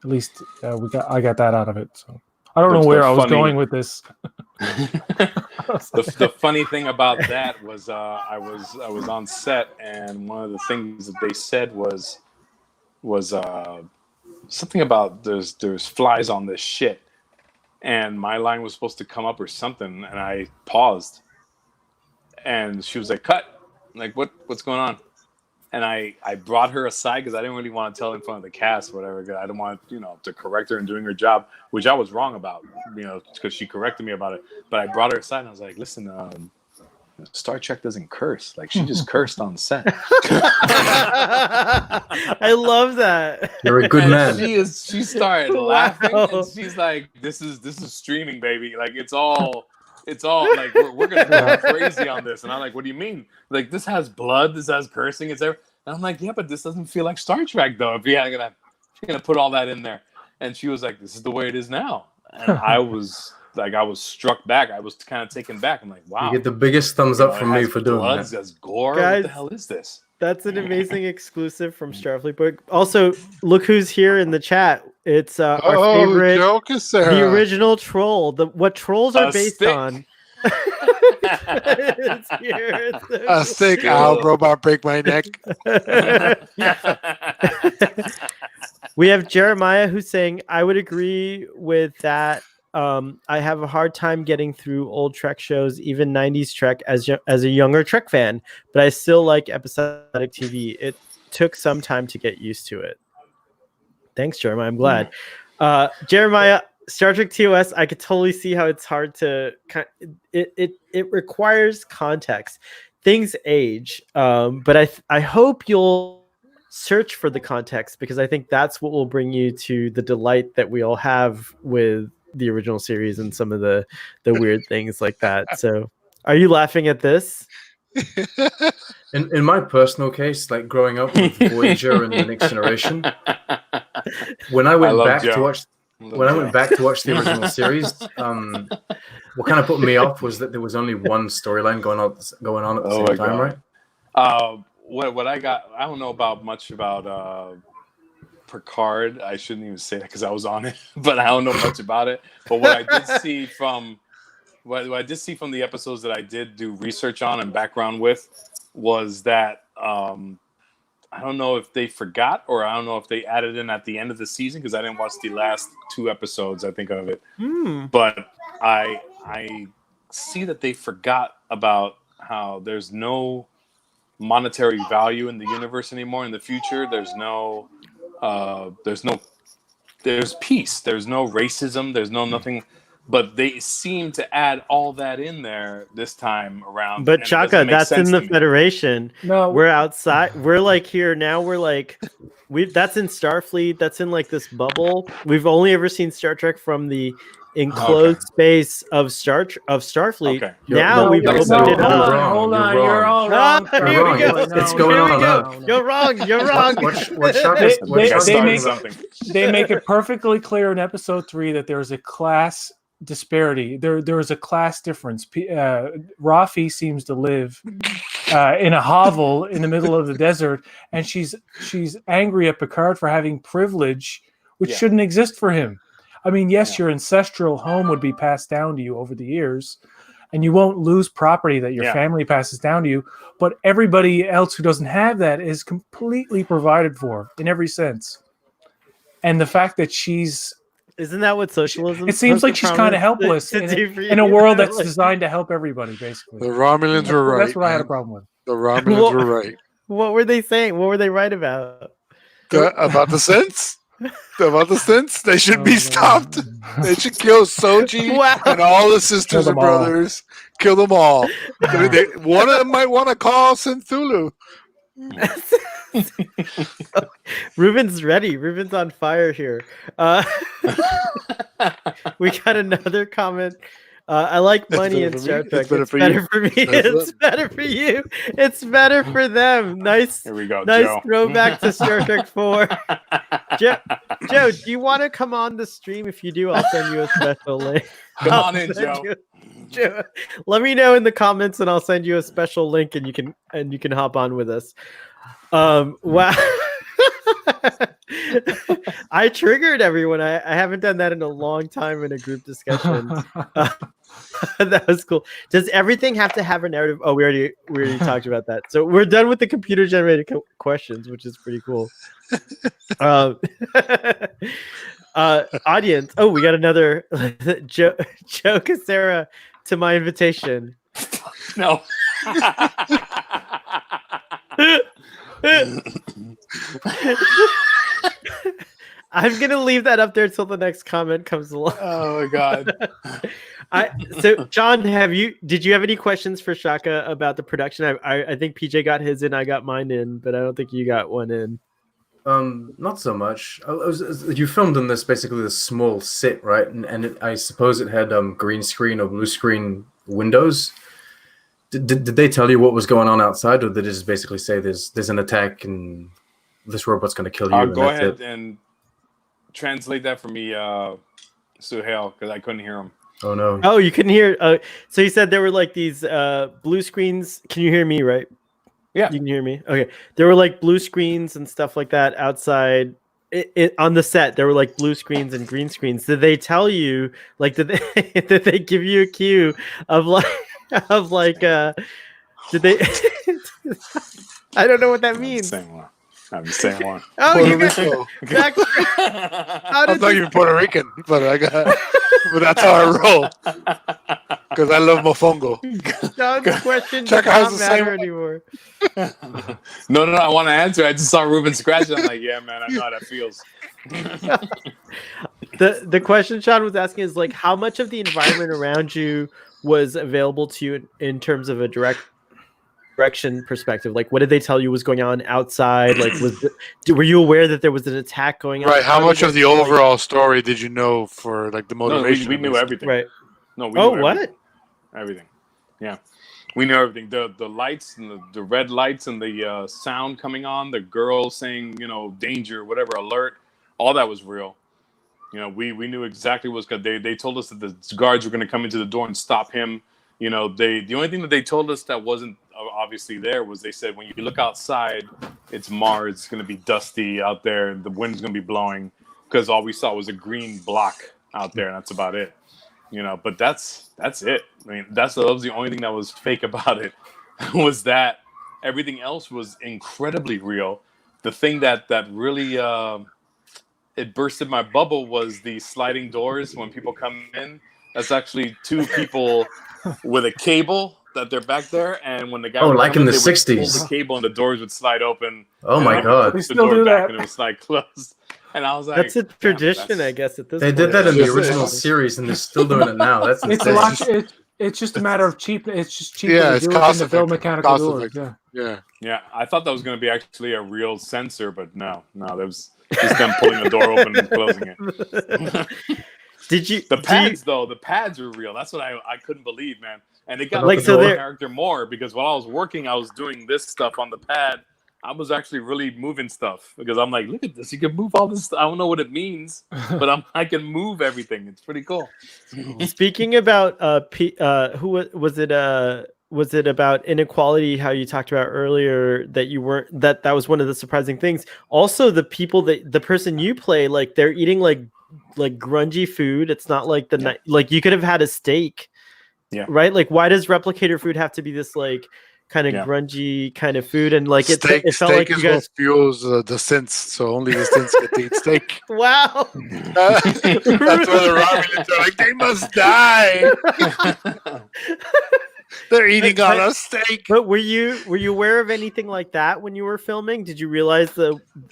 I got that out of it. So I don't know where I was going with this. The funny thing about that was I was on set, and one of the things that they said was something about there's flies on this shit, and my line was supposed to come up or something, and I paused, and she was like, "Cut!" I'm like, what's going on? And I brought her aside because I didn't really want to tell in front of the cast or whatever. Cause I didn't want to correct her in doing her job, which I was wrong about, because she corrected me about it. But I brought her aside and I was like, listen, Star Trek doesn't curse. Like, she just cursed on set. I love that. You're a good man. She started laughing, Wow. and she's like, this is streaming, baby. Like, it's all like we're gonna go crazy on this. And I'm like, what do you mean? Like, this has blood, this has cursing, it's everything. And I'm like, yeah, but this doesn't feel like Star Trek though. If you're gonna put all that in there. And she was like, this is the way it is now. And I was struck back. I was kind of taken back. I'm like, wow. You get the biggest thumbs up from me for doing blood, that. it has gore. Guys, what the hell is this? That's an amazing exclusive from Starfleet Boy. Also, look who's here in the chat. It's our favorite, the original troll. What trolls are based on. It's here. A stick, I'll robot break my neck. We have Jeremiah who's saying, I would agree with that. I have a hard time getting through old Trek shows, even 90s Trek, as a younger Trek fan, but I still like episodic TV. It took some time to get used to it. Thanks, Jeremiah. I'm glad. Jeremiah, Star Trek TOS, I could totally see how it's hard to... It requires context. Things age, but I hope you'll search for the context, because I think that's what will bring you to the delight that we all have with the original series and some of the weird things like that. So are you laughing at this? In my personal case, like growing up with Voyager and the Next Generation, when I went back to watch the original series, what kind of put me off was that there was only one storyline going on at the same time, right? What I got, I don't know much about Picard. I shouldn't even say that because I was on it, but I don't know much about it. But what I did see from the episodes that I did do research on and background with was that I don't know if they forgot, or I don't know if they added in at the end of the season, because I didn't watch the last 2 episodes, I think, of it. But I see that they forgot about how there's no monetary value in the universe anymore. In the future, there's no there's peace. There's no racism. There's no nothing. But they seem to add all that in there this time around. But and it doesn't Chaka, make that's in sense the to me. Federation. No, We're outside. We're like here now. We're like, that's in Starfleet. That's in like this bubble. We've only ever seen Star Trek from the enclosed space of Starfleet. Okay. Now we've you're opened it wrong. up. Hold on. You're You're wrong. all wrong. Ah, here we go. It's going Here we on, go. huh? You're wrong. You're wrong. What Chaka's They Started make- something. They make it perfectly clear in episode 3 that there is a class disparity. There is a class difference. Rafi seems to live in a hovel in the middle of the desert, and she's angry at Picard for having privilege, which Yeah. shouldn't exist for him. I mean, yes, Yeah. your ancestral home would be passed down to you over the years, and you won't lose property that your Yeah. family passes down to you. But everybody else who doesn't have that is completely provided for in every sense. And the fact that she's Isn't that what socialism? it seems like she's kind of helpless in a world that's designed to help everybody, The basically. Romulans were right. That's what I had a man. problem with. The Romulans were right. What were they saying? What were they right about? About the sense? About the sense? They should Oh, be no. stopped. They should kill Soji Wow. and all the sisters Kill and them all. brothers. Kill them all. One of them might want to call Synthulu. Ruben's ready. Ruben's on fire here. We got another comment. I like money in Star Trek. It's better for me. It's better for you. It's better for them. Nice, Here we go, nice Joe. throwback to Star Trek 4. Joe, do you want to come on the stream? If you do, I'll send you a special link. Come I'll on in, send Joe. Joe, let me know in the comments, and I'll send you a special link, and you can hop on with us. Wow. I triggered everyone. I haven't done that in a long time in a group discussion. That was cool. Does everything have to have a narrative? Oh, we already talked about that. So we're done with the computer generated questions, which is pretty cool. Audience. Oh, we got another Joe Casera to my invitation. No. I'm gonna leave that up there until the next comment comes along. Oh my god. So John, did you have any questions for Chaka about the production? I think PJ got his in, I got mine in, but I don't think you got one in. Not so much. You filmed in basically this small set, right? And I suppose it had green screen or blue screen windows. Did they tell you what was going on outside, or did they just basically say there's an attack and this robot's going to kill you? And Go that's ahead it? and translate that for me, Suhail, because I couldn't hear him. Oh no! Oh, you couldn't hear. So you said there were like these blue screens. Can you hear me? Right? Yeah. You can hear me. Okay. There were like blue screens and stuff like that outside. On the set, there were like blue screens and green screens. Did they tell you, like, did they give you a cue of like did they? I don't know what that means. I'm the same one. Oh, Puerto you guys Rico. back. How I'm did not this- even Puerto Rican, but but that's how I roll. Because I love mofongo. John's question Chaka does has not the same matter one. anymore. No, I want to answer. I just saw Ruben scratch it. I'm like, yeah, man, I know how that feels. The question Sean was asking is like, how much of the environment around you was available to you in terms of a direction perspective? Like, what did they tell you was going on outside? Like, were you aware that there was an attack going on? Right. How much did of they the feel like- overall story did you know for like the No, motivation? we knew everything. Right. No, we Oh, knew what? everything. Yeah, we knew everything. The lights and the red lights and the sound coming on, the girl saying, danger, whatever, alert, all that was real. We knew exactly what was because they told us that the guards were going to come into the door and stop him. The only thing that they told us that wasn't obviously there was they said when you look outside, it's Mars. It's going to be dusty out there, and the wind's going to be blowing because all we saw was a green block out there, and that's about it. But that's it. I mean, that was the only thing that was fake about it was that everything else was incredibly real. The thing that really it bursted my bubble was the sliding doors when people come in. That's actually two people with a cable that they're back there, and when the guy would like come in the they would 60s. pull the cable and the doors would slide open. Oh and my they would God. push We the still door do back that. and it would slide closed. And I was like, That's a "Damn, tradition, that's- I guess. At this They point. did that in the Just- original series, and they're still doing it now. That's It's a insane. lot. It's just a matter of cheap. It's just cheaper Yeah, to it's do it than cost to build effective. mechanical Cost doors. effective. Yeah. Yeah. Yeah, I thought that was going to be actually a real sensor, but no, that was just them pulling the door open and closing it. Did you The do pads, though, the pads were real. That's what I couldn't believe, man. And it got Like, like so the they're- character more because while I was working, I was doing this stuff on the pad. I was actually really moving stuff because I'm like, look at this. You can move all this stuff. I don't know what it means, but I can move everything. It's pretty cool. Speaking about was it about inequality, how you talked about earlier that you weren't that was one of the surprising things. Also the people that the person you play, like they're eating like grungy food. It's not like like you could have had a steak. Yeah. Right? Like why does replicator food have to be this like kind of grungy kind of food? And like it felt Steak like is you guys what fuels the synths, so only the synths get to eat steak. wow. That's why the Romulans are like, they must die. They're eating on a steak. But were you aware of anything like that when you were filming? Did you realize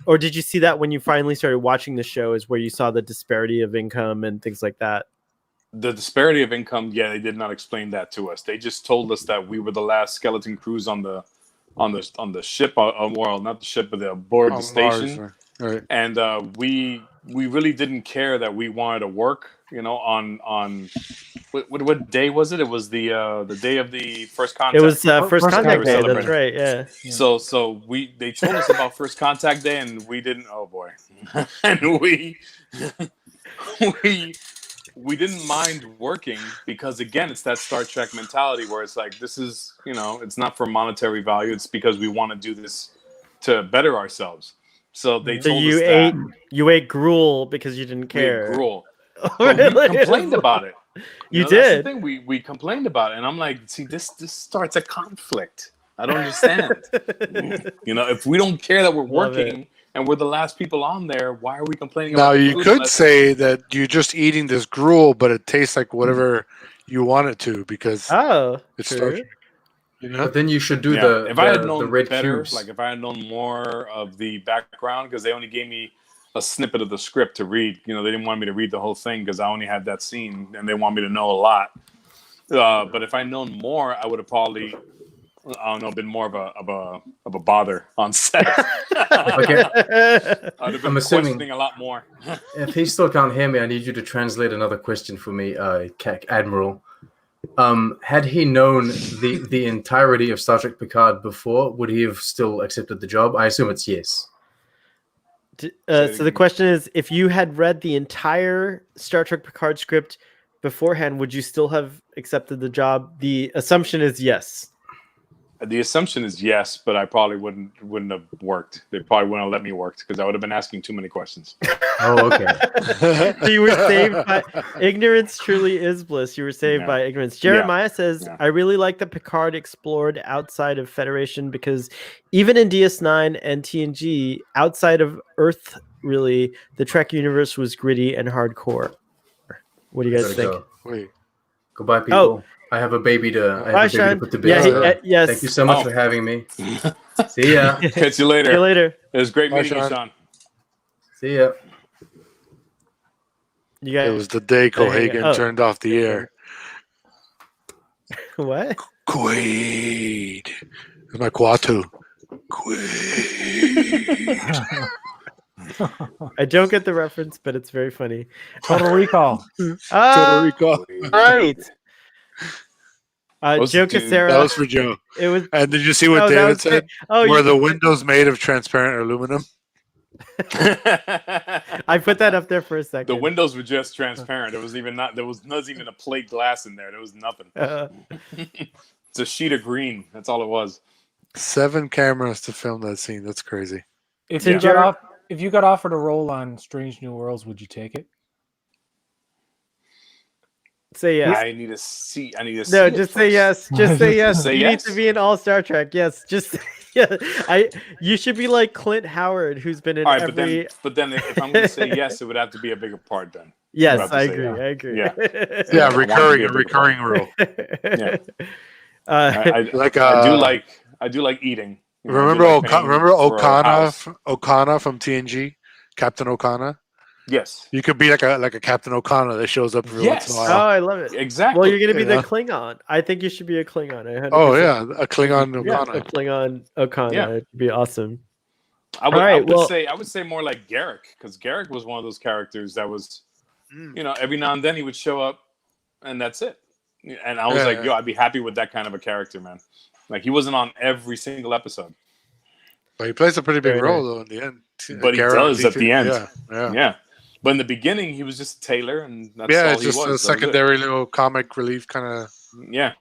or did you see that when you finally started watching the show is where you saw the disparity of income and things like that? The disparity of income, yeah, they did not explain that to us. They just told us that we were the last skeleton crews on the ship, well, not the ship, but aboard the station. Right. And we really didn't care that we wanted to work, on what day was it? It was the day of the first contact. It was first First contact contact day. day. That's right. Yeah. So they told us about first contact day, and we didn't. Oh boy, and we didn't mind working because again, it's that Star Trek mentality where it's like this is it's not for monetary value. It's because we want to do this to better ourselves. So they told us you ate gruel because you didn't we ate care. gruel. But we complained about it. You That's the did. thing. We complained about it, and I'm like, see, this starts a conflict. I don't understand. If we don't care that we're Love working and we're the last people on there, why are we complaining? Now about the you food could unless- say that you're just eating this gruel, but it tastes like whatever you want it to because Oh, it's true. Star Trek. But then you should do Yeah, if I had the known red better, cubes. like if I had known more of the background, because they only gave me a snippet of the script to read. They didn't want me to read the whole thing because I only had that scene, and they want me to know a lot. But if I'd known more, I would have probably, I don't know, been more of a bother on set. Okay. I'd have been I'm assuming- questioning a lot more. If he still can't hear me, I need you to translate another question for me, Admiral. Had he known the entirety of Star Trek Picard before, would he have still accepted the job? I assume it's yes. So the question is, if you had read the entire Star Trek Picard script beforehand, would you still have accepted the job? The assumption is yes. The assumption is yes, but I probably wouldn't have worked. They probably wouldn't have let me work because I would have been asking too many questions. Oh, okay. So you were saved by ignorance. Truly is bliss. You were saved Yeah. by ignorance. Jeremiah says, Yeah. "I really like that Picard explored outside of Federation because even in DS9 and TNG, outside of Earth, really, the Trek universe was gritty and hardcore." What do you guys Gotta think? go. Wait. Goodbye, people. Oh. I have a baby to Bye, to Sean. put to Yeah, bed. yes. Thank you so much Oh. for having me. See ya. Catch you See later. you later. It was great Bye, meeting you, Sean. Sean. See ya. You It guys, was the day There you Cohagen go. Oh. turned off the air. what? Quaid. It's my Quatu. Quaid. I don't get the reference, but it's very funny. Total Recall. Ah, Recall. right. What's Joe the tune? Casera. That was for Joe. It was. And did you see what Oh, that David was said? great. Oh, Were you, the windows made of transparent aluminum? I put that up there for a second. The windows were just transparent. There was not even a plate glass in there. There was nothing. It's a sheet of green. That's all it was. 7 cameras to film that scene. That's crazy. If So you Jer- got offered a role on Strange New Worlds, would you take it? Say yes. I need to see. No, it just say first. yes. Just say yes. Say you yes? need to be in all Star Trek. Yes. Just yeah. You should be like Clint Howard, who's been in All right, every. but then if I'm going to say yes, it would have to be a bigger part then. Yes, about to I say agree. yeah. I agree. Yeah. Yeah, I want to recurring, be a able to- recurring role. Yeah. Uh, Like I do like eating. You know, I do remember like paying Remember for a house. Okana from TNG Captain O'Connor. Yes. You could be like a Captain O'Connor that shows up every once in a Oh, while. I love it. Exactly. Well, you're gonna be the Yeah. Klingon. I think you should be a Klingon. 100%. Oh yeah, a Klingon Yeah. A O'Connor. Klingon Okana. Yeah. It'd be awesome. I would, All right, I would say more like Garrick, because Garrick was one of those characters that was, every now and then he would show up, and that's it. And I was like, yo, I'd be happy with that kind of a character, man. Like, he wasn't on every single episode. But he plays a pretty big Very role though in the end. But he does at the end. Yeah. Yeah. But in the beginning, he was just a tailor, and that's Yeah, all it's he just was. a That was it. secondary little comic relief kind of. Yeah.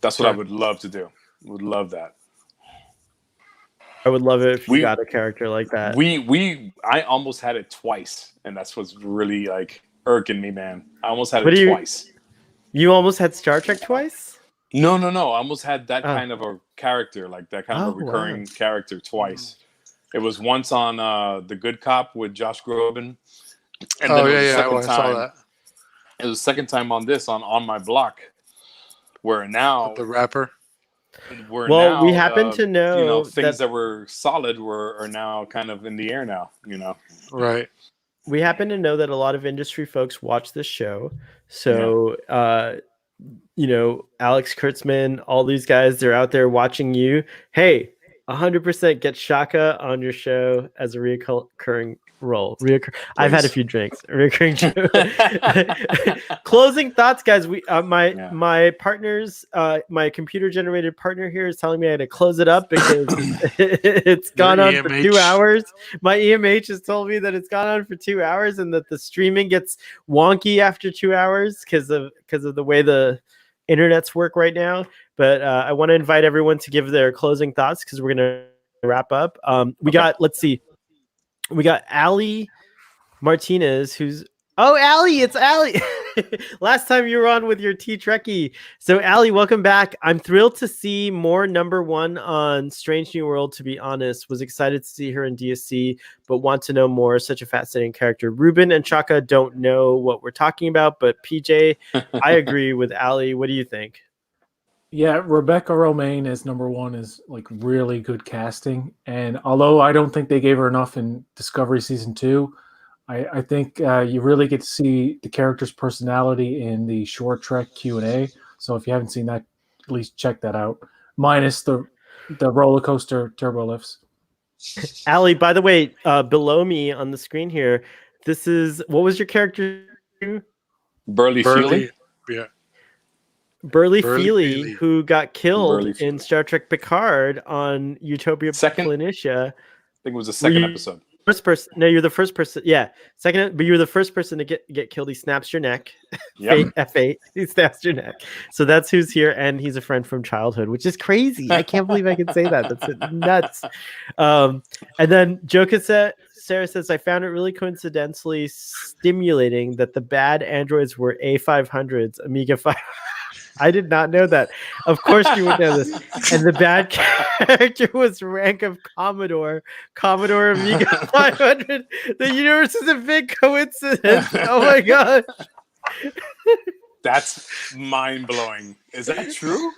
That's what I would love to do. Would love that. I would love it if you got a character like that. I almost had it twice, and that's what's really like irking me, man. I almost had it twice. You almost had Star Trek twice? No. I almost had that kind of a character, like that kind of a recurring character twice. It was once on The Good Cop with Josh Groban. And then I saw that. It was the second time on this, on My Block, where now... The rapper. Well, we happen to know things that were solid are now kind of in the air now, Right. We happen to know that a lot of industry folks watch this show. So, Alex Kurtzman, all these guys, they're out there watching you. Hey, 100% get Chacka on your show as a recurring role. I've had a few drinks. Recurring show. Closing thoughts, guys. My partners, my computer generated partner here is telling me I had to close it up because it's gone on for 2 hours. My EMH has told me that it's gone on for 2 hours and that the streaming gets wonky after 2 hours because of the way the internets work right now. But I want to invite everyone to give their closing thoughts because we're going to wrap up. We got Ali Martinez, Ali, it's Ali. Last time you were on with your Trekkie. So Ali, welcome back. I'm thrilled to see more number one on Strange New World, to be honest. Was excited to see her in DSC, but want to know more. Such a fascinating character. Ruben and Chacka don't know what we're talking about, but PJ, I agree with Ali. What do you think? Yeah, Rebecca Romaine as number one is like really good casting. And although I don't think they gave her enough in Discovery Season 2, I think you really get to see the character's personality in the Short Trek Q&A. So if you haven't seen that, at least check that out. Minus the roller coaster turbo lifts. Ali, by the way, below me on the screen here, this is, what was your character? Burly Feely? Yeah. Burly Feely, who got killed in Star Trek Picard on Utopia Planitia. I think it was the second episode. First person. No, you're the first person. Yeah, second, but you were the first person to get killed. He snaps your neck. Yep. F8. He snaps your neck. So that's who's here, and he's a friend from childhood, which is crazy. I can't believe I can say that. That's nuts. And then Sarah says, I found it really coincidentally stimulating that the bad androids were A500s, Amiga 5. I did not know that. Of course you would know this. And the bad character was rank of Commodore Amiga 500. The universe is a big coincidence. Oh my god. That's mind-blowing. Is that true?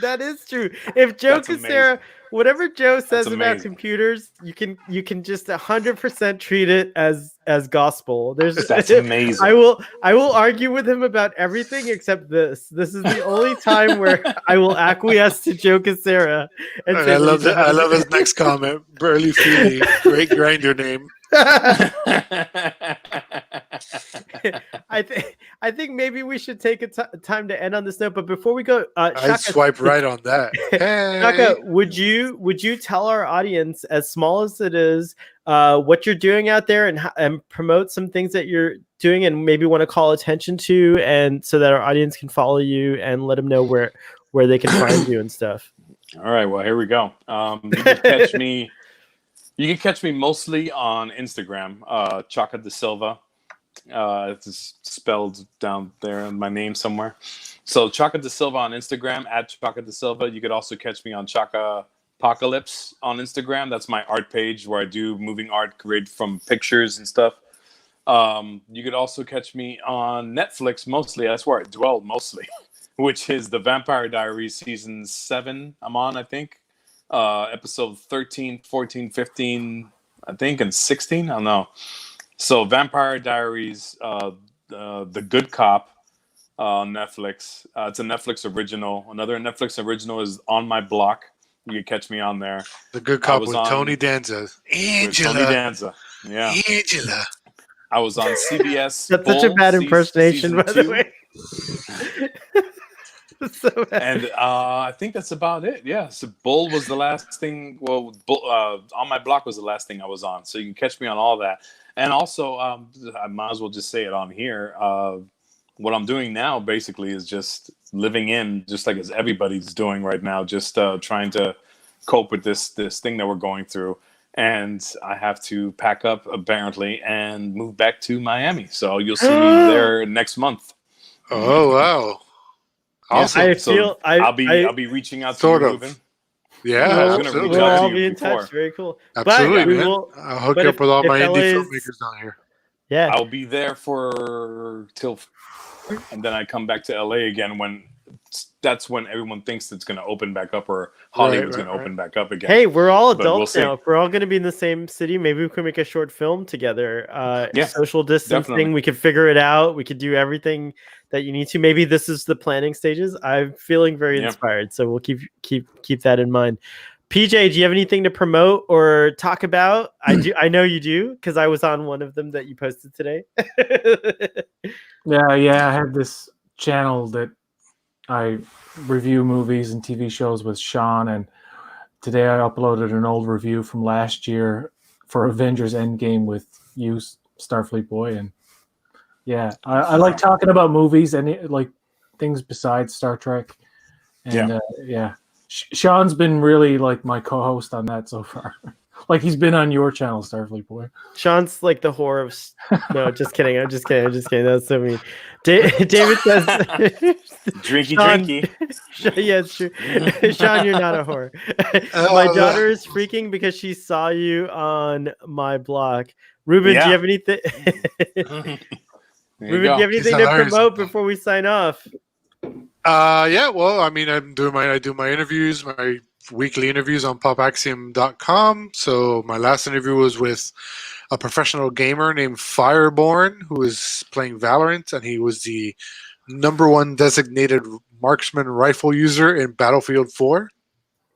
That is true. If Joe Sarah, whatever Joe says about computers, you can just 100% treat it as gospel. That's amazing. I will argue with him about everything except this. This is the only time where I will acquiesce to Joe Sarah. And I love his next comment. Burly Feely, great grinder name. I think maybe we should take time to end on this note. But before we go, I swipe right on that. Hey. Chacka, would you tell our audience, as small as it is, what you're doing out there and promote some things that you're doing and maybe want to call attention to, and so that our audience can follow you and let them know where they can find you and stuff. All right, well, here we go. You can catch me. You can catch me mostly on Instagram, Chacka DeSilva. It's spelled down there in my name somewhere. So Chacka DeSilva on Instagram, at Chacka DeSilva. You could also catch me on Chacka Apocalypse on Instagram. That's my art page where I do moving art created from pictures and stuff. You could also catch me on Netflix mostly. That's where I dwell mostly, which is The Vampire Diaries Season 7. I'm on, I think. Episode 13, 14, 15, I think in 16. I don't know. So Vampire Diaries, The Good Cop on Netflix. It's a Netflix original. Another Netflix original is On My Block. You can catch me on there. The Good I Cop was with on- Tony Danza. With Angela. Tony Danza. Yeah. Angela. I was on CBS. That's such a Bull bad season impersonation, by the 2. way. So bad. And I think that's about it. Yeah. So Bull was the last thing. Well, On My Block was the last thing I was on. So you can catch me on all that. And also, I might as well just say it on here. What I'm doing now basically is just living in, just like as everybody's doing right now, just trying to cope with this thing that we're going through. And I have to pack up apparently and move back to Miami. So you'll see me there next month. Oh wow! Awesome. I So feel I'll be reaching out to Sort you, of. Ruben. Yeah, I was gonna absolutely. reach we'll out to all you be in before. touch. Very cool. Absolutely, But we man. will- I'll hook but you up with all if my indie LA is- filmmakers down here. Yeah. I'll be there till, and then I come back to LA again when that's when everyone thinks it's going to open back up or Hollywood's right, going to open back up again. Hey, we're all But we'll adults see. now. If we're all going to be in the same city, maybe we can make a short film together. Yeah, Social distancing, definitely. we could figure it out. We could do everything that you need to. Maybe this is the planning stages. I'm feeling very Yeah. inspired, so we'll keep that in mind. PJ, do you have anything to promote or talk about? I do. I know you do because I was on one of them that you posted today. Yeah, I have this channel that I review movies and TV shows with Sean, and today I uploaded an old review from last year for Avengers Endgame with you, Starfleet Boy, and yeah, I like talking about movies and like things besides Star Trek, and Sean's been really like my co-host on that so far. Like he's been on your channel, Starfleet Boy. Sean's like the whore of. No, just kidding. I'm just kidding. That's so mean. David says, Drinky. Yeah, it's true. Sean, you're not a whore. Oh, My daughter is freaking because she saw you on my blog. Ruben, do Yeah. you have anything? There you Ruben, do go. you have anything to hilarious. promote before we sign off? Yeah, well, I mean, I do my interviews, my weekly interviews on popaxiom.com. So my last interview was with a professional gamer named Fireborn, who is playing Valorant, and he was the #1 designated marksman rifle user in Battlefield 4.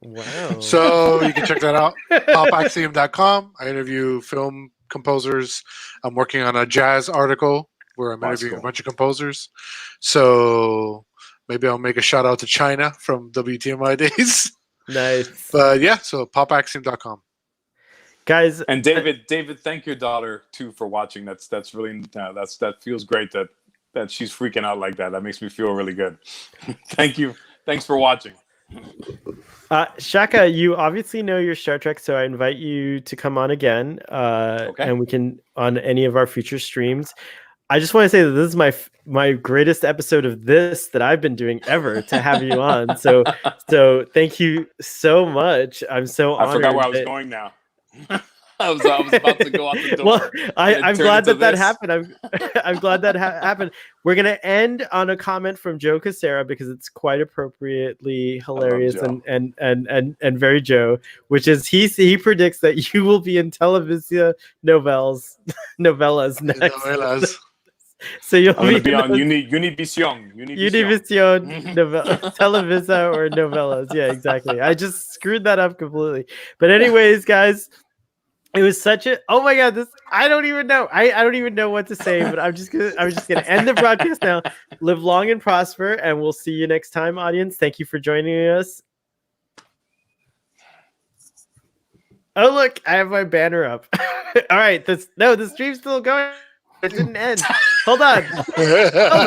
Wow. So you can check that out. popaxiom.com. I interview film composers. I'm working on a jazz article where I'm That's interviewing cool. a bunch of composers. So maybe I'll make a shout out to China from WTMI days. Nice. But yeah, so popaxiom.com. Guys, And David, thank your daughter too for watching. That's really that feels great that she's freaking out like that. That makes me feel really good. Thank you. Thanks for watching. Chacka, you obviously know your Star Trek, so I invite you to come on again, and we can on any of our future streams. I just want to say that this is my greatest episode of this that I've been doing ever to have you on. So thank you so much. I'm so honored. I forgot where I was going now. I was about to go out the door. Well, I'm glad that this. happened. I'm glad that happened. We're gonna end on a comment from Joe Casera because it's quite appropriately hilarious Joe. and very Joe, which is he predicts that you will be in Televisa novellas next. Novelas. So you'll I'm gonna be be in on those Univision. Univision Televisa or novellas. Yeah, exactly. I just screwed that up completely. But anyways, guys, it was such a oh my god, this I don't even know. I don't even know what to say, but I'm just gonna end the broadcast now. Live long and prosper, and we'll see you next time, audience. Thank you for joining us. Oh look, I have my banner up. All right, the stream's still going. It didn't end. Hold on.